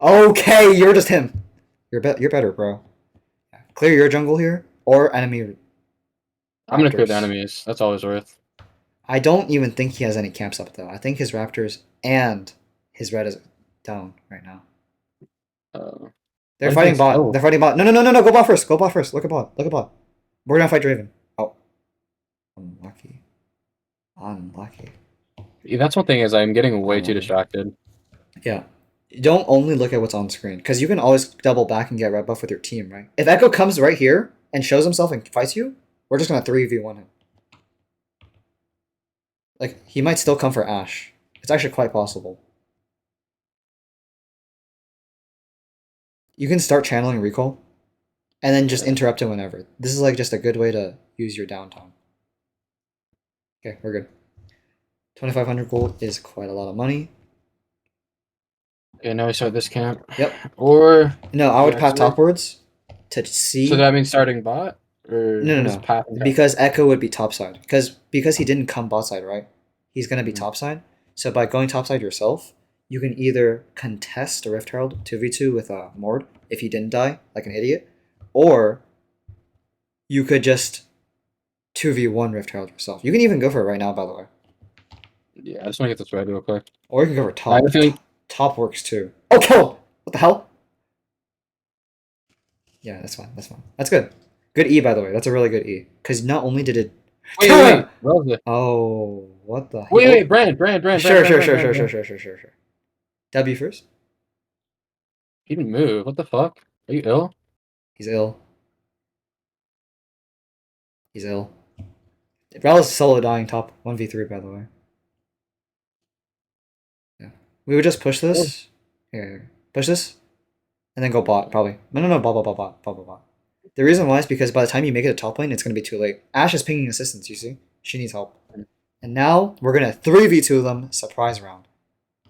Okay, you're just him. You're better, bro. Clear your jungle here or enemy. I'm gonna clear Raptors. the enemies. That's always worth. I don't even think he has any camps up though. I think his Raptors and his red is down right now. They're What fighting is this? bot. Oh. They're fighting bot. No. Go bot first. Go bot first. Look at bot. We're gonna fight Draven. Oh, unlucky. Yeah, that's one thing is I'm getting way too distracted. Yeah. Don't only look at what's on screen because you can always double back and get red buff with your team, right? If Echo comes right here and shows himself and fights you, we're just gonna 3v1 him. Like he might still come for Ashe. It's actually quite possible. You can start channeling recall, and then just interrupt him whenever. This is like just a good way to use your downtime. Okay, we're good. 2,500 gold is quite a lot of money. Okay, now we start this camp. Yep. Or No, I would Yeah, path so- topwards to see. so that means starting bot or No. just path? Because Echo would be topside. Because he didn't come bot side, right? He's gonna be topside. So by going topside yourself, you can either contest a Rift Herald 2v2 with a Mord if he didn't die like an idiot, or you could just 2v1 Rift Herald yourself. You can even go for it right now, by the way. Yeah, I just want to get this ready real quick. Or you can go for I top. have a feeling- Top works too. Oh, kill him! What the hell? Yeah, that's fine. That's good. Good E, by the way. That's a really good E. Because not only did it... Kill him! What was it? Oh, what the hell? Wait, Brand. Sure. W first? He didn't move. What the fuck? Are you ill? He's ill. Ral's solo dying top 1v3, by the way. Yeah. We would just push this. Here. Push this. And then go bot, probably. No, bot. The reason why is because by the time you make it to top lane, it's going to be too late. Ashe is pinging assistance, you see? She needs help. And now, we're going to 3v2 them, surprise round.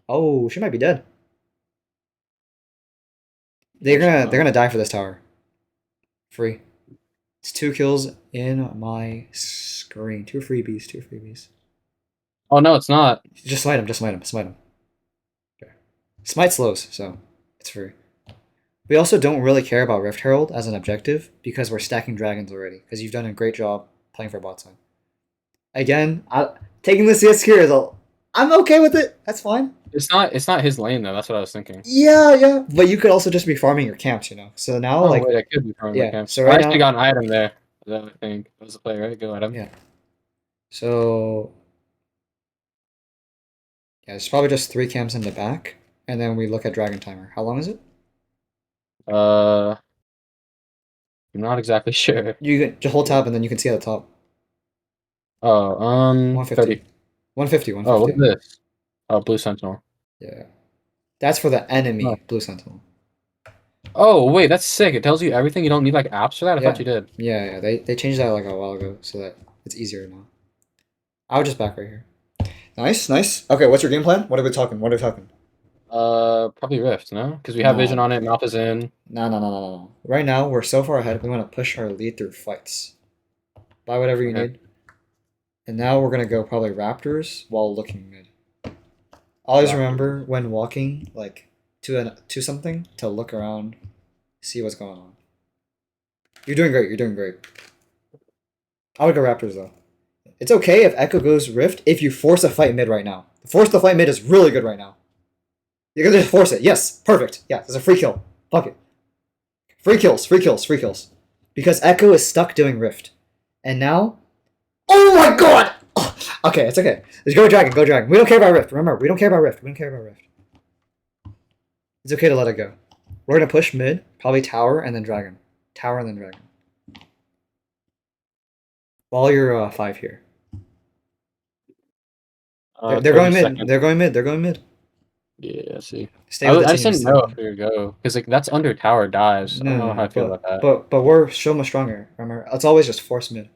Oh, she might be dead. They're gonna die for this tower. Free. It's 2 kills in my screen. 2 freebies. Oh no, it's not. Just smite him. Okay. Smite slows, so it's free. We also don't really care about Rift Herald as an objective because we're stacking dragons already. Because you've done a great job playing for bot side. Again, taking the CS here is I'm okay with it. That's fine. It's not his lane though. That's what I was thinking. Yeah. But you could also just be farming your camps, you know. So now, Wait, I could be throwing yeah, my camp. so I right actually now- got an item there. I think that was the play, right? Go item. Yeah. So yeah, it's probably just 3 camps in the back, and then we look at dragon timer. How long is it? I'm not exactly sure. You can just hold tab, and then you can see at the top. Oh, 150. 30. 150. Oh, what's this? Oh, Blue Sentinel. Yeah. That's for the enemy Oh. Blue Sentinel. Oh, wait, that's sick. It tells you everything. You don't need like apps for that. I Yeah. thought you did. Yeah. They changed that like a while ago, so that it's easier now. I would just back right here. Nice. Okay, what's your game plan? What are we talking? Probably Rift, no? Because we have vision No. on it. Mouth is in. No. Right now, we're so far ahead, we want to push our lead through fights. Buy whatever you Okay. need. And now we're going to go probably Raptors while looking mid. Always Raptors. remember when walking, like, to something, to look around, see what's going on. You're doing great, you're doing great. I would go Raptors, though. It's okay if Echo goes Rift if you force a fight mid right now. Force the fight mid is really good right now. You're gonna just force it. Yes, perfect. Yeah, there's a free kill. Fuck it. Free kills, free kills, free kills. Because Echo is stuck doing Rift. And now... Oh my god! Oh, okay, it's okay. Just go Dragon, go Dragon. We don't care about Rift. Remember, we don't care about Rift. We don't care about Rift. It's okay to let it go. We're gonna push mid, probably Tower, and then Dragon. Tower and then Dragon. While you're 5 here. They're going 30 mid. seconds. They're going mid. They're going mid. Yeah, I see. Stay with the I team. just didn't stay know with if the we would go because like that's under tower dives. I don't know how I feel about that. But we're so much stronger. Remember, it's always just force mid.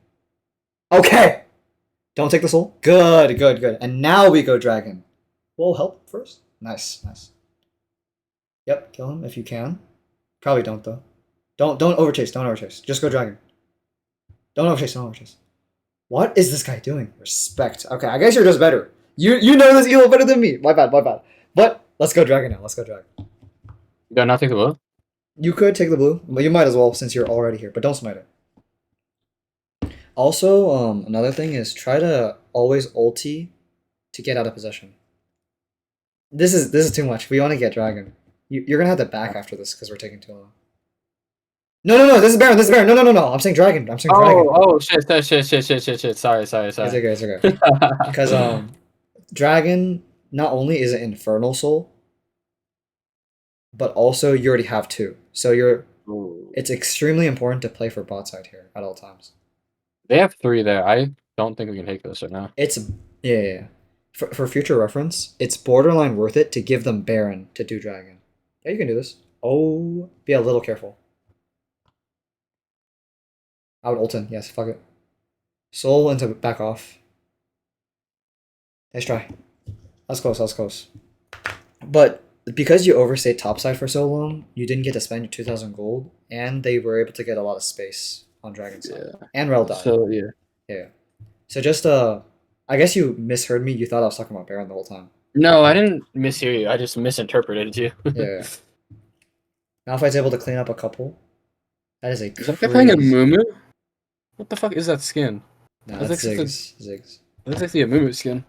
Okay. Don't take the soul. Good, good, good. And now we go dragon. We'll help first. Nice, nice. Yep, kill him if you can. Probably don't though. Don't overchase. Don't overchase. Just go dragon. Don't overchase. Don't overchase. What is this guy doing? Respect. Okay, I guess you're just better. You know this elo better than me. My bad. My bad. But let's go dragon now. Let's go dragon. You gotta not take the blue. You could take the blue, but you might as well since you're already here. But don't smite it. Also, another thing is try to always ulti to get out of possession. This is too much. We want to get dragon. You're gonna have to back after this because we're taking too long. No. This is Baron. This is Baron. No. I'm saying dragon. I'm saying dragon. Oh shit. Sorry. It's okay. It's okay. Because dragon not only is it infernal soul, but also you already have 2. So Ooh. it's extremely important to play for bot side here at all times. They have 3 there. I don't think we can take this right now. It's yeah. For future reference, it's borderline worth it to give them Baron to do dragon. Yeah, you can do this. Oh, be a little careful. I would ult in. Yes, fuck it. Soul into back off. Nice try. That's close. That's close. But because you overstayed topside for so long, you didn't get to spend your 2,000 gold, and they were able to get a lot of space on Dragon side. Yeah. And Rel died. So yeah. Yeah. So just I guess you misheard me. You thought I was talking about Baron the whole time. No, I didn't mishear you. I just misinterpreted you. Yeah. Malphite's able to clean up a couple. That is a Is that guy playing a Mumu? What the fuck is that skin? Nah, That's that's like Ziggs. It looks like the Mumu skin.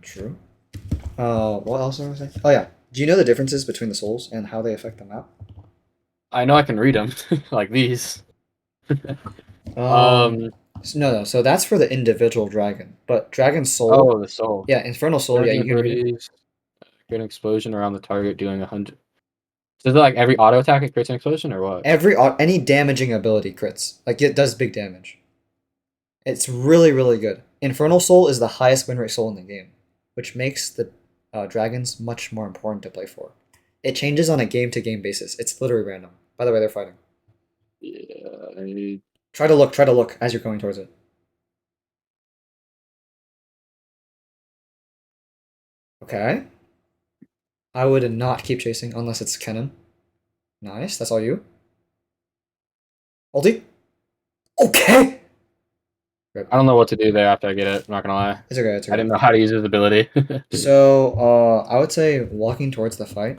True. What else was I gonna say? Oh yeah. Do you know the differences between the souls and how they affect the map? I know I can read them like these. No. So that's for the individual dragon, but dragon soul. Oh, the soul. Yeah, infernal soul. Yeah, you can read it. Create an explosion around the target, doing 100. So is it like every auto attack it creates an explosion, or what? Any damaging ability crits. Like it does big damage. It's really really good. Infernal soul is the highest win rate soul in the game, which makes the dragons much more important to play for. It changes on a game to game basis. It's literally random. By the way, they're fighting. Yeah. Try to look as you're going towards it. Okay. I would not keep chasing unless it's Kennen. Nice, that's all you. Ulti. Okay! I don't know what to do there after I get it, I'm not gonna lie. It's okay, it's okay. I didn't know how to use his ability. So, I would say walking towards the fight,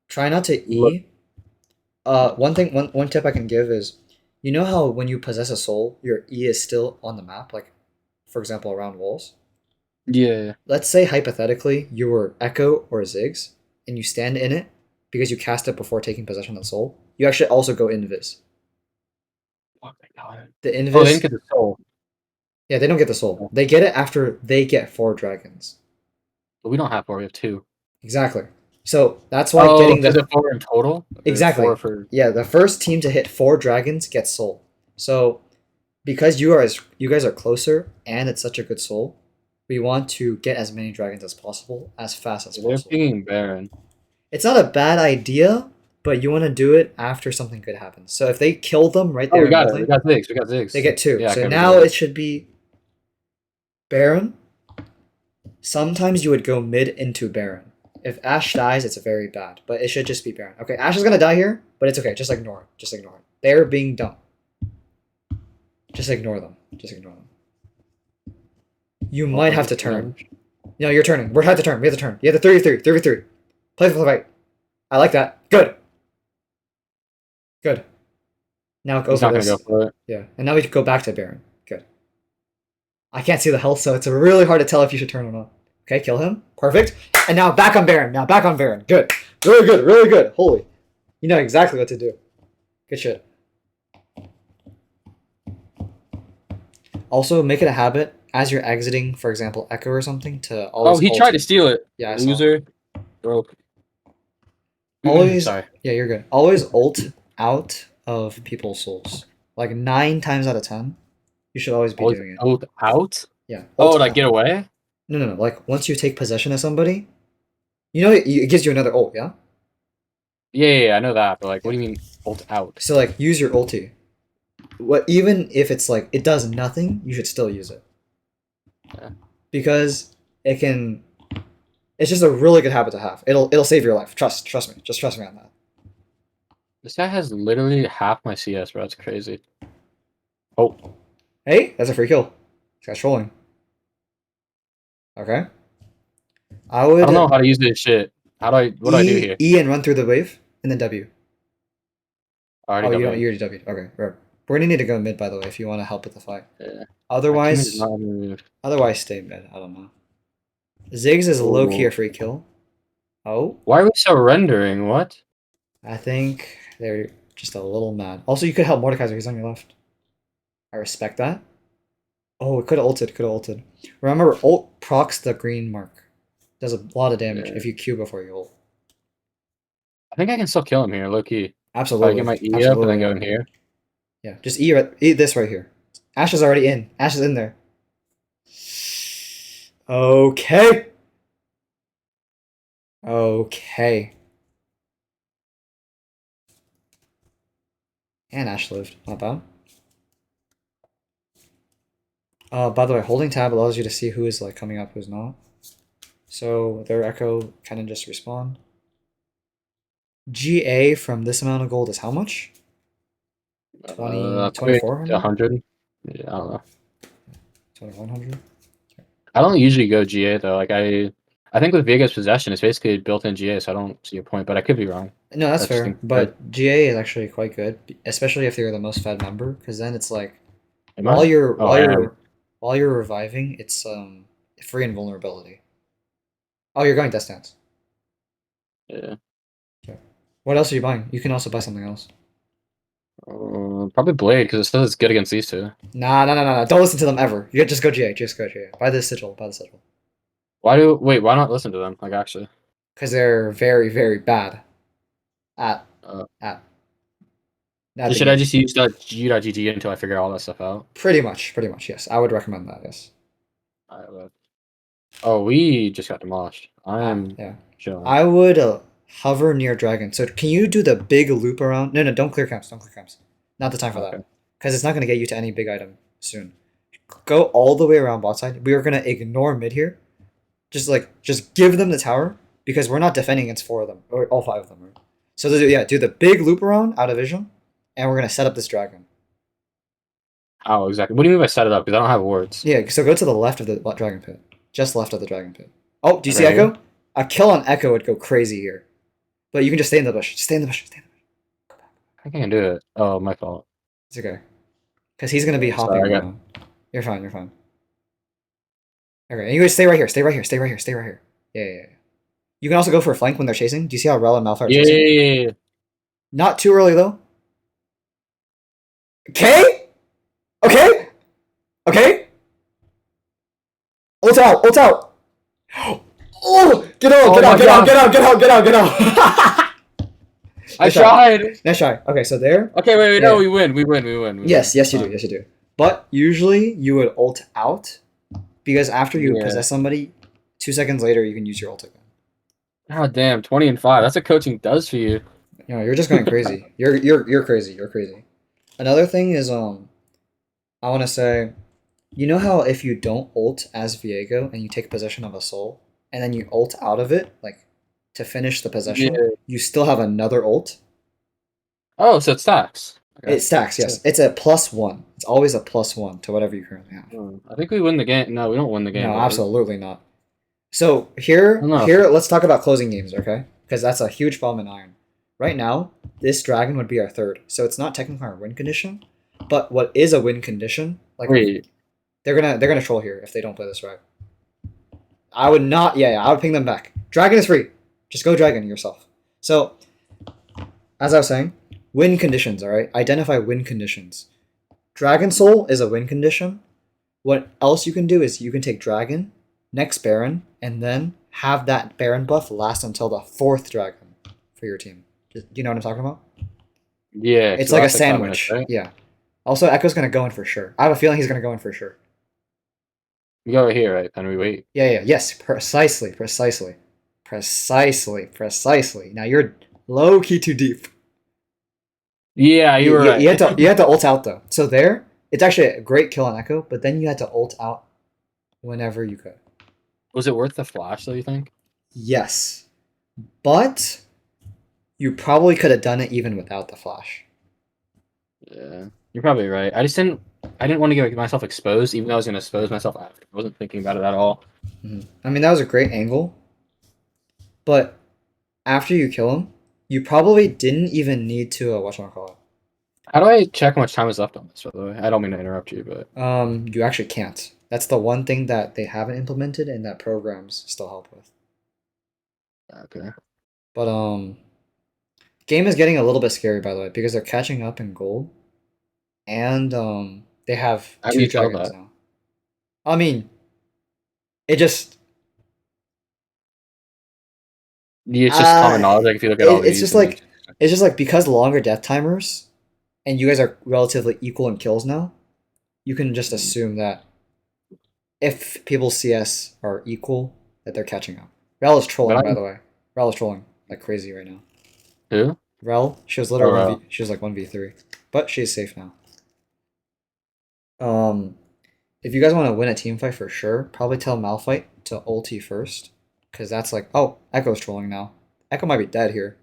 try not to E. One tip I can give is, you know how when you possess a soul, your E is still on the map, like, for example, around walls? Yeah. Let's say, hypothetically, you were Echo or Ziggs, and you stand in it, because you cast it before taking possession of the soul, you actually also go invis. Fuck, they got it. The invis... Oh, they didn't get the soul. Yeah, they don't get the soul. They get it after they get 4 dragons. But we don't have 4, we have 2. Exactly. So that's why getting the... Is it 4 in total? Exactly. 4 for... Yeah, the first team to hit 4 dragons gets soul. So because you guys are closer and it's such a good soul, we want to get as many dragons as possible, as fast as They're possible. picking Baron. It's not a bad idea, but you want to do it after something good happens. So if they kill them right there, We got it. We got Ziggs. They get 2. Yeah, so now it should be Baron. Sometimes you would go mid into Baron. If Ash dies, it's very bad. But it should just be Baron. Okay, Ash is gonna die here, but it's okay. Just ignore it. Just ignore it. They're being dumb. Just ignore them. Just ignore them. You might have to turn. No, you're turning. We have to turn. We have to turn. You have to 33. 33. Play for the fight. I like that. Good. Good. Now go He's for not this. gonna go for it. Yeah, and now we can go back to Baron. Good. I can't see the health, so it's really hard to tell if you should turn or not. Okay, kill him. Perfect. And now back on Baron. Now back on Baron. Good. Really good. Really good. Holy. You know exactly what to do. Good shit. Also, make it a habit as you're exiting, for example, Echo or something, to always. Oh, he ult. tried to steal it. Yeah, I saw. Loser. Bro. Always. Sorry. Yeah, you're good. Always ult out of people's souls. Like 9 times out of 10, you should always be doing it. Ult out? Yeah. Oh, ult like out. get away? No. Like once you take possession of somebody, you know it gives you another ult. Yeah. Yeah, I know that. But like, what do you mean ult out? So like use your ulti. What even if it's like it does nothing, you should still use it. Yeah. Because it can. It's just a really good habit to have. It'll save your life. Trust me. Just trust me on that. This guy has literally half my CS, bro. That's crazy. Oh. Hey, that's a free kill. This guy's trolling. Okay. I would. I don't know how to use this shit. What do I do here? E and run through the wave, and then W. I already Oh, got you mid. already W. Okay, right. We're gonna need to go mid, by the way, if you want to help with the fight. Yeah. My team is Otherwise, not moved. stay mid. I don't know. Ziggs is low key Ooh. a free kill. Oh, Why are we surrendering? What? I think they're just a little mad. Also, you could help Mordekaiser. He's on your left. I respect that. Oh, it could have ulted. Could have ulted. Remember, ult procs the green mark. Does a lot of damage Yeah. if you Q before you ult. I think I can still kill him here, low key. If I Absolutely. get my E up Absolutely, and then go yeah. in here. Yeah, just eat this right here. Ash is already in. Ash is in there. Okay. Okay. And Ash lived. Not bad. By the way, holding tab allows you to see who is like coming up, who's not. So their Echo can just respawn. GA from this amount of gold is how much? 2400? 100. Yeah, I don't know. 2100? I don't usually go GA though. Like I think with Viego's possession, it's basically built-in GA, so I don't see a point. But I could be wrong. No, that's That's fair. just But GA is actually quite good, especially if you're the most fed member, because then it's like Am while I? you're Oh, I am. while you're reviving, it's free invulnerability. Oh, you're going Death Stance. Yeah. What else are you buying? You can also buy something else. Probably Blade because it says it's good against these two. Nah. Don't listen to them ever. You just go GA. Just go GA. Buy the sigil. Buy the sigil. Why not listen to them? Like actually. Because they're very, very bad at Uh, at. So should I just use .g.gg until I figure all that stuff out? Pretty much, yes. I would recommend that. Yes. Oh, we just got demolished. I'm Yeah. chilling. I would hover near dragon. So can you do the big loop around? No, don't clear camps. Don't clear camps. Not the time for that. Because it's not going to get you to any big item soon. Go all the way around bot side. We are going to ignore mid here. Just give them the tower because we're not defending against 4 of them or all 5 of them. Right? So do the big loop around out of vision, and we're going to set up this dragon. Oh, exactly. What do you mean by set it up? Because I don't have wards. Yeah. So go to the left of the dragon pit. Just left of the dragon pit. Oh, do you see Right Echo? here? A kill on Echo would go crazy here. But you can just stay in the bush. Stay in the bush. I can't do it. Oh, my fault. It's okay. Because he's going to be hopping around. You're fine. Okay, and you guys stay right here. Yeah. You can also go for a flank when they're chasing. Do you see how Rel and Malphite are chasing? Yeah. Not too early, though. Okay. Ult out. Oh, get out. I tried. Nice try. Okay, so there. Okay, wait, Yeah. no, we win. Yes, you do. But usually you would ult out because after you possess somebody, 2 seconds later you can use your ult again. God damn, 20 and 5. That's what coaching does for you. You know, you're just going crazy. You're crazy. Another thing is I want to say, you know how if you don't ult as Viego and you take possession of a soul and then you ult out of it, like to finish the possession, Yeah. you still have another ult. Oh, so it stacks. Okay. It stacks, So, yes. It's a +1. It's always a +1 to whatever you currently have. I think we win the game. No, we don't win the game, No, but absolutely not. So I don't know. here, let's talk about closing games, okay? Because that's a huge problem in Iron. Right now, this dragon would be our third, so it's not technically our win condition. But what is a win condition? Like Wait. they're gonna troll here if they don't play this right. I would not. Yeah, I would ping them back. Dragon is free. Just go dragon yourself. So, as I was saying, win conditions. All right, identify win conditions. Dragon Soul is a win condition. What else you can do is you can take dragon, next baron, and then have that baron buff last until the fourth dragon for your team. Do you know what I'm talking about? Yeah, 'cause It's it like a lasts 5 minutes, sandwich. right? Yeah. Also, Echo's gonna go in for sure. I have a feeling he's gonna go in for sure. We go right here, right? Then we wait. Yeah. Yes. Precisely. Now you're low key too deep. Yeah, you were right. You had to ult out though. So there, it's actually a great kill on Echo, but then you had to ult out whenever you could. Was it worth the flash, though, you think? Yes, but you probably could have done it even without the flash. Yeah, you're probably right. I didn't want to get myself exposed, even though I was going to expose myself after. I wasn't thinking about it at all. I mean, that was a great angle, but after you kill him, you probably didn't even need to whatchamacallit. How do I check how much time is left on this, by the way? I don't mean to interrupt you, but... You actually can't. That's the one thing that they haven't implemented and that programs still help with. Okay. But game is getting a little bit scary by the way because they're catching up in gold, and they have How do two you tell dragons that? now. I mean, it just It's just common knowledge, like, if you look at all it's these... just and like because longer death timers, and you guys are relatively equal in kills now. You can just assume that if people's CS are equal, that they're catching up. Rel is trolling, But by I... the way. Rel is trolling like crazy right now. Who? Rel, she was Oh, literally Rel. she was like 1v3, but she's safe now. If you guys want to win a team fight for sure, probably tell Malphite to ulti first, because that's like, oh, Echo's trolling now. Echo might be dead here.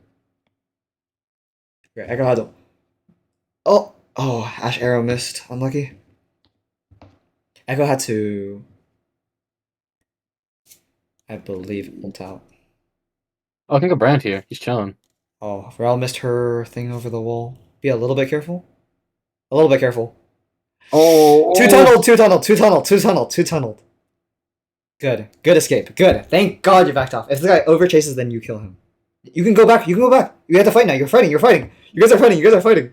Okay, Echo had to. Oh, Ash Arrow missed. Unlucky. Echo had to, I believe, ult out. Oh, I think a brand here. He's chilling. Oh, Rel missed her thing over the wall. Be a little bit careful. A little bit careful. Oh! Two tunneled. Good escape. Good. Thank God you backed off. If the guy overchases, then you kill him. You can go back. You have to fight now. You're fighting. You guys are fighting.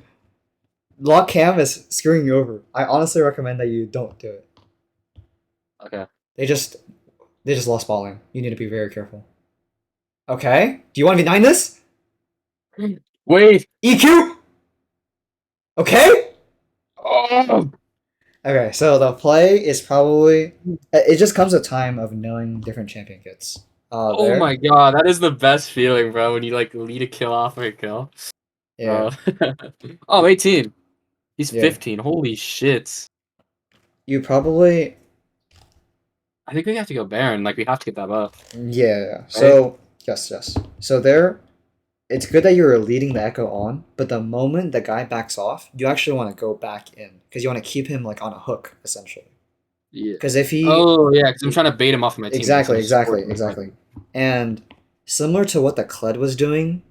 Lock cam is screwing you over. I honestly recommend that you don't do it. Okay. They just lost balling. You need to be very careful. Okay. Do you want to be 9 this? Wait! EQ? Okay? Oh! Okay, so the play is probably it just comes with time of knowing different champion kits. Oh my god, that is the best feeling, bro, when you, like, lead a kill off of a kill. Yeah. Oh, 18. He's Yeah. 15. Holy shit. You probably I think we have to go Baron. Like, we have to get that buff. yeah. So yes. So there, it's good that you're leading the Echo on, but the moment the guy backs off, you actually want to go back in because you want to keep him like on a hook essentially. Yeah. Because if he Oh, yeah, because I'm trying to bait him off of my team. exactly, and similar to what the Kled was doing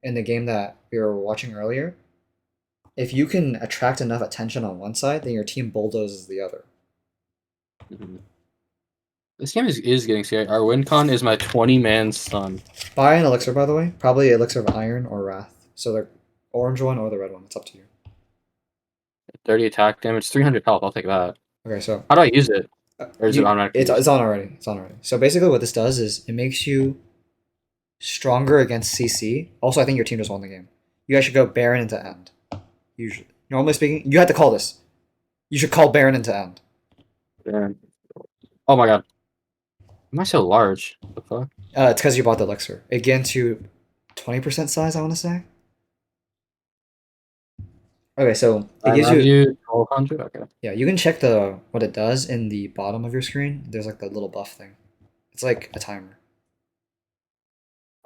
in the game that we were watching earlier, if you can attract enough attention on one side, then your team bulldozes the other. Mhm. This game is getting scary. Our win con is my 20-man stun. Buy an elixir, by the way. Probably elixir of iron or wrath. So the orange one or the red one. It's up to you. 30 attack damage, 300 health. I'll take that. Okay, so How do I use it? Or is it automatically it's used? on already. It's on already. So basically, what this does is it makes you stronger against CC. Also, I think your team just won the game. You guys should go Baron into end. Usually, normally speaking, you had to call this. You should call Baron into end. Baron. Oh my god. Am I so large? What the fuck? It's because you bought the elixir. It gets you 20% size. I want to say. Okay, so it gives you 1200. Okay. yeah. You can check the what it does in the bottom of your screen. There's like the little buff thing. It's like a timer.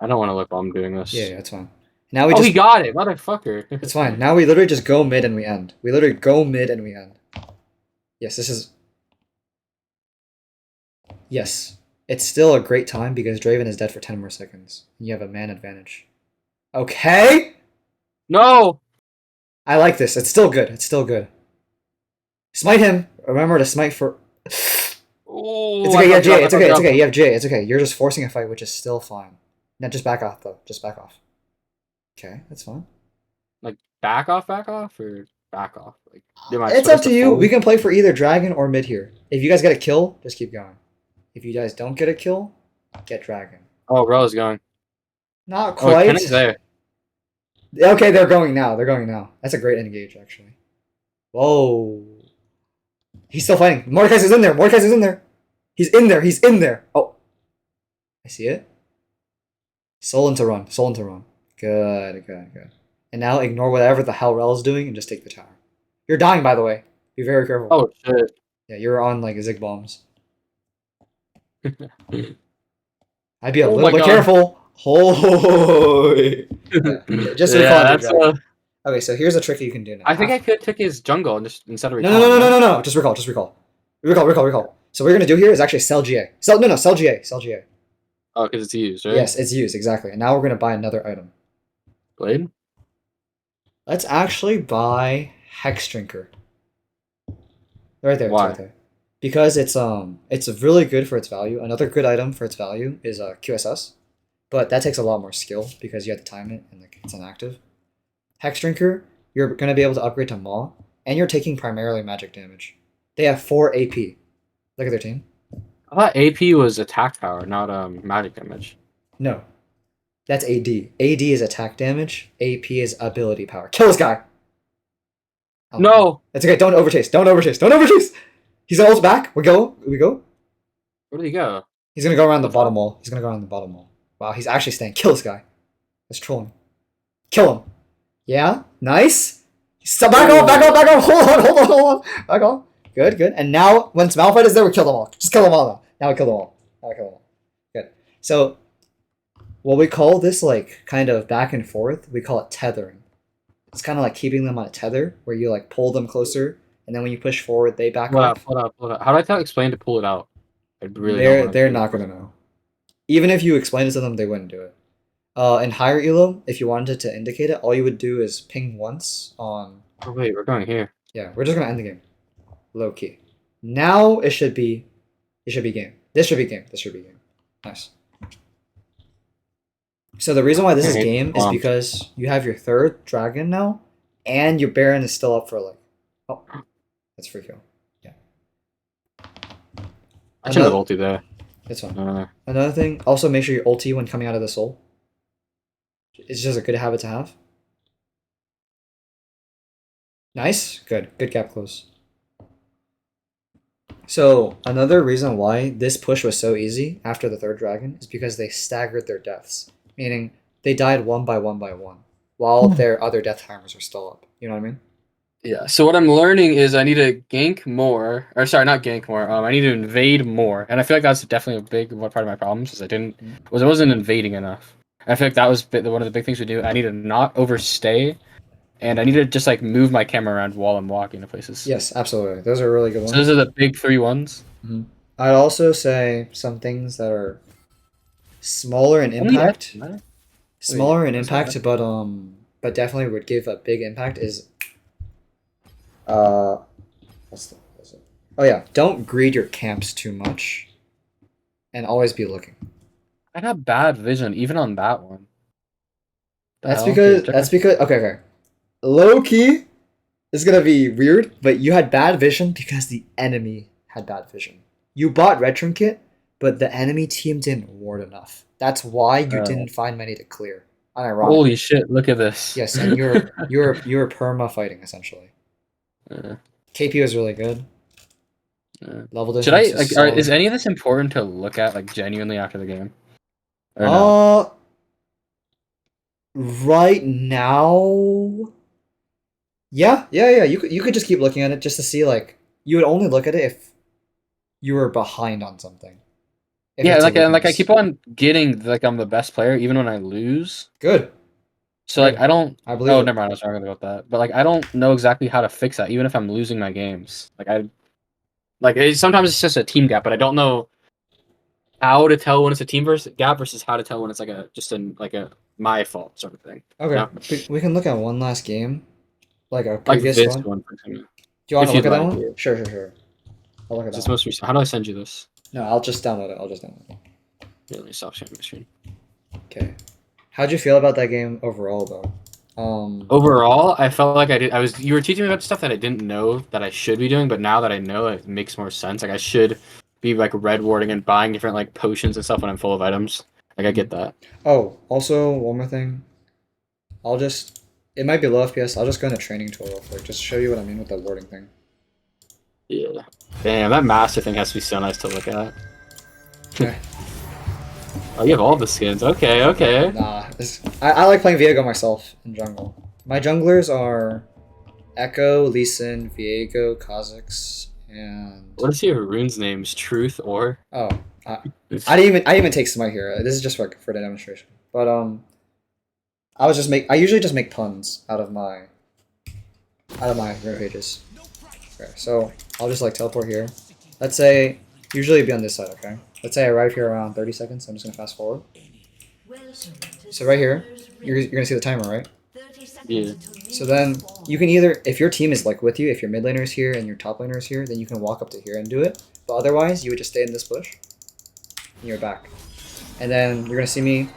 I don't want to look while I'm doing this. Yeah, it's fine. Now we Oh, just. he got it, motherfucker. It's fine. Now we literally just go mid and we end. We literally go mid and we end. Yes, this is. Yes. It's still a great time because Draven is dead for 10 more seconds. You have a man advantage. Okay? No. I like this. It's still good. It's still good. Smite him. Remember to smite for. Oh, It's okay. You have J. It's okay. It's okay. You have J. It's okay. You're just forcing a fight, which is still fine. Now just back off, though. Just back off. Okay, that's fine. Like back off, or back off. Like It's up to you. We can play for either dragon or mid here. If you guys get a kill, just keep going. If you guys don't get a kill, get dragon. Oh, Rose going. Not quite. Kenning's there. Okay, they're going now. They're going now. That's a great engage, actually. Whoa. He's still fighting. Mordekaiser's in there. Mordekaiser's in there. He's in there. He's in there. Oh. I see it. Soul into run. Soul into run. Good, good, good. And now ignore whatever the hell Rel is doing and just take the tower. You're dying, by the way. Be very careful. Oh, shit. Yeah, you're on, like, Zig bombs. I'd be a little bit careful. Holy. Yeah, just recall. Okay, so here's a trick you can do now. I think I could take his jungle and just instead of recall. No. Just recall. Recall. So what we're gonna do here is actually sell GA. Sell GA. Sell GA. Oh, because it's used, right? Yes, it's used, exactly. And now we're gonna buy another item. Blade? Let's actually buy Hex Drinker. Right there. Why? Right there. Because it's really good for its value. Another good item for its value is QSS, but that takes a lot more skill because you have to time it and like it's inactive. Hex Drinker, you're gonna be able to upgrade to Maw, and you're taking primarily magic damage. They have 4 AP. Look at their team. I thought AP was attack power, not magic damage. No, that's AD. AD is attack damage. AP is ability power. Kill this guy. Oh, no, it's okay. Don't overchase. He's gonna ult back. We go. Where did he go? He's gonna go around the bottom wall. Wow, he's actually staying. Kill this guy. Let's troll him. Kill him. Yeah, nice. So back off. Hold on. Back off. Good. And now, once Malphite is there, we kill them all. Just kill them all now. Now we kill them all. Good. So, what we call this, like, kind of back and forth, we call it tethering. It's kind of like keeping them on a tether, where you, like, pull them closer, and then when you push forward, they back up. Hold up. How do I explain to pull it out? I really they're not going to know. Even if you explain it to them, they wouldn't do it. In higher elo, if you wanted to indicate it, all you would do is ping once on... Oh, wait, we're going here. Yeah, we're just going to end the game. Low key. Now it should be game. This should be game. Nice. So the reason why this is game is because you have your third dragon now, and your Baron is still up for like... Oh, that's free kill. Yeah. I should have ulti there. That's fine. Another thing, also make sure you ulti when coming out of the soul. It's just a good habit to have. Nice. Good gap close. So, another reason why this push was so easy after the third dragon is because they staggered their deaths. Meaning, they died one by one, while their other death timers are still up. You know what I mean? Yeah, so what I'm learning is I need to gank more. Or sorry, not gank more. I need to invade more. And I feel like that's definitely a big part of my problems, is I wasn't invading enough. I feel like that was one of the big things we do. I need to not overstay, and I need to just like move my camera around while I'm walking to places. Yes, absolutely. Those are really good ones. So those are the big 3 ones. Mm-hmm. I'd also say some things that are smaller in impact. But definitely would give a big impact is oh yeah, don't greed your camps too much, and always be looking. I got bad vision even on that one. That's because okay. Low key is gonna be weird, but you had bad vision because the enemy had bad vision. You bought red trinket, but the enemy team didn't ward enough. That's why you didn't find many to clear. Unironic. Holy shit! Look at this. Yes, and you're perma fighting essentially. KP was really good. Level difference. Should is any of this important to look at like genuinely after the game? Or no? Right now, yeah. You could just keep looking at it just to see, like, you would only look at it if you were behind on something. If Yeah, it's a like I weakness. keep on getting like I'm the best player even when I lose. Good. So like Good. I don't. I believe Oh, it. never mind. I was talking about that. But like I don't know exactly how to fix that, even if I'm losing my games. Sometimes it's just a team gap, but I don't know how to tell when it's a team versus gap versus how to tell when it's like a just an like a my fault sort of thing. You Okay. know, We can look at one last game, like a like previous this one. one for example. Do you want to If look you'd at that like, one? yeah. Sure, sure, sure. I'll look at Is that this one. most recent? How do I send you this? No, I'll just download it. I'll just download it. Yeah, let me stop sharing my screen. Okay. How'd you feel about that game overall, though? Overall, I felt like I did. I was you were teaching me about stuff that I didn't know that I should be doing, but now that I know, it makes more sense. Like I should be like red warding and buying different like potions and stuff when I'm full of items. Like I get that. Oh, also one more thing. I'll just. It might be low FPS. I'll just go into training tool real quick, just to show you what I mean with the warding thing. Yeah. Damn, that master thing has to be so nice to look at. Okay. Oh, you have all the skins. Okay, okay. Nah, I like playing Viego myself in jungle. My junglers are Echo, Lee Sin, Viego, Kha'Zix, and What is your rune's names? Truth or? oh, I, I didn't even take Smite here. This is just for the demonstration. But I usually just make puns out of my rune pages. Okay, so I'll just like teleport here. Let's say usually it'd be on this side. Okay. Let's say I arrive here around 30 seconds. I'm just gonna fast forward. So right here, you're gonna see the timer, right? Yeah. So then you can either, if your team is like with you, if your mid laner is here and your top laner is here, then you can walk up to here and do it. But otherwise, you would just stay in this bush, and you're back. And then you're gonna see me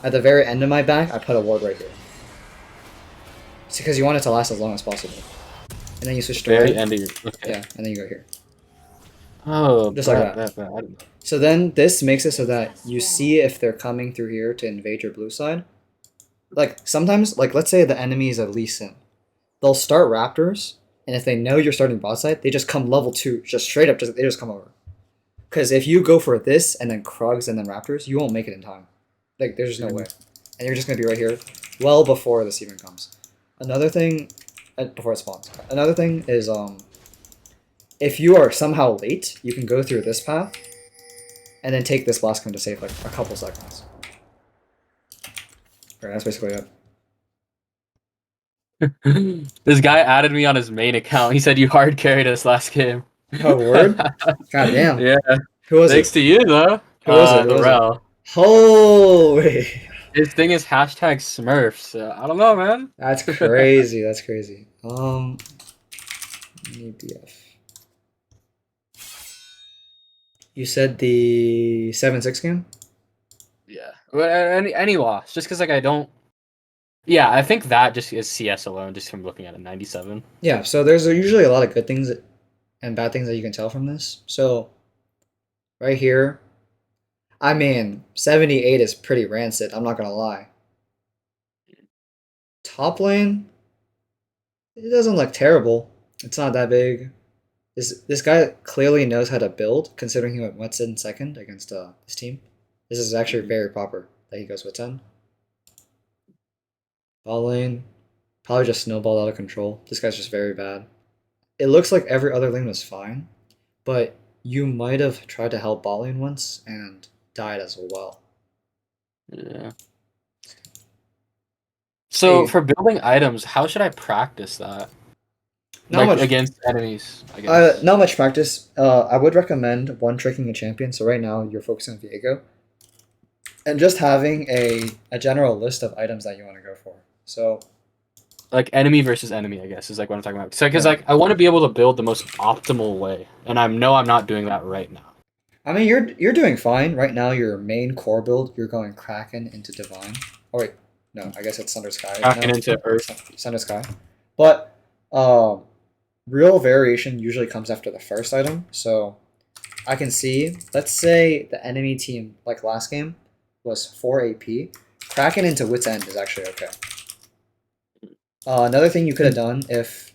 at the very end of my back. I put a ward right here. It's because you want it to last as long as possible. And then you switch to Very red. end of your. Okay. Yeah, and then you go here. Oh, Just like that. I don't know. So then this makes it so that you see if they're coming through here to invade your blue side. Like sometimes, like let's say the enemy is a Lee Sin. They'll start Raptors, and if they know you're starting bot side, they just come level 2, just straight up, they just come over. Because if you go for this and then Krugs and then Raptors, you won't make it in time. Like there's just no way, and you're just gonna be right here, well before this even comes. Another thing, before it spawns. Another thing is if you are somehow late, you can go through this path, and then take this blast cone to save like a couple seconds. Alright, that's basically it. This guy added me on his main account. He said you hard carried us last game. Oh, word? God damn. Yeah. Who was Thanks it? to you though. Who was it? Who The was it? rel. Holy! His thing is hashtag Smurf. So I don't know, man. That's crazy. That's crazy. EBF. You said the 7-6 game? Yeah. But any loss, just because like I don't. Yeah, I think that just is CS alone, just from looking at it. 97. Yeah. So there's usually a lot of good things and bad things that you can tell from this. So right here, I mean, 78 is pretty rancid. I'm not gonna lie. Top lane, it doesn't look terrible. It's not that big. This guy clearly knows how to build, considering he went what's in second against his team. This is actually very proper that he goes what's in. Ball lane, probably just snowballed out of control. This guy's just very bad. It looks like every other lane was fine, but you might have tried to help ball lane once and died as well. Yeah. So Hey, for building items, how should I practice that? not Like much. against enemies, I guess. Not much practice. I would recommend one tricking a champion. So right now you're focusing on Viego, and just having a general list of items that you want to go for. So Like enemy versus enemy, I guess, is like what I'm talking about. So because yeah. like I want to be able to build the most optimal way, and I'm not doing that right now. I mean, you're doing fine right now. Your main core build, you're going Kraken into Divine. Oh wait, no, I guess it's Thunder Sky. Cracking No, into Earth. Thunder Sky. But real variation usually comes after the first item. So I can see, let's say the enemy team, like last game, was 4 AP. Kraken into Wit's End is actually okay. Another thing you could have done if,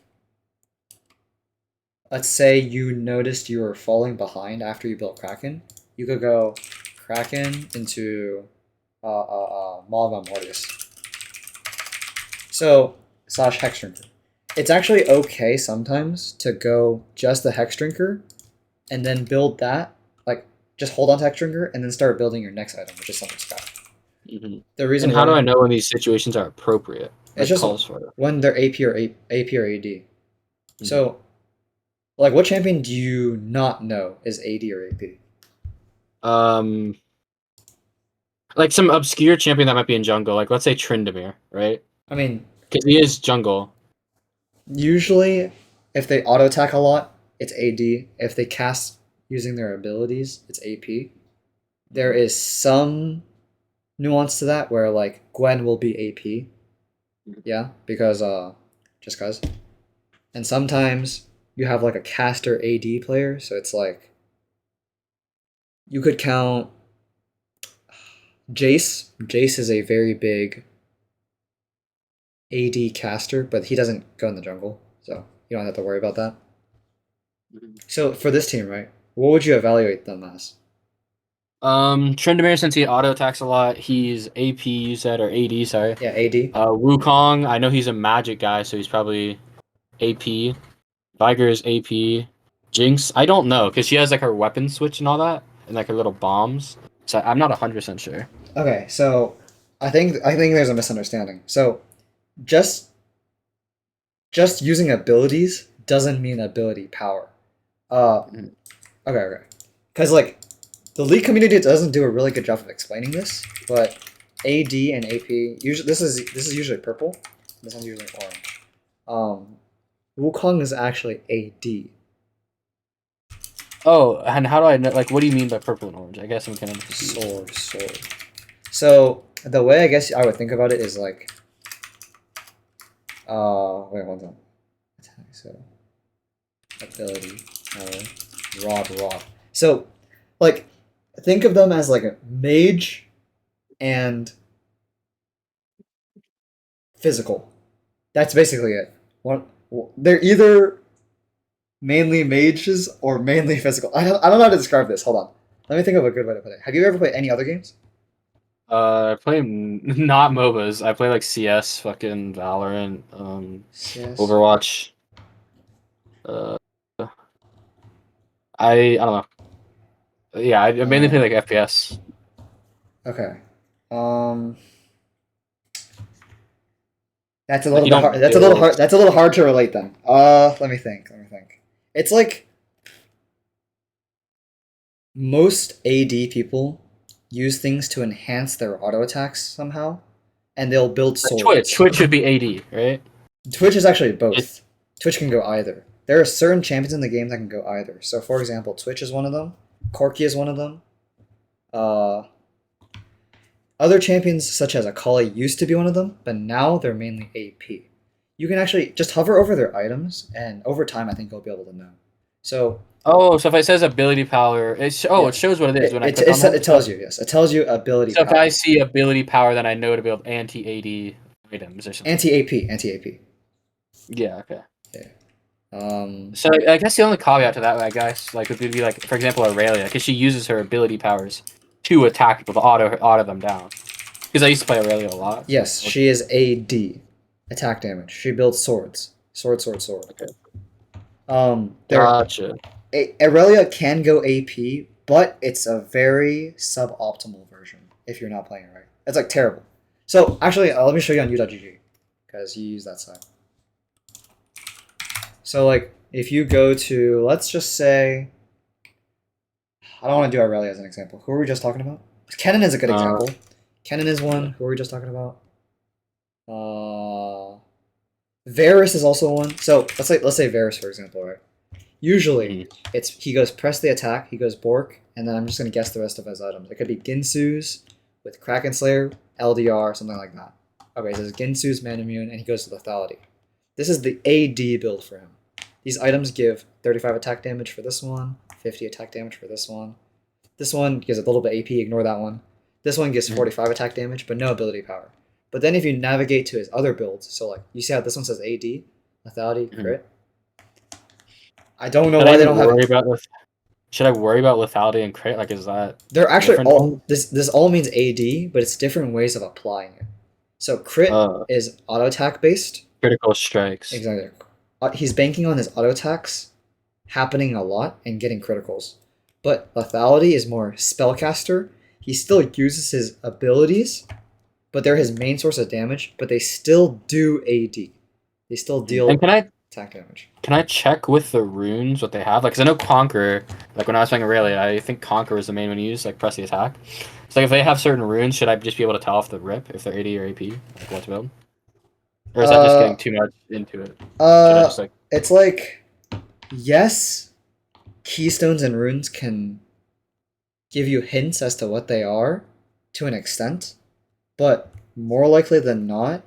let's say you noticed you were falling behind after you built Kraken, you could go Kraken into Maw of Mortis. So, slash Hex Drinker. It's actually okay sometimes to go just the Hex Drinker and then build that, like just hold on to X trigger and then start building your next item, which is Summer Sky. Hmm. The reason And how do I why know when these situations are appropriate? it's Like just calls for it. when they're AP or AD. Mhm. So, like, what champion do you not know is AD or AP? Um, like some obscure champion that might be in jungle. Like let's say Tryndamere, right? I mean, Because he is jungle. usually, if they auto attack a lot, it's AD. If they cast using their abilities, it's AP. There is some nuance to that where like Gwen will be AP, yeah, because just cause. And sometimes you have like a caster AD player, so it's like you could count Jace. Jace is a very big AD caster, but he doesn't go in the jungle, so you don't have to worry about that. Mhm. So for this team, right, what would you evaluate them as? Tryndamere, since he auto attacks a lot, he's AP. You said or AD? Sorry. Yeah, AD. Wukong, I know he's a magic guy, so he's probably AP. Viger is AP. Jinx, I don't know because she has like her weapon switch and all that, and like her little bombs. So I'm not 100% sure. Okay, so I think there's a misunderstanding. So just just using abilities doesn't mean ability power. Uh, Mhm. okay. Because like the league community doesn't do a really good job of explaining this, but AD and AP usually this is usually purple. This one's usually orange. Um, Wukong is actually AD. Oh, and how do I know? Like, what do you mean by purple and orange? I guess I'm kind of confused. Sword. So the way I guess I would think about it is like, wait, hold on. Attack, so ability, rod. So, like, think of them as like a mage and physical. That's basically it. One, they're either mainly mages or mainly physical. I don't know how to describe this. Hold on. Let me think of a good way to put it. Have you ever played any other games? I play not MOBAs. I play like CS, fucking Valorant, Yes. Overwatch. Uh, I don't know. Yeah, I mainly play like FPS. Okay. Um, that's a Like little you bit hard. don't That's a little build. hard. That's a little hard to relate then. Let me think. It's like most AD people use things to enhance their auto attacks somehow, and they'll build Like Twitch. swords. Twitch should be AD, right? Twitch is actually It, both. Twitch can go either. There are certain champions in the game that can go either. So, for example, Twitch is one of them. Corki is one of them. Uh, Other champions such as Akali used to be one of them, but now they're mainly AP. You can actually just hover over their items, and over time, I think you'll be able to know. So oh, so if it says ability power, it yeah, shows what it is when I it, click it, on them. it tells you, yes, it tells you ability So if I power, see ability power, then I know to build anti AD items or something. anti AP. Yeah. Okay. Yeah. Um, So I guess the only caveat to that, I guess, like would be like, for example, Aurelia, because she uses her ability powers to attack people to auto them down. Because I used to play Aurelia a lot. So yes, she is AD, attack damage. She builds swords, sword. okay. There, Gotcha. Aurelia can go AP, but it's a very suboptimal version if you're not playing it right. It's like terrible. So actually, let me show you on u.gg because you use that site. So like, if you go to, let's just say, I don't want to do Aurelia as an example. Who were we just talking about? Kennen is a good Uh, example. Kennen is one. yeah. Who were we just talking about? Uh, Varus is also one. So let's say Varus for example, right? Usually, Mhm. it's he goes press the attack, he goes Bork, and then I'm just gonna guess the rest of his items. It could be Ginsu's with Kraken Slayer, LDR, something like that. Okay, so it's Ginsu's Man Immune, and he goes to Lethality. This is the AD build for him. These items give 35 attack damage for this one, 50 attack damage for this one. This one gives a little bit AP, ignore that one. This one gives Mhm. 45 attack damage, but no ability power. But then if you navigate to his other builds, so like you see how this one says AD, Lethality, Mhm. crit. I don't know Should I why they even don't have worry it. about Should I worry about lethality and crit? Like, is that They're actually different all thing? this all means AD, but it's different ways of applying it. So crit Uh, is auto attack based. critical strikes. Exactly. He's banking on his auto attacks happening a lot and getting criticals. But lethality is more spellcaster. He still uses his abilities, but they're his main source of damage, but they still do AD. They still deal And attack damage. can I check with the runes what they have? Like, cause I know Conquer. Like when I was playing Aurelia, I think Conquer is the main one to use. Like press the attack. So like if they have certain runes, should I just be able to tell off the rip if they're AD or AP? Like what to build? Or is that just getting Uh, too much into it? Should I uh, just like? it's like, yes, keystones and runes can give you hints as to what they are to an extent, but more likely than not,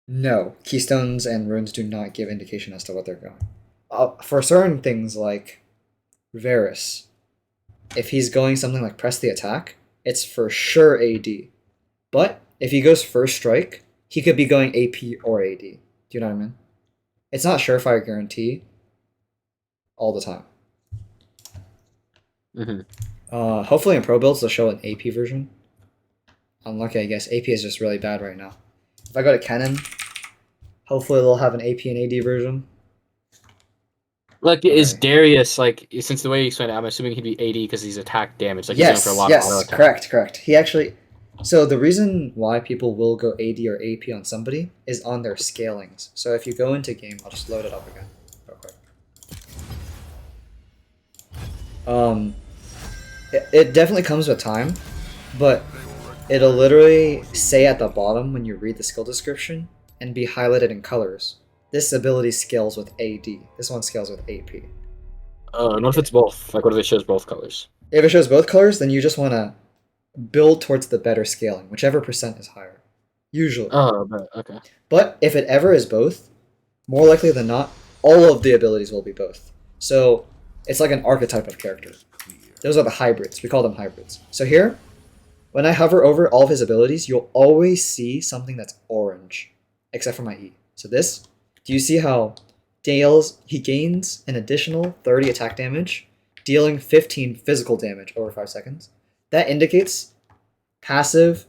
no, keystones and runes do not give indication as to what they're going. For certain things like Varus, if he's going something like press the attack, it's for sure AD. But if he goes first strike, he could be going AP or AD. Do you know what I mean? It's not surefire guarantee all the time. Mm-hmm. Hopefully in pro builds they'll show an AP version. Unlucky, I guess. AP is just really bad right now. If I go to Canon, hopefully they'll have an AP and AD version. Like, is Okay. Darius like? Since the way you explained it, I'm assuming he'd be AD because he's attack damage. Like he's going for a Yes, lot of auto yes, attack. correct. He actually. So the reason why people will go AD or AP on somebody is on their scalings. So if you go into game, I'll just load it up again, real quick. Um, it definitely comes with time, but it'll literally say at the bottom when you read the skill description and be highlighted in colors. This ability scales with AD. This one scales with AP. What if it's both? Like, what if it shows both colors? If it shows both colors, then you just want to build towards the better scaling, whichever percent is higher. Usually. Oh, but okay. But if it ever is both, more likely than not, all of the abilities will be both. So it's like an archetype of character. Those are the hybrids. We call them hybrids. So here, when I hover over all of his abilities, you'll always see something that's orange, except for my E. So this, do you see how he gains an additional 30 attack damage, dealing 15 physical damage over 5 seconds? That indicates passive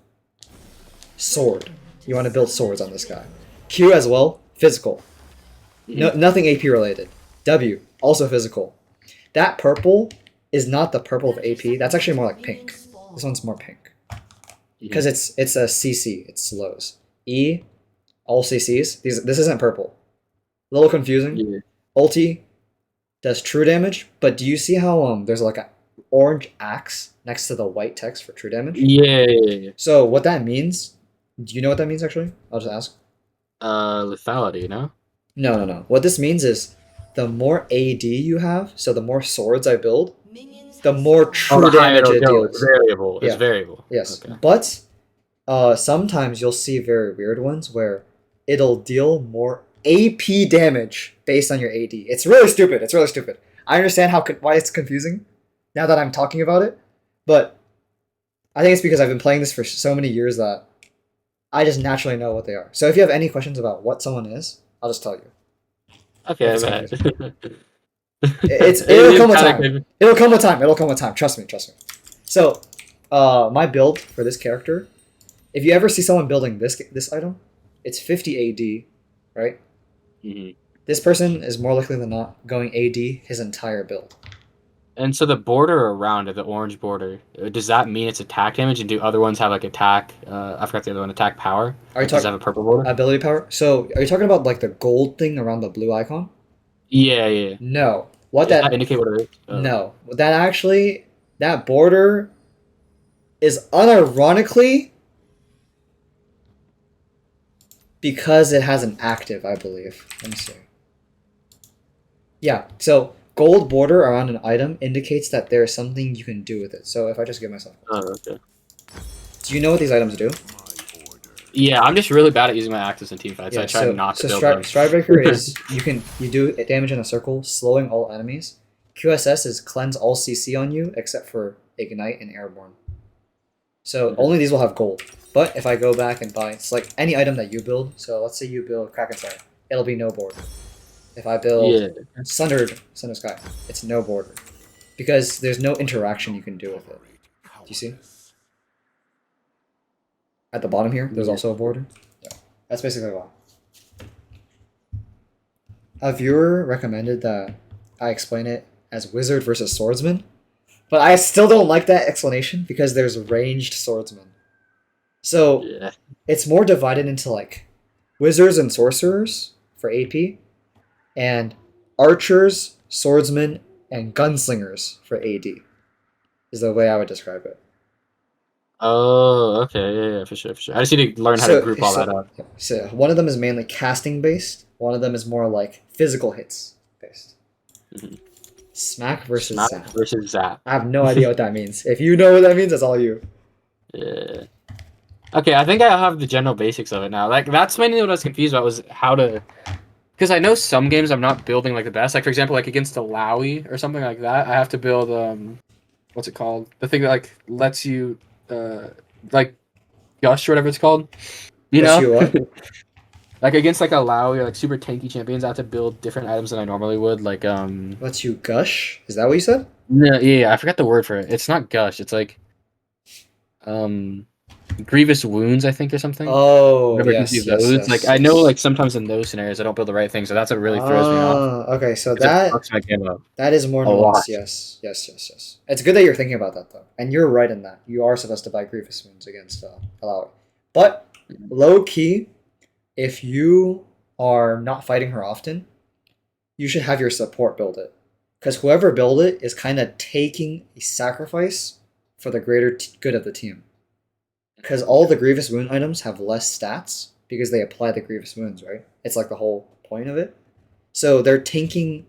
sword. You want to build swords on this guy. Q as well, physical. No, nothing AP related. W, also physical. That purple is not the purple of AP. That's actually more like pink. This one's more pink. Because it's a CC. It slows. E, all CCs. This isn't purple. A little confusing. Yeah. Ulti does true damage, but do you see how there's like a orange axe next to the white text for true damage? Yeah. So what that means, do you know what that means actually? I'll just ask. Lethality, no? No. What this means is the more AD you have, so the more swords I build, the more true the higher damage it'll it go. It's deals. variable. It's Yeah. variable. Yes. Okay. But sometimes you'll see very weird ones where it'll deal more AP damage based on your AD. It's really stupid. I understand why it's confusing now that I'm talking about it, but I think it's because I've been playing this for so many years that I just naturally know what they are. So if you have any questions about what someone is, I'll just tell you. Okay, If it's man. confusing. It It'll is come with kinda time. confusing. It'll come with time. Trust me. So, my build for this character, if you ever see someone building this item, it's 50 AD, right? Mhm. This person is more likely than not going AD his entire build. And so the border around it, the orange border, does that mean it's attack damage? And do other ones have like attack? I forgot the other one. Attack power. Are you Does it talking have a purple border? ability power? So, are you talking about like the gold thing around the blue icon? Yeah. No. What Does that that? indicate what it is? No. That border is unironically because it has an active, I believe. Let me see. Yeah, so gold border around an item indicates that there is something you can do with it. So if I just give myself... Okay. Do you know what these items do? Yeah, I'm just really bad at using my axes in team fights. Yeah, I try not to build them. Stridebreaker is you do damage in a circle, slowing all enemies. QSS is cleanse all CC on you except for Ignite and Airborne. So only these will have gold. But if I go back and buy, it's like any item that you build. So let's say you build Kraken Side, it'll be no border. If I build Sundered Sky, it's no border. Because there's no interaction you can do with it. Do you see? At the bottom here, there's also a border. Yeah, that's basically why. A viewer recommended that I explain it as wizard versus swordsman. But I still don't like that explanation because there's ranged swordsmen. So Yeah. it's more divided into like wizards and sorcerers for AP, and archers, swordsmen, and gunslingers for AD. Is the way I would describe it. Oh, okay, yeah, for sure, for sure. I just need to learn how to So, group all that so, up. so one of them is mainly casting based. One of them is more like physical hits based. Mhm. Smack versus Smack zap. versus Zap. I have no idea what that means. If you know what that means, that's all you. Yeah. Okay, I think I have the general basics of it now. Like that's mainly what I was confused about was how to, because I know some games I'm not building like the best. Like for example, like against a Lowy or something like that, I have to build what's it called? The thing that like lets you like gush or whatever it's called. You Yes, know? you what? Like against like a Lowy or like super tanky champions, I have to build different items than I normally would. Like Lets you gush? Is that what you said? no, yeah, I forgot the word for it. It's not gush. It's like um grievous wounds, I think, or something. Oh, Whenever it gives you yes, yes, those, like yes, I know, yes. like sometimes in those scenarios, I don't build the right thing, so that's what really throws me off Ah, okay. So because it that fucks my game up that is more a lot. nuanced. Yes, yes, yes, yes. It's good that you're thinking about that though, and you're right in that. You are supposed to buy grievous wounds against Alawi, but low key, if you are not fighting her often, you should have your support build it, because whoever build it is kind of taking a sacrifice for the greater good of the team. Because all the grievous wound items have less stats because they apply the grievous wounds, right? It's like the whole point of it. So they're tanking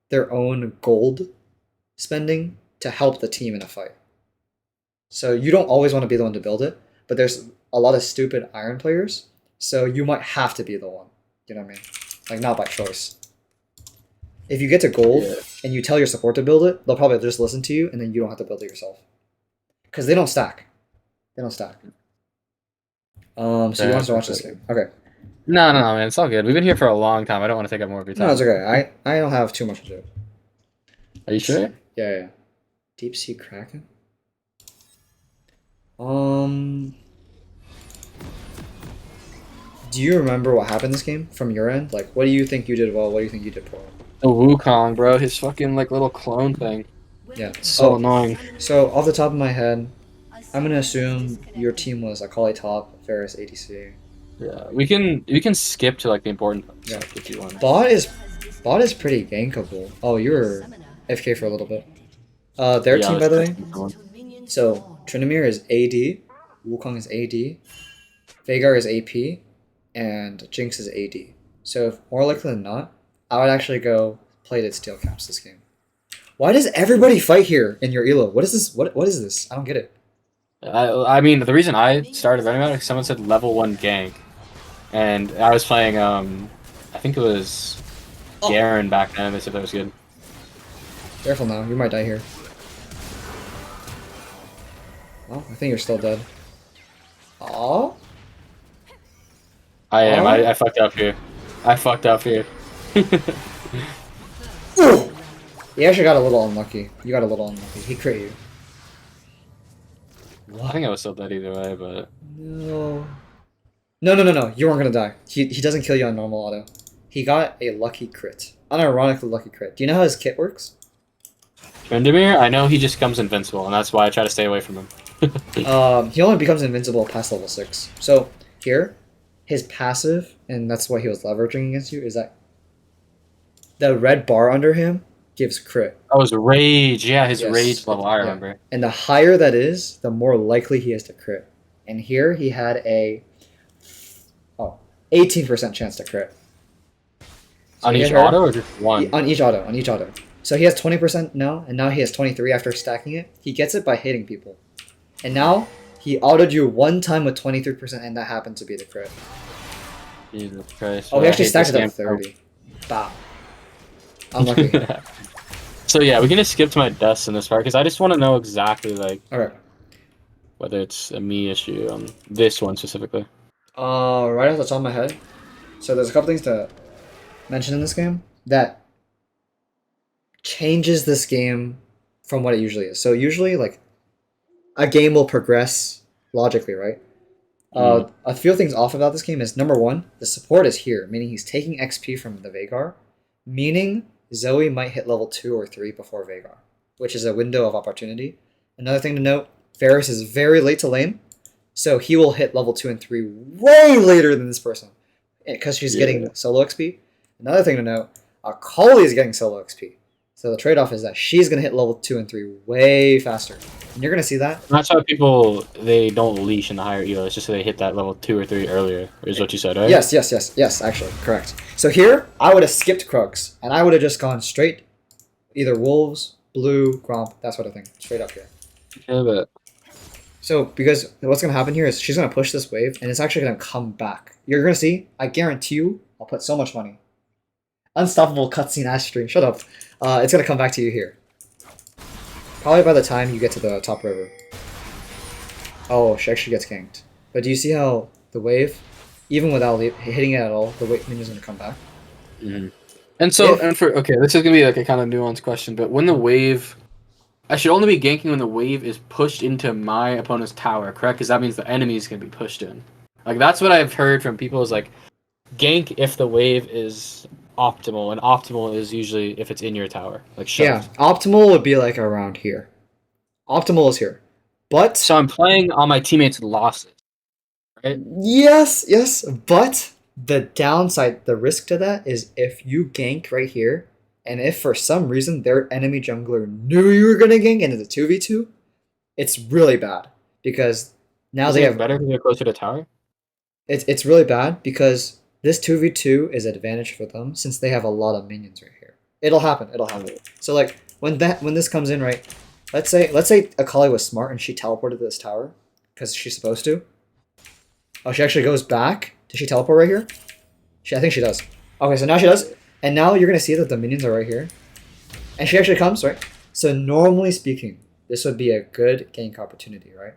their own gold spending to help the team in a fight. So you don't always want to be the one to build it, but there's a lot of stupid iron players, so you might have to be the one. You know what I mean? Like not by choice. If you get to gold Yeah, and you tell your support to build it, they'll probably just listen to you, and then you don't have to build it yourself. Because they don't stack. They don't stack. So you want us to watch this game? Okay. no, no, no, man, it's all good. We've been here for a long time. I don't want to take up more of your No, it's time. okay. I don't have too much to do. Are you sure? Yeah, yeah. Deep sea kraken. Um, do you remember what happened this game from your end? Like, what do you think you did well? What do you think you did poorly? The Wukong, bro, his fucking like little clone thing. Yeah. It's so Oh, annoying. so off the top of my head, I'm gonna assume your team was Akali top, Ferris ADC. Yeah, we can skip to like the important Yeah. stuff if you want. Bot is pretty gankable. Oh, you were FK for a little bit. Their Yeah, team, let's by the just way. keep going. So Trinamir is AD, Wukong is AD, Vagar is AP, and Jinx is AD. So if more likely than not, I would actually go play the steel caps this game. Why does everybody fight here in your elo? What is this? What is this? I don't get it. I mean, the reason I started learning about it, someone said level 1 gank, and I was playing I think it was Garen back then. They said that was good. Careful now, you might die here. Well, I think you're still dead. Aww. I am. Aw. I fucked up here. I fucked up here. You actually got a little unlucky. You got a little unlucky. He crit you. I think I was still dead either way, but No. No. You weren't gonna die. He doesn't kill you on normal auto. He got a lucky crit. Unironically lucky crit. Do you know how his kit works? Vendemir, I know he just comes invincible, and that's why I try to stay away from him. He only becomes invincible past level 6. So here, his passive, and that's what he was leveraging against you, is that the red bar under him gives crit. Oh, his rage. Yeah, his Yes. rage level. I Yeah. remember. And the higher that is, the more likely he is to crit. And here he had a 18% chance to crit. So On he each hit her- auto or just one? On each auto. So he has 20% now, and now he has 23 after stacking it. He gets it by hitting people. And now he autoed you one time with 23%, and that happened to be the crit. Jesus Christ. Oh, he I actually hate stacked this it up game. 30. Bow. Unlucky. So yeah, we can just skip to my deaths in this part because I just want to know exactly like Okay. whether it's a me issue on this one specifically. Right off the top of my head. So there's a couple things to mention in this game that changes this game from what it usually is. So usually, like, a game will progress logically, right? A few things off about this game is number one, the support is here, meaning he's taking XP from the Vagar, meaning Zoe might hit level 2 or 3 before Vagar, which is a window of opportunity. Another thing to note, Varus is very late to lane, so he will hit level 2 and 3 way later than this person because she's getting solo XP. Another thing to note, Akali is getting solo XP. So the trade-off is that she's going to hit level 2 and 3 way faster. And you're going to see that. That's why people, they don't leash in the higher elo. It's just so they hit that level 2 or 3 earlier, is what you said, right? Yes, actually, correct. So here, I would have skipped Krugs, and I would have just gone straight, either Wolves, Blue, Gromp, that sort of thing, straight up here. Yeah, but... So, because what's going to happen here is she's going to push this wave, and it's actually going to come back. You're going to see, I guarantee you, I'll put so much money. Unstoppable cutscene ass stream, shut up. It's going to come back to you here. Probably by the time you get to the top river. Oh, she actually gets ganked. But do you see how the wave, even without hitting it at all, the wave minion's going to come back? Mm-hmm. And so, okay, this is going to be like a kind of nuanced question, but when the wave... I should only be ganking when the wave is pushed into my opponent's tower, correct? Because that means the enemy is going to be pushed in. Like, that's what I've heard from people is like, gank if the wave is optimal, and optimal is usually if it's in your tower. Like, shoved. Yeah, optimal would be like around here. Optimal is here. But... So I'm playing on my teammates' losses, right? Yes, but the downside, the risk to that is if you gank right here, and if for some reason their enemy jungler knew you were going to gank and it's a 2v2, it's really bad. Because now they have... better because they're closer to tower? It's really bad because this 2v2 is advantage for them since they have a lot of minions right here. It'll happen. So like when this comes in, right? Let's say Akali was smart and she teleported to this tower because she's supposed to. Oh, she actually goes back. Does she teleport right here? I think she does. Okay, so now she does. And now you're going to see that the minions are right here. And she actually comes, right? So normally speaking, this would be a good gank opportunity, right?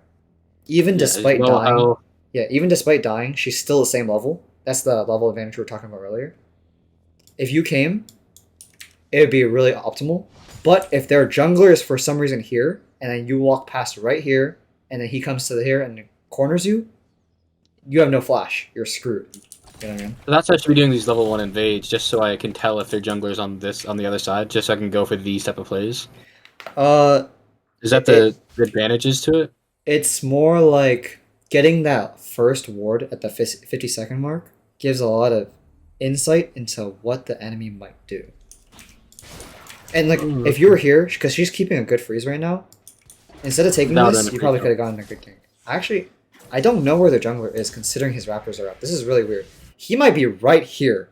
Even despite dying. Yeah, even despite dying, she's still the same level. That's the level advantage we were talking about earlier. If you came, it would be really optimal. But if their jungler is for some reason here, and then you walk past right here, and then he comes to here and corners you, you have no flash. You're screwed. You know what I mean? So that's why I should be doing these level 1 invades, just so I can tell if their jungler's on the other side, just so I can go for these type of plays. Is that the advantages to it? It's more like getting that first ward at the 50-second mark gives a lot of insight into what the enemy might do. And like, if you were here, because she's keeping a good freeze right now, instead of taking this, you probably could have gotten a good gank. Actually, I don't know where the jungler is, considering his raptors are up. This is really weird. He might be right here,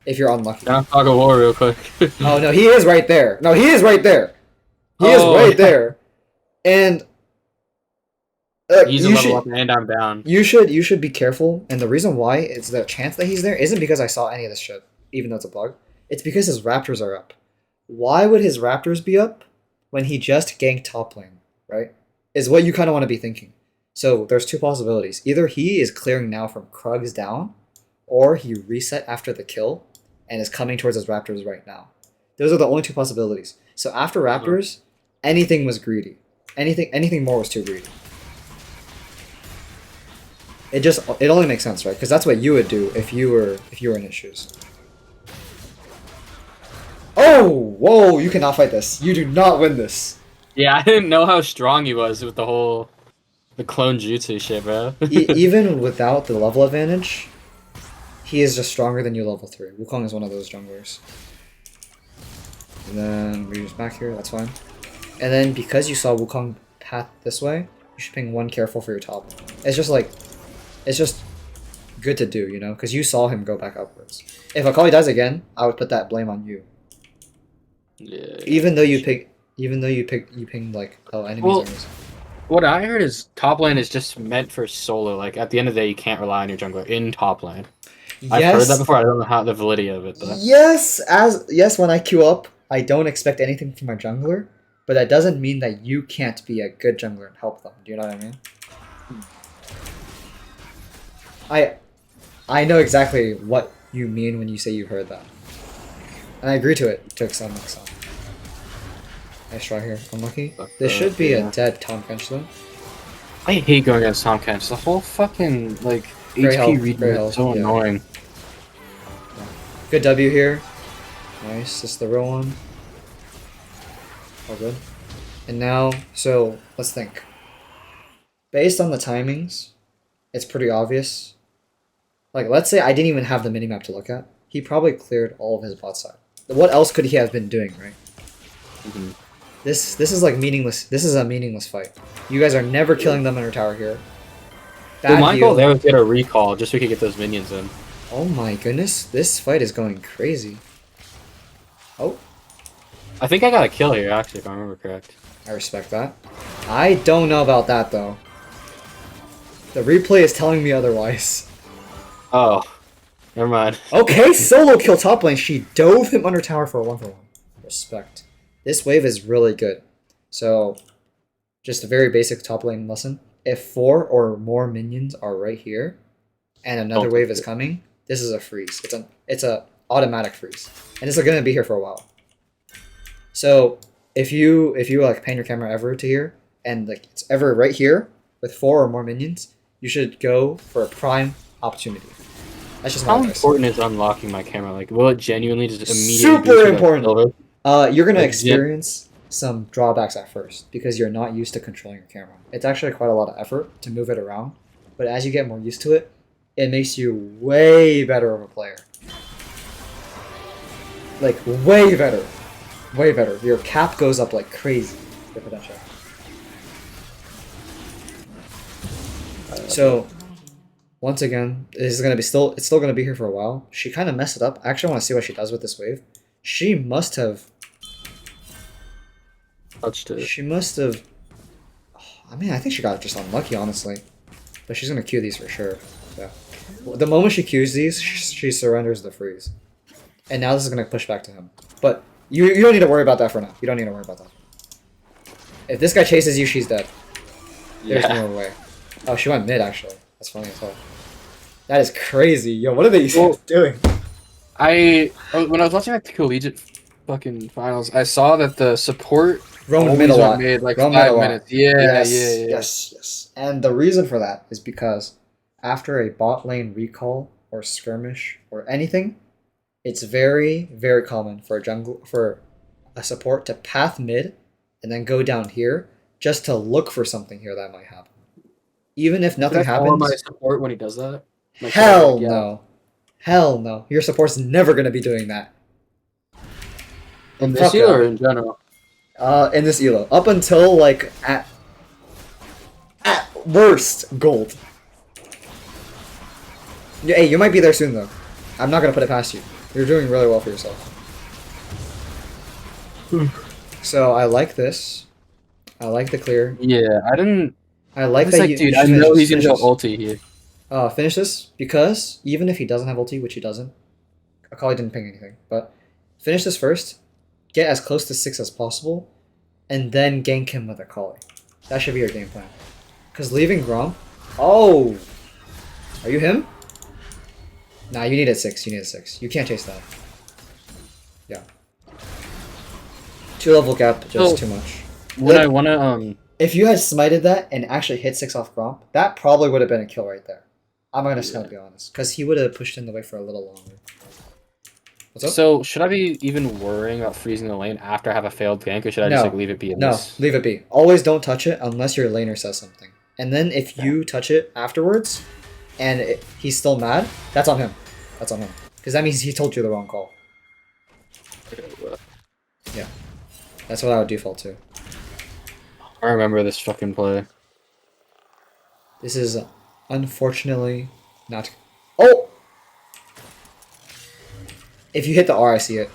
if you're unlucky. I'll go war real quick. Oh no, he is right there. No, he is right there. He is right there. And he's a level up and I'm down. You should be careful. And the reason why is the chance that he's there isn't because I saw any of this shit, even though it's a bug. It's because his raptors are up. Why would his raptors be up when he just ganked top lane, right? Is what you kind of want to be thinking. So there's two possibilities. Either he is clearing now from Krugs down, or he reset after the kill and is coming towards his raptors right now. Those are the only two possibilities. So after raptors, anything was greedy. Anything more was too greedy. It only makes sense, right? Because that's what you would do if you were in his shoes. Oh, whoa! You cannot fight this. You do not win this. Yeah, I didn't know how strong he was with the clone jutsu shit, bro. Even without the level advantage, he is just stronger than you level 3. Wukong is one of those junglers. And then we just back here, that's fine. And then because you saw Wukong path this way, you should ping 1 careful for your top. It's just good to do, you know, because you saw him go back upwards. If Akali dies again, I would put that blame on you. Yeah. Even though you pinged like enemies. What I heard is top lane is just meant for solo. Like at the end of the day, you can't rely on your jungler in top lane. Yes. I've heard that before. I don't know how the validity of it. But... Yes, when I queue up, I don't expect anything from my jungler, but that doesn't mean that you can't be a good jungler and help them. Do you know what I mean? I know exactly what you mean when you say you heard that. And I agree to it to some extent. Nice try here. Unlucky. This should be a dead Tom Kench though. I hate going against Tom Kench. The whole fucking HP read is so annoying. Yeah. Good W here. Nice. This is the real one. All good. And now, so let's think. Based on the timings, it's pretty obvious. Like, let's say I didn't even have the minimap to look at. He probably cleared all of his bot side. What else could he have been doing, right? Mm-hmm. This is like meaningless. This is a meaningless fight. You guys are never killing them under tower here. Well, my goal there was to get a recall just so we could get those minions in. Oh my goodness, this fight is going crazy. Oh. I think I got a kill here, actually, if I remember correct. I respect that. I don't know about that, though. The replay is telling me otherwise. Oh, never mind. Okay, solo kill top lane. She dove him under tower for a 1-for-1. Respect. This wave is really good. So, just a very basic top lane lesson. If 4 or more minions are right here, and another wave is coming, this is a freeze. It's a automatic freeze, and this is gonna be here for a while. So if you like pan your camera ever to here, and like it's ever right here with 4 or more minions, you should go for a prime opportunity. That's just how important is unlocking my camera? Like, will it genuinely just immediately? Super important. You're gonna experience some drawbacks at first because you're not used to controlling your camera. It's actually quite a lot of effort to move it around, but as you get more used to it, it makes you way better of a player. Like, way better. Way better. Your cap goes up like crazy. Your potential. So, once again, this is gonna be it's still gonna be here for a while. She kind of messed it up. I actually want to see what she does with this wave. She must have touched it. She must have. I mean, I think she got just unlucky, honestly. But she's gonna queue these for sure. Yeah. The moment she queues these, she surrenders the freeze. And now this is gonna push back to him. But you don't need to worry about that for now. You don't need to worry about that. If this guy chases you, she's dead. There's no way. Oh, she went mid actually. That's funny as hell. That is crazy. Yo, what are they doing? When I was watching the collegiate fucking finals, I saw that the support roamed mid a lot. Made like 5 minutes. Yeah, Yes. And the reason for that is because after a bot lane recall or skirmish or anything, it's very, very common for a support to path mid and then go down here just to look for something here that might happen. Even if nothing happens. My support when he does that? Like, hell no. Hell no. Your support's never gonna be doing that. In this elo or in general? In this elo. Up until like at worst gold. Hey, you might be there soon though. I'm not gonna put it past you. You're doing really well for yourself. So I like this. I like the clear. Yeah, I like that. Dude, I know he's gonna go ulti here. Finish this because even if he doesn't have ulti, which he doesn't, Akali didn't ping anything. But finish this first. Get as close to 6 as possible, and then gank him with Akali. That should be your game plan. Because leaving Grom. Oh, are you him? Nah, you needed 6. You needed 6. You can't chase that. Yeah. 2 level gap, just too much. When I wanna if you had smited that and actually hit 6 off Gromp, that probably would have been a kill right there. I'm gonna be honest, because he would have pushed in the way for a little longer. What's up? So should I be even worrying about freezing the lane after I have a failed gank, or should I just like leave it be? Leave it be. Always don't touch it unless your laner says something. And then if you touch it afterwards, and he's still mad, that's on him. That's on him. Because that means he told you the wrong call. Yeah. That's what I would default to. I remember this fucking play. This is unfortunately not... Oh! If you hit the R, I see it.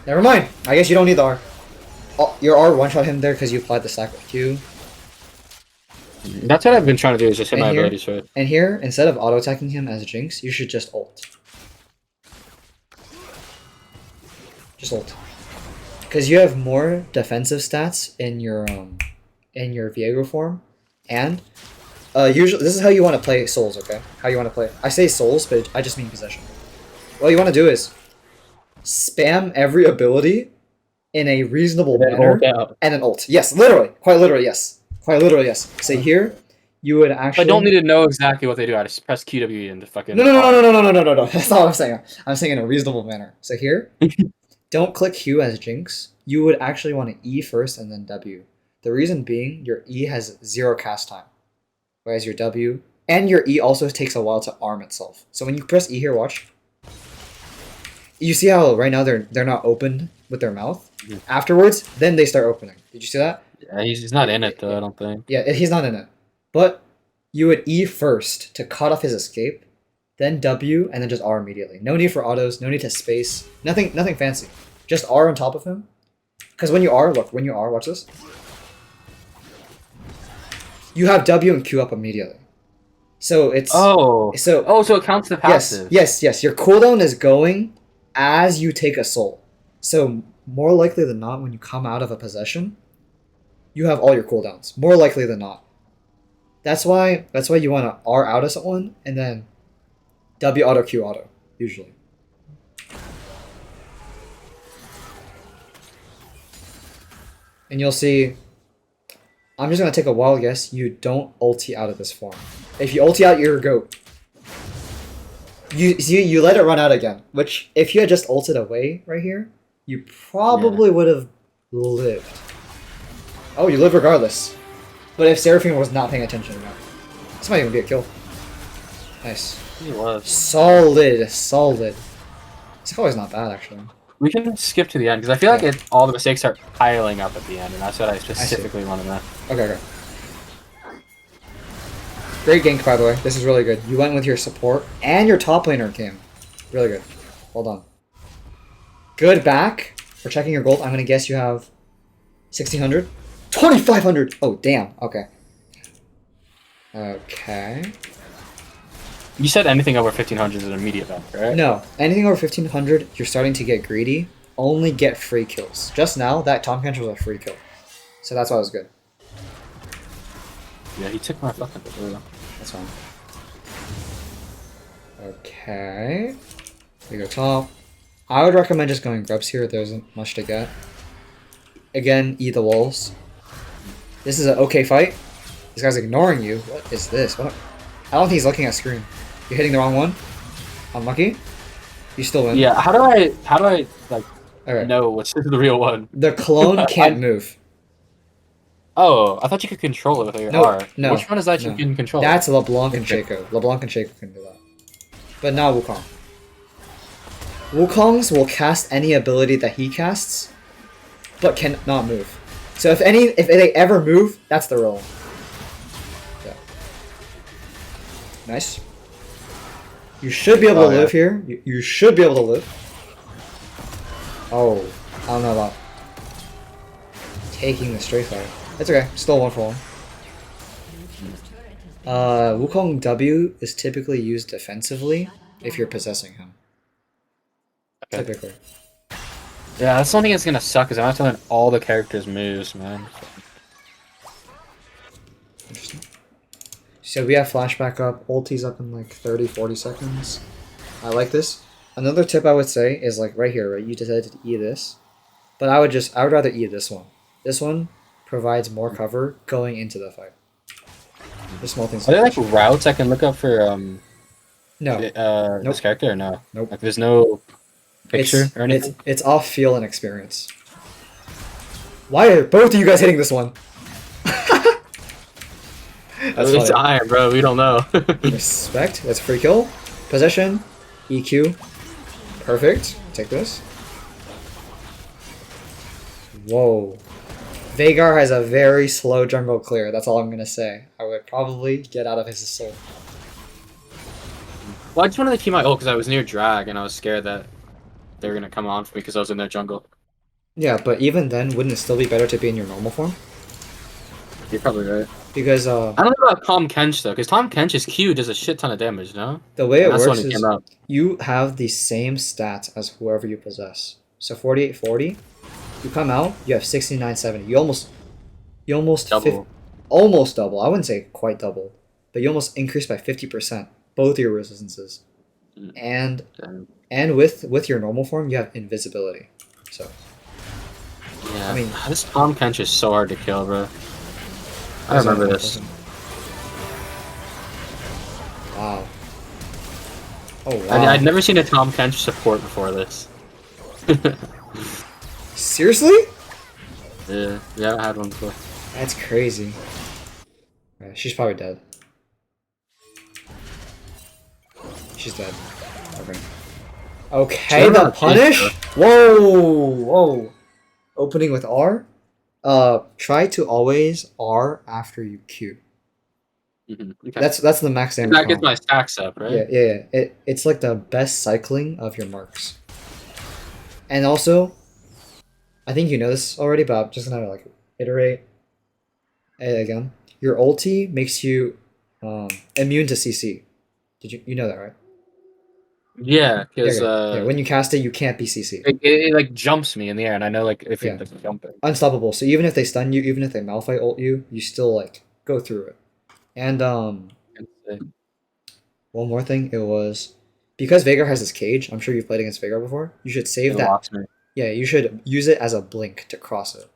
Never mind. I guess you don't need the R. Oh, your R one-shot him there because you applied the stack with Q. That's what I've been trying to do, is just hit my abilities right. And here, instead of auto-attacking him as a Jinx, you should just ult. Just ult. Because you have more defensive stats in your Viego form, and usually this is how you want to play Souls, okay? How you want to play. I say Souls, but I just mean possession. What you want to do is spam every ability in a reasonable manner, and then ult. Yes, literally, quite literally, yes, quite literally, yes. Say here, you would If I actually. don't need to know exactly what they do, I just press QWE and the fucking. No. That's not what I'm saying. I'm saying in a reasonable manner. So here, don't click Q as Jinx. You would actually want to E first and then W. The reason being, your E has 0 cast time, whereas your W and your E also takes a while to arm itself. So when you press E here, watch. You see how right now they're not opened with their mouth. Mhm. Afterwards, then they start opening. Did you see that? Yeah, he's not in it though. I don't think. Yeah, he's not in it. But you would E first to cut off his escape, then W, and then just R immediately. No need for autos, no need to space, nothing fancy. Just R on top of him. Because when you R, look, when you R, watch this. You have W and Q up immediately. So it's So it counts the passive. Yes. Your cooldown is going as you take a soul. So more likely than not, when you come out of a possession, you have all your cooldowns. More likely than not. That's why you want to R out of someone and then W auto Q auto, usually. And you'll see, I'm just going to take a wild guess, you don't ulti out of this form. If you ulti out, you're a goat. You let it run out again, which if you had just ulted away right here, you probably would have lived. Oh, you live regardless. But if Seraphine was not paying attention enough, this might even be a kill. Nice. He was. Solid. This call is not bad, actually. We can skip to the end because I feel like all the mistakes are piling up at the end, and that's what I specifically want to know. Okay. Great gank, by the way. This is really good. You went with your support and your top laner came. Really good. Well done. Good back. We're checking your gold. I'm going to guess you have 1,600. 2,500! Oh, damn. Okay. You said anything over 1,500 is an immediate back, right? No. Anything over 1,500, you're starting to get greedy. Only get free kills. Just now, that Tom Kench was a free kill. So that's why it was good. Yeah, he took my fucking blue. That's fine. Okay. We go top. I would recommend just going grubs here. There isn't much to get. Again, eat the walls. This is an okay fight. This guy's ignoring you. What is this? What? I don't think he's looking at screen. You're hitting the wrong one. Unlucky. You still win. Yeah. How do I like Okay. know which is the real one? The clone can't move. Oh, I thought you could control it with your R. No. Which one is that you can control? That's LeBlanc and Shaco. LeBlanc and Shaco can do that. But not Wukong. Wukong's will cast any ability that he casts, but cannot move. So if they ever move, that's the roll. Yeah. Nice. You should be able to live here. You should be able to live. Oh, I don't know about taking the straight fire. It's okay. Still 1 for 1. Wukong W is typically used defensively if you're possessing him. Okay. Typically. Yeah, that's something that's gonna suck because I'm have to learn all the characters' moves, man. Interesting. So we have flashback up. Ulti's up in like 30-40 seconds. I like this. Another tip I would say is like right here, right? You decided to E this. But I would rather E this one. This one provides more cover going into the fight. The small things. Are there like routes I can look up for No. this character or no? Nope. Like there's no picture or anything? It's off feel and experience. Why are both of you guys hitting this one? That's it's funny. iron, bro. We don't know. Respect. That's a free kill. Possession. EQ. Perfect. Take this. Whoa. Vagar has a very slow jungle clear. That's all I'm going to say. I would probably get out of his soul. Well, I just wanted to keep my ult because I was near drag and I was scared that they were going to come on for me because I was in their jungle. Yeah, but even then, wouldn't it still be better to be in your normal form? You're probably right. Because I don't know about Tom Kench though, because Tom Kench's Q does a shit ton of damage, no? the way it That's works when it is came out. you have the same stats as whoever you possess. So 48-40, you come out, you have 69-70. You almost Double. almost double. I wouldn't say quite double, but you almost increase by 50% both your resistances. And with your normal form, you have invisibility. So yeah, I mean, this Tom Kench is so hard to kill, bro. I remember this. Wow. Oh wow. I'd never seen a Tom Kench support before this. Seriously? Yeah, I had one before. That's crazy. Alright, she's probably dead. She's dead. Okay. Okay, the punish? Whoa! Whoa. Opening with R? Try to always R after you Q. Okay. That's the max damage. That gets my stacks up, right? Yeah. It's like the best cycling of your marks. And also, I think you know this already, but I'm just gonna like iterate it again. Your ulti makes you immune to CC. Did you know that, right? Yeah, because Yeah, when you cast it, you can't be CC. it like jumps me in the air, and I know like if Yeah. it's like, jumping. Unstoppable. So even if they stun you, even if they Malphite ult you, you still like go through it. And one more thing, it was because Veigar has this cage. I'm sure you've played against Veigar before. You should save It that. locks me. Yeah, you should use it as a blink to cross it.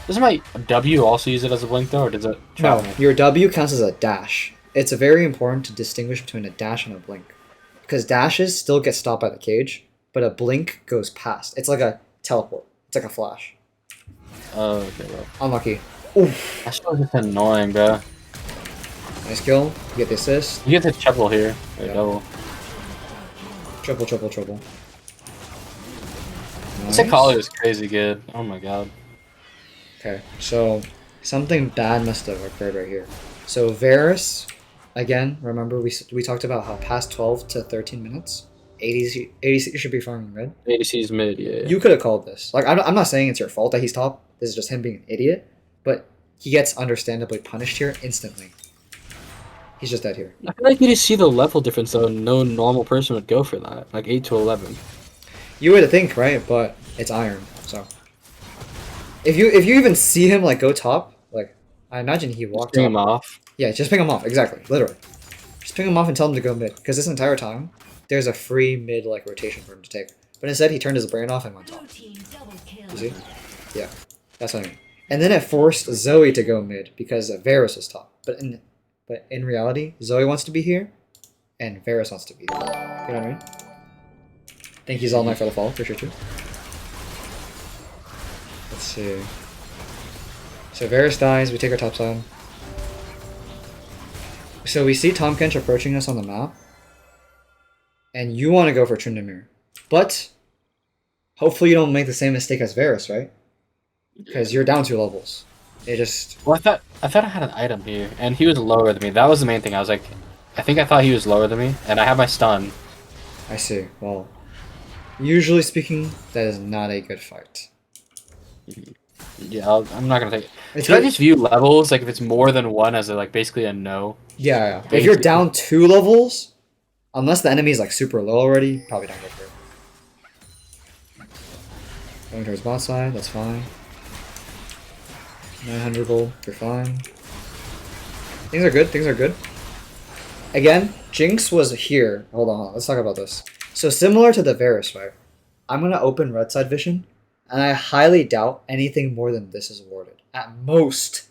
Does my W also use it as a blink though, or does it? No, your W counts as a dash. It's very important to distinguish between a dash and a blink, because dashes still get stopped by the cage, but a blink goes past. It's like a teleport. It's like a flash. Oh, okay, well. Unlucky. Oof. That's just annoying, bro. Nice kill. You get the assist. You get the triple here. Or Yeah. double. Triple. This Akali is crazy good. Oh my god. Okay, so something bad must have occurred right here. So Varus, again, remember we talked about how past 12 to 13 minutes, ADC should be farming mid. ADC's mid, yeah. You could have called this. Like, I'm not saying it's your fault that he's top. This is just him being an idiot. But he gets understandably punished here instantly. He's just dead here. I feel like you just see the level difference though. No normal person would go for that. Like 8 to 11. You would think, right? But it's iron, so. If you even see him like go top, like I imagine he walked Ping top. him off. Yeah, just ping him off. Exactly, literally. Just ping him off and tell him to go mid. Because this entire time, there's a free mid like rotation for him to take. But instead, he turned his brain off and went top. You see? Yeah, that's what I mean. And then it forced Zoe to go mid because Varus was top. But in reality, Zoe wants to be here, and Varus wants to be here. You know what I mean? Thank you, All Night, for the follow. Appreciate you. Let's see. So Varus dies, we take our top side. So we see Tom Kench approaching us on the map. And you want to go for Tryndamere. But hopefully you don't make the same mistake as Varus, right? Because you're down 2 levels. It just... Well, I thought I had an item here, and he was lower than me. That was the main thing. I was like, I thought he was lower than me, and I have my stun. I see. Well, usually speaking, that is not a good fight. Yeah, I'm not gonna take it. Should I just view levels, like if it's more than 1 as a, like basically a no? Yeah. If you're down 2 levels, unless the enemy is like super low already, probably don't go for it. Going towards bot side, that's fine. 900 gold, you're fine. Things are good. Again, Jinx was here. Hold on, let's talk about this. So similar to the Varus, right? I'm gonna open red side vision, and I highly doubt anything more than this is awarded. At most,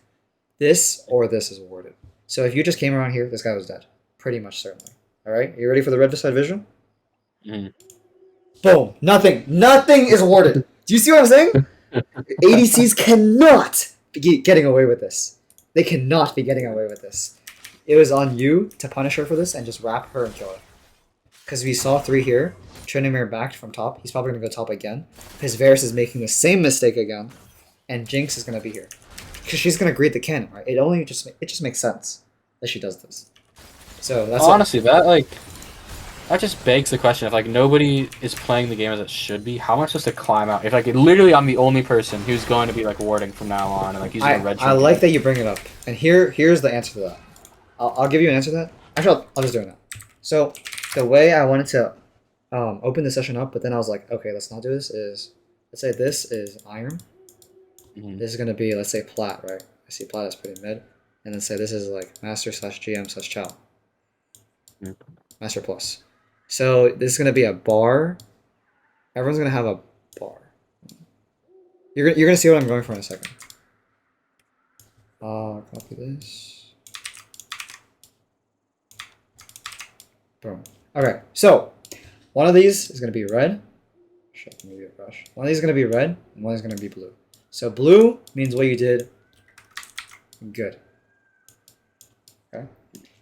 this or this is awarded. So if you just came around here, this guy was dead. Pretty much certainly. Alright, you ready for the red side vision? Boom! Nothing is awarded! Do you see what I'm saying? ADCs cannot be getting away with this. They cannot be getting away with this. It was on you to punish her for this and just wrap her and kill her. Because we saw 3 here. Tryndamere backed from top. He's probably going to go top again. His Varus is making the same mistake again. And Jinx is going to be here. Because she's going to greet the cannon, right? It just makes sense that she does this. So that's honestly, that just begs the question, if like nobody is playing the game as it should be, how am I supposed to climb out? If like literally I'm the only person who's going to be like warding from now on and like using a red I like that you bring it up. And here's the answer to that. I'll give you an answer to that. Actually, I'll just do it now. So the way I wanted to open the session up, but then I was like, okay, let's not do this, is, let's say this is iron. This is going to be, let's say, plat, right? I see plat is pretty mid. And then say this is like master slash GM slash chow. Master plus. So this is going to be a bar. Everyone's going to have a bar. You're going to see what I'm going for in a second. Copy this. Boom. Okay, so one of these is going to be red. Shit, maybe a brush. One of these is going to be red, and one is going to be blue. So blue means what you did good. Okay.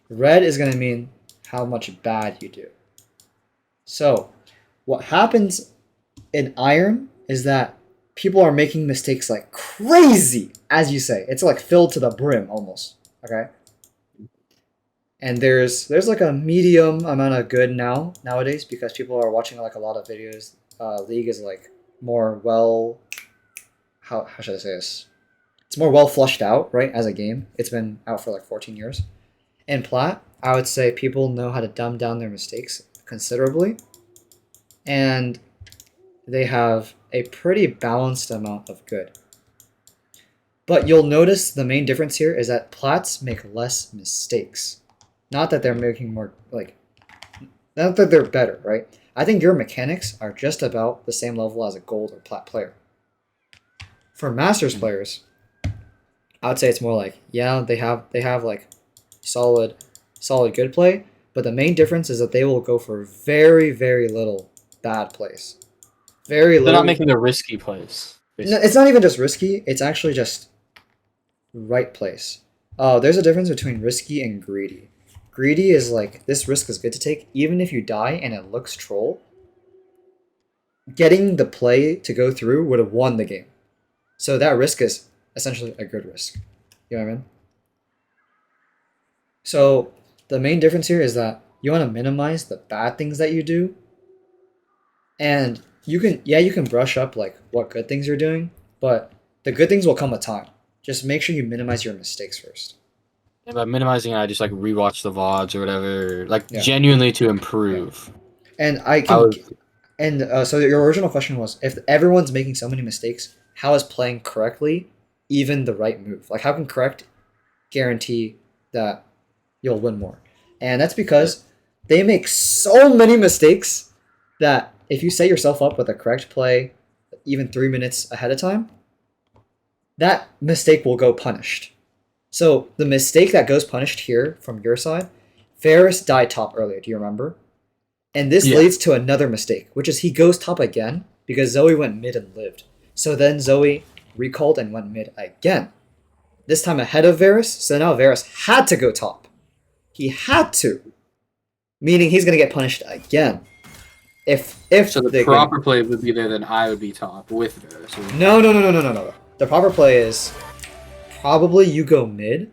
Red is going to mean how much bad you do. So what happens in iron is that people are making mistakes like crazy, as you say. It's like filled to the brim almost. Okay. And there's like a medium amount of good nowadays because people are watching like a lot of videos. League is like more well, how should I say this? It's more well flushed out, right? As a game, it's been out for like 14 years. In Plat, I would say people know how to dumb down their mistakes considerably, and they have a pretty balanced amount of good. But you'll notice the main difference here is that Plats make less mistakes. Not that they're making more, like, not that they're better, right? I think your mechanics are just about the same level as a gold or plat player. For masters players, I would say it's more like, yeah, they have like solid good play, but the main difference is that they will go for very, very little bad plays. Very little. They're not making the risky plays. No, it's not even just risky, it's actually just right place. There's a difference between risky and greedy. Greedy is like, this risk is good to take, even if you die and it looks troll. Getting the play to go through would have won the game. So that risk is essentially a good risk. You know what I mean? So the main difference here is that you want to minimize the bad things that you do. And you can brush up like what good things you're doing, but the good things will come with time. Just make sure you minimize your mistakes first. And by minimizing it, I just like rewatch the VODs or whatever, like Yeah. genuinely to improve. And so your original question was, if everyone's making so many mistakes, how is playing correctly even the right move? Like, how can correct guarantee that you'll win more? And that's because they make so many mistakes that if you set yourself up with a correct play, even 3 minutes ahead of time, that mistake will go punished. So the mistake that goes punished here from your side, Varus died top earlier. Do you remember? And this leads to another mistake, which is he goes top again because Zoe went mid and lived. So then Zoe recalled and went mid again. This time ahead of Varus, so now Varus had to go top. He had to. Meaning he's going to get punished again. If So the proper play would be there, then I would be top with Varus. No. The proper play is probably you go mid,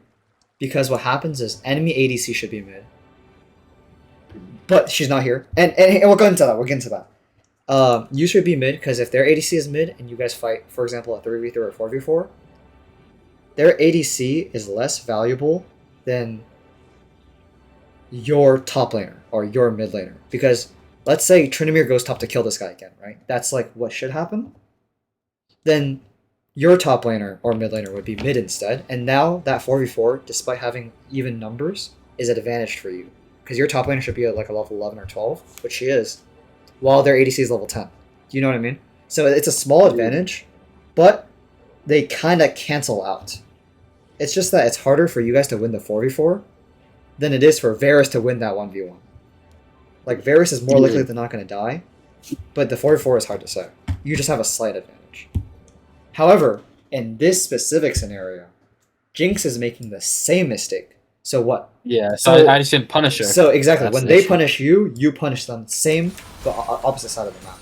because what happens is enemy ADC should be mid. But she's not here. And we'll get into that. You should be mid, because if their ADC is mid and you guys fight, for example, a 3v3 or 4v4, their ADC is less valuable than your top laner or your mid laner. Because let's say Tryndamere goes top to kill this guy again, right? That's like what should happen. Then your top laner or mid laner would be mid instead. And now that 4v4, despite having even numbers, is advantaged for you. Because your top laner should be at like a level 11 or 12, which she is, while their ADC is level 10. Do you know what I mean? So it's a small advantage, but they kind of cancel out. It's just that it's harder for you guys to win the 4v4 than it is for Varus to win that 1v1. Like, Varus is more likely than not going to die, but the 4v4 is hard to say. You just have a slight advantage. However, in this specific scenario, Jinx is making the same mistake. So what? Yeah, so I just didn't punish her. So exactly, That's when the they issue. punish you, you punish them. Same, but opposite side of the map.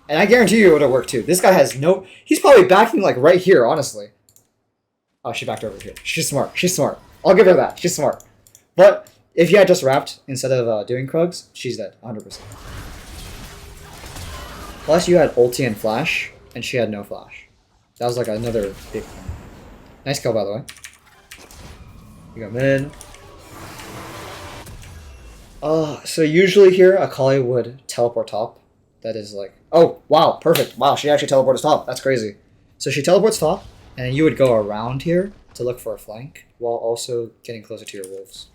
And I guarantee you it would have worked too. This guy has no... He's probably backing like right here, honestly. Oh, she backed over here. She's smart. She's smart. I'll give her that. She's smart. But if you had just wrapped instead of doing Krugs, she's dead, 100%. Plus you had ulti and flash, and she had no flash. That was like another big thing. Nice kill, by the way. You go mid. So usually here, Akali would teleport top. That is like... Oh, wow, perfect. Wow, she actually teleported top. That's crazy. So she teleports top, and you would go around here to look for a flank, while also getting closer to your wolves.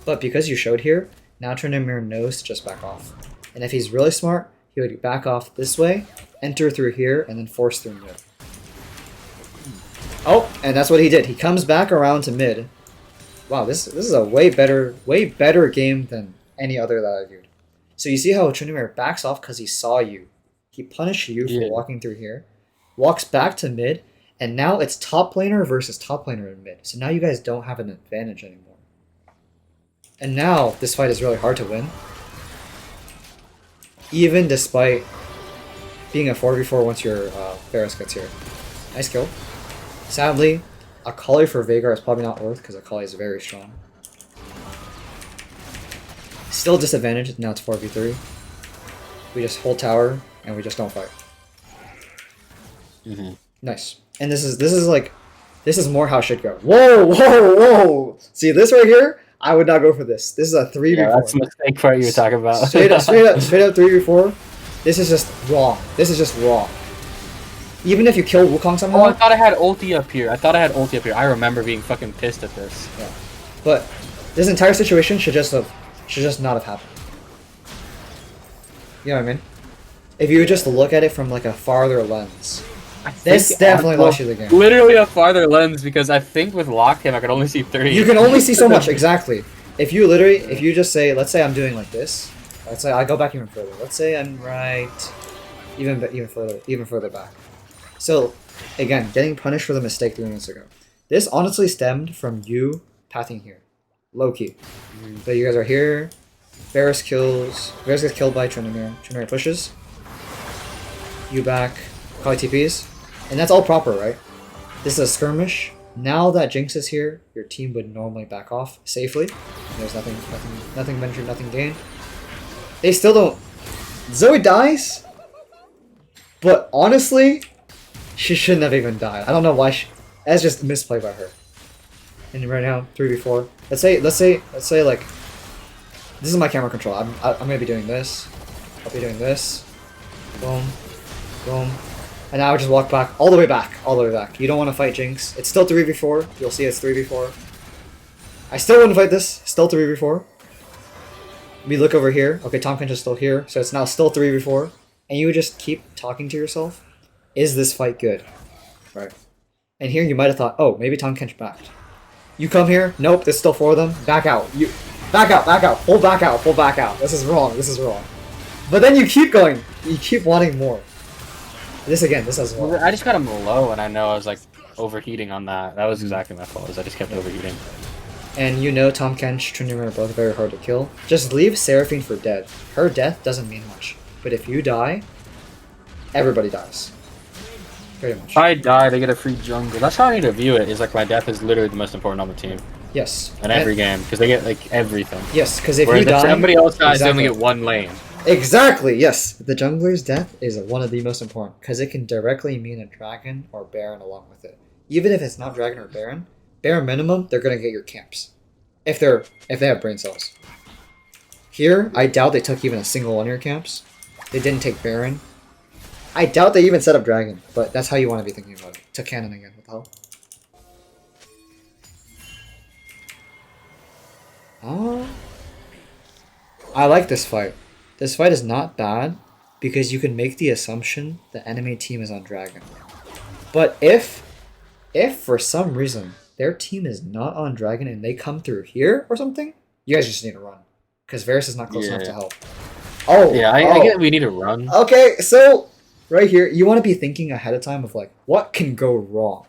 But because you showed here, now Tryndamere knows to just back off. And if he's really smart, he would back off this way, enter through here, and then force through mid. Oh, and that's what he did. He comes back around to mid. Wow, this is a way better game than any other that I viewed. So you see how Tryndamere backs off because he saw you. He punished you for Yeah. walking through here, walks back to mid, and now it's top laner versus top laner in mid. So now you guys don't have an advantage anymore. And now this fight is really hard to win. Even despite being a 4v4 once your Varus gets here. Nice kill. Sadly, Akali for Veigar is probably not worth because Akali is very strong. Still disadvantaged, now it's 4v3. We just hold tower and we just don't fight. Nice. And this is more how it should go. Whoa, whoa, whoa! See this right here? I would not go for this. This is a 3v4. Yeah, that's the mistake part you were talking about. straight up 3v4. This is just wrong. This is just wrong. Even if you kill Wukong somehow. Oh, I thought I had ulti up here. I remember being fucking pissed at this. Yeah. But this entire situation should just not have happened. You know what I mean? If you would just look at it from like a farther lens. This definitely lost you the game. Literally a farther lens because I think with lock-in I could only see 3. You can only see so much, exactly. If you just say, let's say I'm doing like this. Let's say I go back even further. Let's say I'm right, even further back. So, again, getting punished for the mistake 3 minutes ago. This honestly stemmed from you pathing here, low key. So you guys are here. Varus gets killed by Tryndamere. Tryndamere pushes. You back. Kali TPs. And that's all proper, right? This is a skirmish. Now that Jinx is here, your team would normally back off safely. There's nothing ventured, nothing gained. They still don't. Zoe dies, but honestly, she shouldn't have even died. I don't know why. That's just misplay by her. And right now, 3v4. Let's say like, this is my camera control. I'm gonna be doing this. I'll be doing this. Boom, boom. And now I just walk back, all the way back. You don't want to fight Jinx. It's still 3v4. You'll see it's 3v4. I still want to fight this. Still 3v4. We look over here. Okay, Tahm Kench is still here. So it's now still 3v4. And you would just keep talking to yourself. Is this fight good? Right. And here you might have thought, oh, maybe Tahm Kench backed. You come here. Nope, there's still 4 of them. Back out. You back out. Pull back out. This is wrong. But then you keep going. You keep wanting more. This as well. I just got him low, and I know I was like overheating on that. That was exactly my fault. I just kept overheating. And you know Tahm Kench, Tryndamere are both very hard to kill. Just leave Seraphine for dead. Her death doesn't mean much. But if you die, everybody dies. Pretty much. If I die, they get a free jungle. That's how I need to view it. Is like my death is literally the most important on the team. Yes. In every game, because they get like everything. Yes, because if Whereas you die, somebody else dies, exactly. they only get 1 lane. Exactly, yes. The jungler's death is one of the most important because it can directly mean a dragon or baron along with it. Even if it's not dragon or baron, bare minimum, they're gonna get your camps. If they have brain cells. Here, I doubt they took even a single one of your camps. They didn't take baron. I doubt they even set up dragon, but that's how you want to be thinking about it. Took cannon again, what the hell? I like this fight. This fight is not bad because you can make the assumption the enemy team is on dragon. But if for some reason their team is not on dragon and they come through here or something, you guys just need to run because Varus is not close enough to help. Oh yeah, I get we need to run. Okay, so right here you want to be thinking ahead of time of like what can go wrong.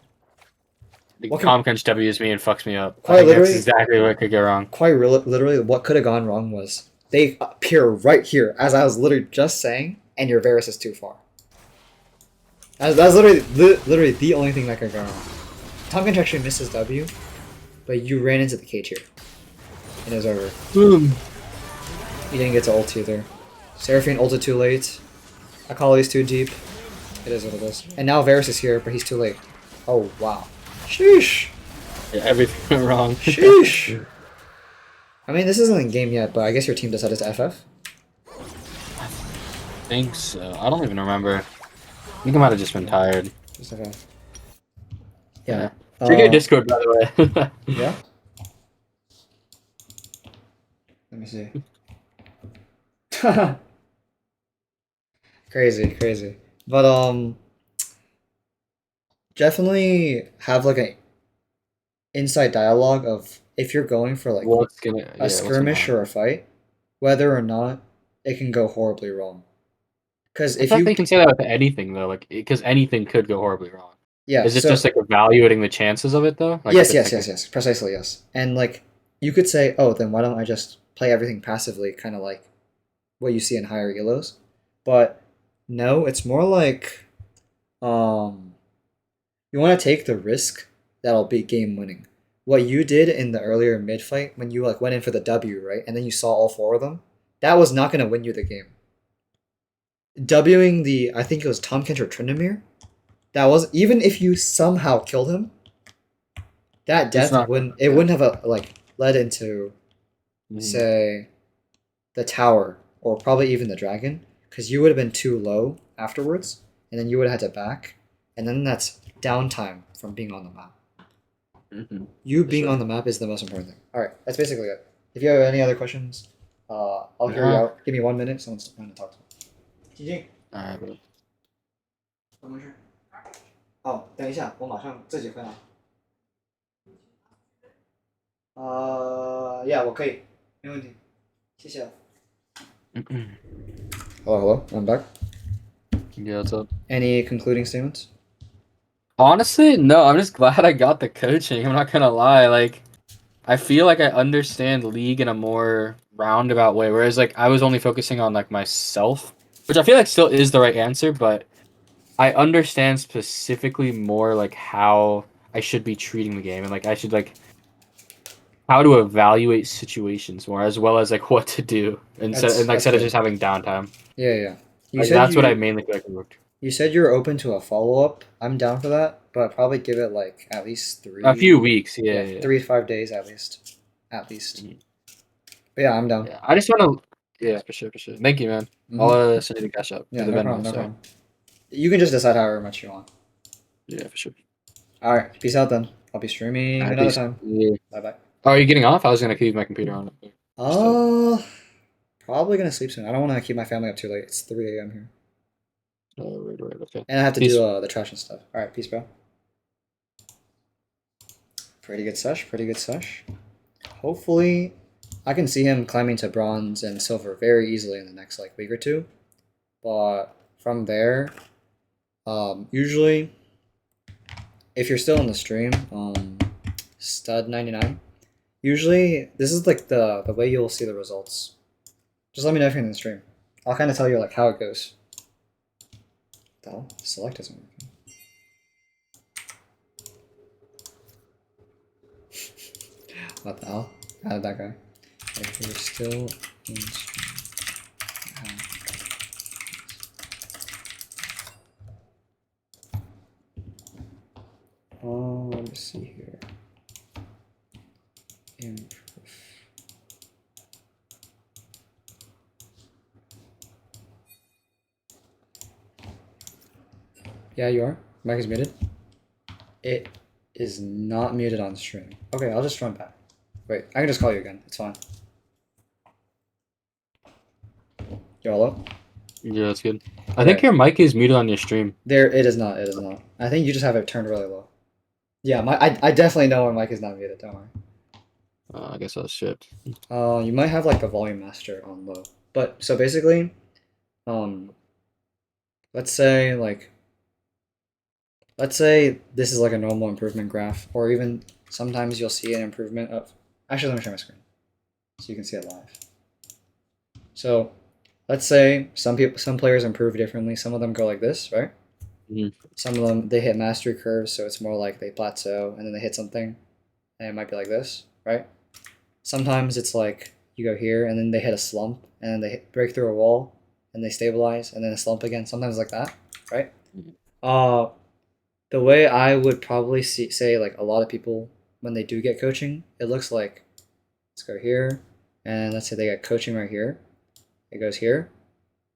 Tahm Kench W's me and fucks me up. Quite literally, that's exactly what could go wrong. Literally, what could have gone wrong was they appear right here, as I was literally just saying, and your Varus is too far. That's literally the only thing that could go wrong. Tahm Kench actually missed his W, but you ran into the cage here. And it was over. Boom. You didn't get to ult either. Seraphine ulted too late. Akali's too deep. It is what it is. And now Varus is here, but he's too late. Oh, wow. Sheesh. Yeah, everything went wrong. Sheesh. I mean, this isn't in game yet, but I guess your team decided to FF? I think so. I don't even remember. I think I might have just been tired. Just FF. Yeah. Check your Discord, by the way. Yeah? Let me see. Crazy. But, definitely have, like, a inside dialogue of if you're going for, like, a skirmish or a fight whether or not it can go horribly wrong. Because I if feel like you, they can say that with anything though, like because anything could go horribly wrong. yeah, Is it just so like evaluating the chances of it though? Like if yes, it's yes, like a yes, yes, precisely yes. And like you could say, oh, then why don't I just play everything passively, kind of like what you see in higher elos? But no, it's more like um, you want to take the risk that'll be game winning. What you did in the earlier mid fight when you like went in for the W, right, and then you saw all four of them, that was not going to win you the game. Wing the I think it was Tom Kent or Tryndamere. That was even if you somehow killed him, that it's death not wouldn't it yeah. wouldn't have like led into Mhm. say the tower or probably even the dragon because you would have been too low afterwards, and then you would have had to back, and then that's downtime from being on the map. You For being on sure. the map is the most important thing. All right, that's basically it. If you have any other questions, I'll hear you Nah. out. Give me 1 minute. Someone's trying to talk to me. GG。Alright, bro. 怎么回事？哦，等一下，我马上自己回来。Yeah，我可以，没问题，谢谢。Hello, hello. I'm back. Yeah, what's up? Any concluding statements? Honestly, no, I'm just glad I got the coaching. I'm not gonna lie. Like, I feel like I understand League in a more roundabout way, whereas like I was only focusing on like myself, which I feel like still is the right answer, but I understand specifically more like how I should be treating the game and like I should like how to evaluate situations more as well as like what to do instead of Good. just having downtime. Yeah, yeah. You Like said that's what I you mainly feel like worked. you said you're open to a follow up. I'm down for that, but probably give it like at least A few three, weeks, yeah, yeah, yeah, yeah. 3 to 5 days at least, at least. Mhm. But yeah, I'm down. Yeah, I just want to. Yeah, for sure, for sure. Thank you, man. I'll Hmm. send you the cash up or Yeah, the no problem, Venmo. no Sorry. problem. You can just decide however much you want. Yeah, for sure. All right, peace out then. I'll be streaming another Peace. time. Yeah. Bye bye. Oh, are you getting off? I was gonna keep my computer on. Just to- Uh, Probably gonna sleep soon. I don't want to keep my family up too late. It's 3 a.m. here, right, okay. and I have to Peace. do the trash and stuff. All right, peace, bro. Pretty good sesh. Pretty good sesh. Hopefully, I can see him climbing to bronze and silver very easily in the next like week or two. But from there, usually, if you're still in the stream, stud 99. Usually, this is like the way you'll see the results. Just let me know if you're in the stream. I'll kind of tell you like how it goes. The hell? Select isn't working. What the hell? How did that go? If you're still in stream. Let me see here. Improve. Yeah, you are. Mic is muted. It is not muted on stream. Okay, I'll just run back. Wait, I can just call you again. It's fine. Yo, hello? Yeah, that's good. I think your mic is muted on your stream. There, it is not. It is not. I think you just have it turned really low. Yeah, I definitely know when mic is not muted. Don't worry. I guess that's shit. You might have like the volume master on low. But so basically, um, let's say like, let's say this is like a normal improvement graph, or even sometimes you'll see an improvement of. Actually, let me share my screen so you can see it live. So, let's say some players improve differently. Some of them go like this, right? Mhm. Some of them they hit mastery curves, so it's more like they plateau and then they hit something, and it might be like this, right? Sometimes it's like you go here and then they hit a slump and then they break through a wall and they stabilize and then a slump again. Sometimes like that, right? Mhm. The way I would probably say like a lot of people when they do get coaching, it looks like let's go here and let's say they get coaching right here. It goes here,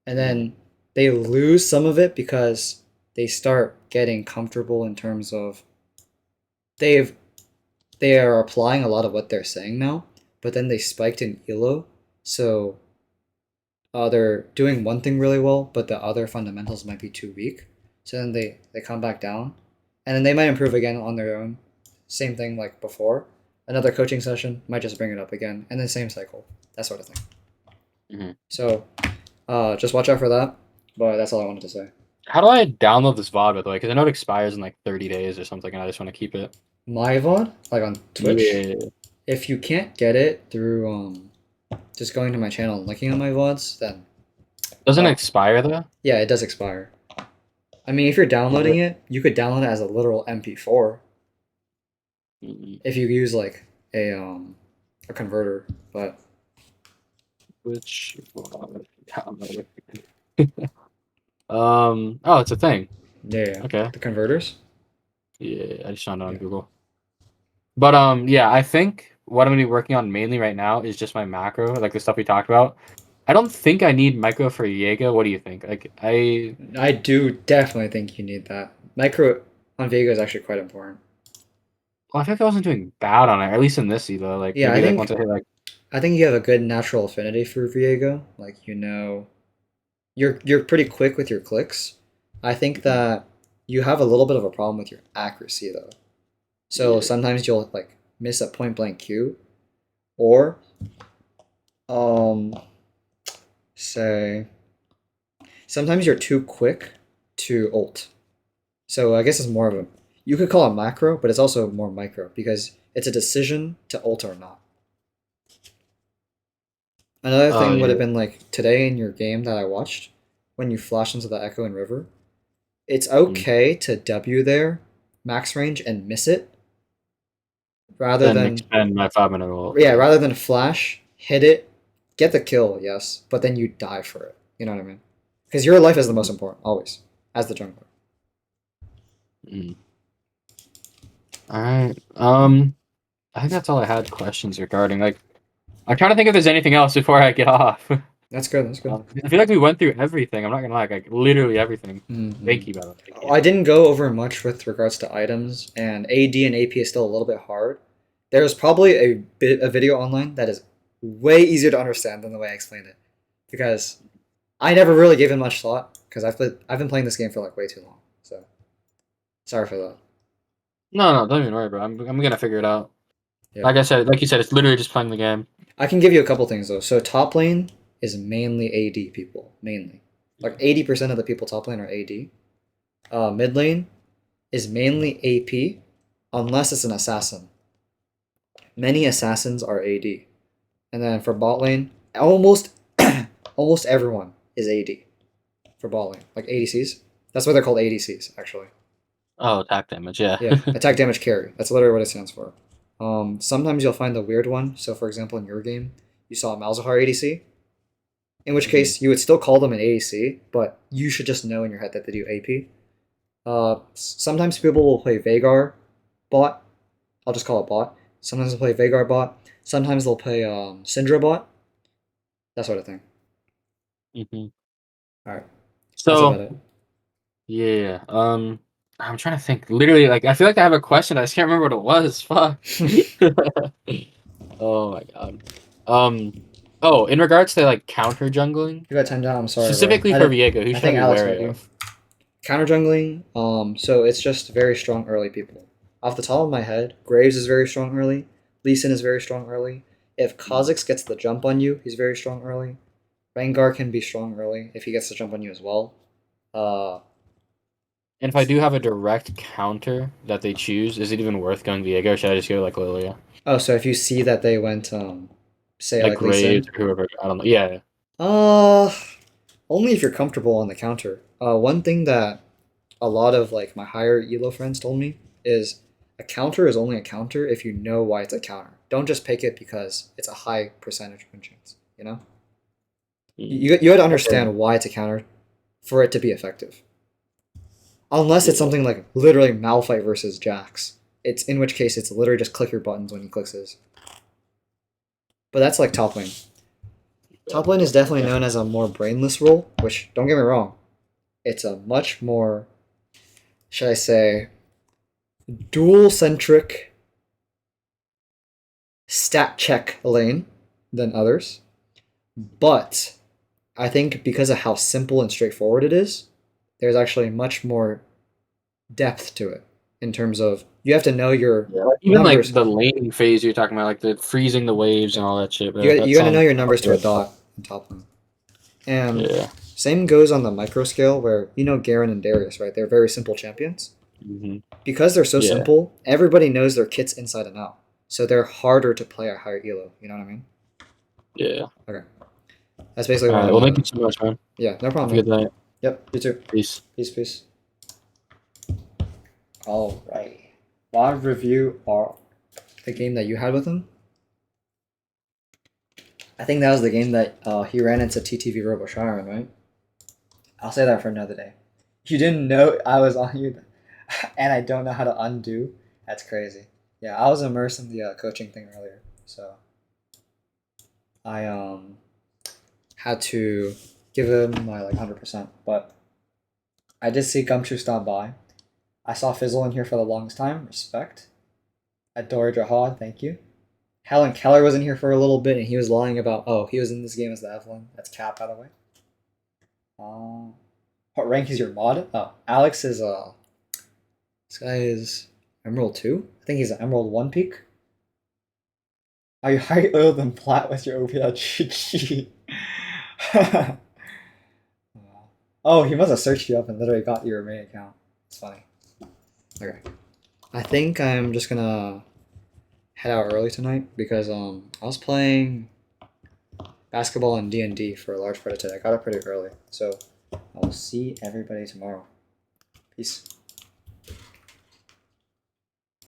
and then they lose some of it because they start getting comfortable in terms of they've they are applying a lot of what they're saying now, but then they spiked in elo, so they're doing one thing really well, but the other fundamentals might be too weak. So then they come back down, and then they might improve again on their own. Same thing like before. Another coaching session might just bring it up again, and then same cycle, that sort of thing. Mhm. So just watch out for that. But that's all I wanted to say. How do I download this VOD, by the way? Because I know it expires in like 30 days or something, and I just want to keep it. My VOD, like on Twitch, Yeah. if you can't get it through just going to my channel and looking at my VODs, then Doesn't it uh, expire though? yeah, it does expire. I mean, if you're downloading it, you could download it as a literal MP4 Mm, if you use like a converter. But Which download it? Oh, it's a thing. yeah, Okay. the converters. Yeah, I just found it on Yeah. Google. But yeah, I think what I'm gonna be working on mainly right now is just my macro, like the stuff we talked about. I don't think I need micro for Viego. What do you think? Like I do definitely think you need that. Micro on Viego is actually quite important. well, I feel like I wasn't doing bad on it, at least in this though. Like Yeah, maybe like once I hit like I think you have a good natural affinity for Viego. Like you're pretty quick with your clicks. I think Mhm. that you have a little bit of a problem with your accuracy though. So Yeah. sometimes you'll like miss a point blank cue, or um say sometimes you're too quick to ult. So I guess it's more of a you could call it macro, but it's also more micro because it's a decision to ult or not. Another Oh thing would have yeah. been like today in your game that I watched when you flash into the Echo and River. It's Mm. okay to W there, max range, and miss it rather Then than expend my 5 minute ult. yeah, Yeah. rather than flash, hit it, get the kill, yes, but then you die for it. You know what I mean? Because your life is the most important, always, as the jungler. Mm. All right. I think that's all I had questions regarding. Like, I'm trying to think if there's anything else before I get off. That's good. That's good. I feel like we went through everything. I'm not gonna lie, like literally everything. Mm-hmm. Thank you, by the way. Thank you. I didn't go over much with regards to items, and AD and AP is still a little bit hard. There's probably a video online that is way easier to understand than the way I explained it, because I never really gave it much thought because I've been playing this game for like way too long. So sorry for that. No, no, don't even worry, bro. I'm gonna figure it out. Yeah, Like I said, like you said, it's literally just playing the game. I can give you a couple things though. So top lane is mainly AD people, mainly like 80% of the people top lane are AD. Mid lane is mainly AP, unless it's an assassin. Many assassins are AD. And then for bot lane, almost almost everyone is AD for bot lane, like ADCs. That's why they're called ADCs, actually. Oh, attack damage, yeah. Yeah, attack damage carry. That's literally what it stands for. Sometimes you'll find a weird one. So, for example, in your game, you saw a Malzahar ADC, in which Mhm. case you would still call them an ADC, but you should just know in your head that they do AP. Sometimes people will play Vagar bot. I'll just call it bot. Sometimes they'll play Vagar bot. Sometimes they'll play Syndra bot. That sort of thing. Mhm. All right, that's about So it. yeah, I'm trying to think. Literally, like I feel like I have a question. I just can't remember what it was. Fuck. Oh my god. Um. Oh, in regards to like counter jungling, You got time down. I'm sorry, bro. specifically for Viego, who I should I think be Alex wary met you. of? Counter jungling. So it's just very strong early people. Off the top of my head, Graves is very strong early. Lee Sin is very strong early. If Kha'Zix gets the jump on you, he's very strong early. Rengar can be strong early if he gets the jump on you as well. Uh, And if I do have a direct counter that they choose, is it even worth going Viego? Or should I just go like Lilia, oh, so if you see that they went, say like like Lee Graves Sin, or whoever? I don't know. Yeah. uh, only if you're comfortable on the counter. One thing that a lot of like my higher elo friends told me is a counter is only a counter if you know why it's a counter. Don't just pick it because it's a high percentage win chance. You know, Mm. you had to Okay. understand why it's a counter for it to be effective. Unless it's Yeah. something like literally Malphite versus Jax, it's in which case it's literally just click your buttons when he clicks his. But that's like top lane. Top lane is definitely Okay. known as a more brainless role, which don't get me wrong, it's a much more, should I say, dual centric stat check lane than others. But I think because of how simple and straightforward it is, there's actually much more depth to it in terms of you have to know your Yeah, like, even like numbers. the laning phase you're talking about, like the freezing the waves and all that shit, bro. You That got to know sounds your numbers to a good. dot. in top lane. And Yeah. same goes on the micro scale where you know Garen and Darius, right? They're very simple champions. Hmm. Because they're so Yeah. simple, everybody knows their kits inside and out. So they're harder to play at higher elo. You know what I mean? Yeah. Okay. That's basically All what right. I'm Well, thank you so much, man. Yeah, no Have problem, a man. good night. Yep, you too. Peace. Peace, peace. All right. Live review of the game that you had with him. I think that was the game that he ran into TTV RoboShaoran, right? I'll say that for another day. You didn't know I was on you, and I don't know how to undo. That's crazy. Yeah, I was immersed in the coaching thing earlier, so I had to give him my like 100%. But I did see Gumshoe stop by. I saw Fizzle in here for the longest time. Respect. Adore Jahad, thank you. Helen Keller was in here for a little bit, and he was lying about, oh, he was in this game as the Evelyn. That's cap, by the way. What rank is your mod? Oh, Alex is, this guy is Emerald 2? I think he's an Emerald 1 peak. Are you high oil than plat with your OPL Oh, he must have searched you up and literally got your main account. It's funny. Okay. I think I'm just gonna head out early tonight because I was playing basketball and D&D for a large part of today. I got up pretty early, so I will see everybody tomorrow. Peace.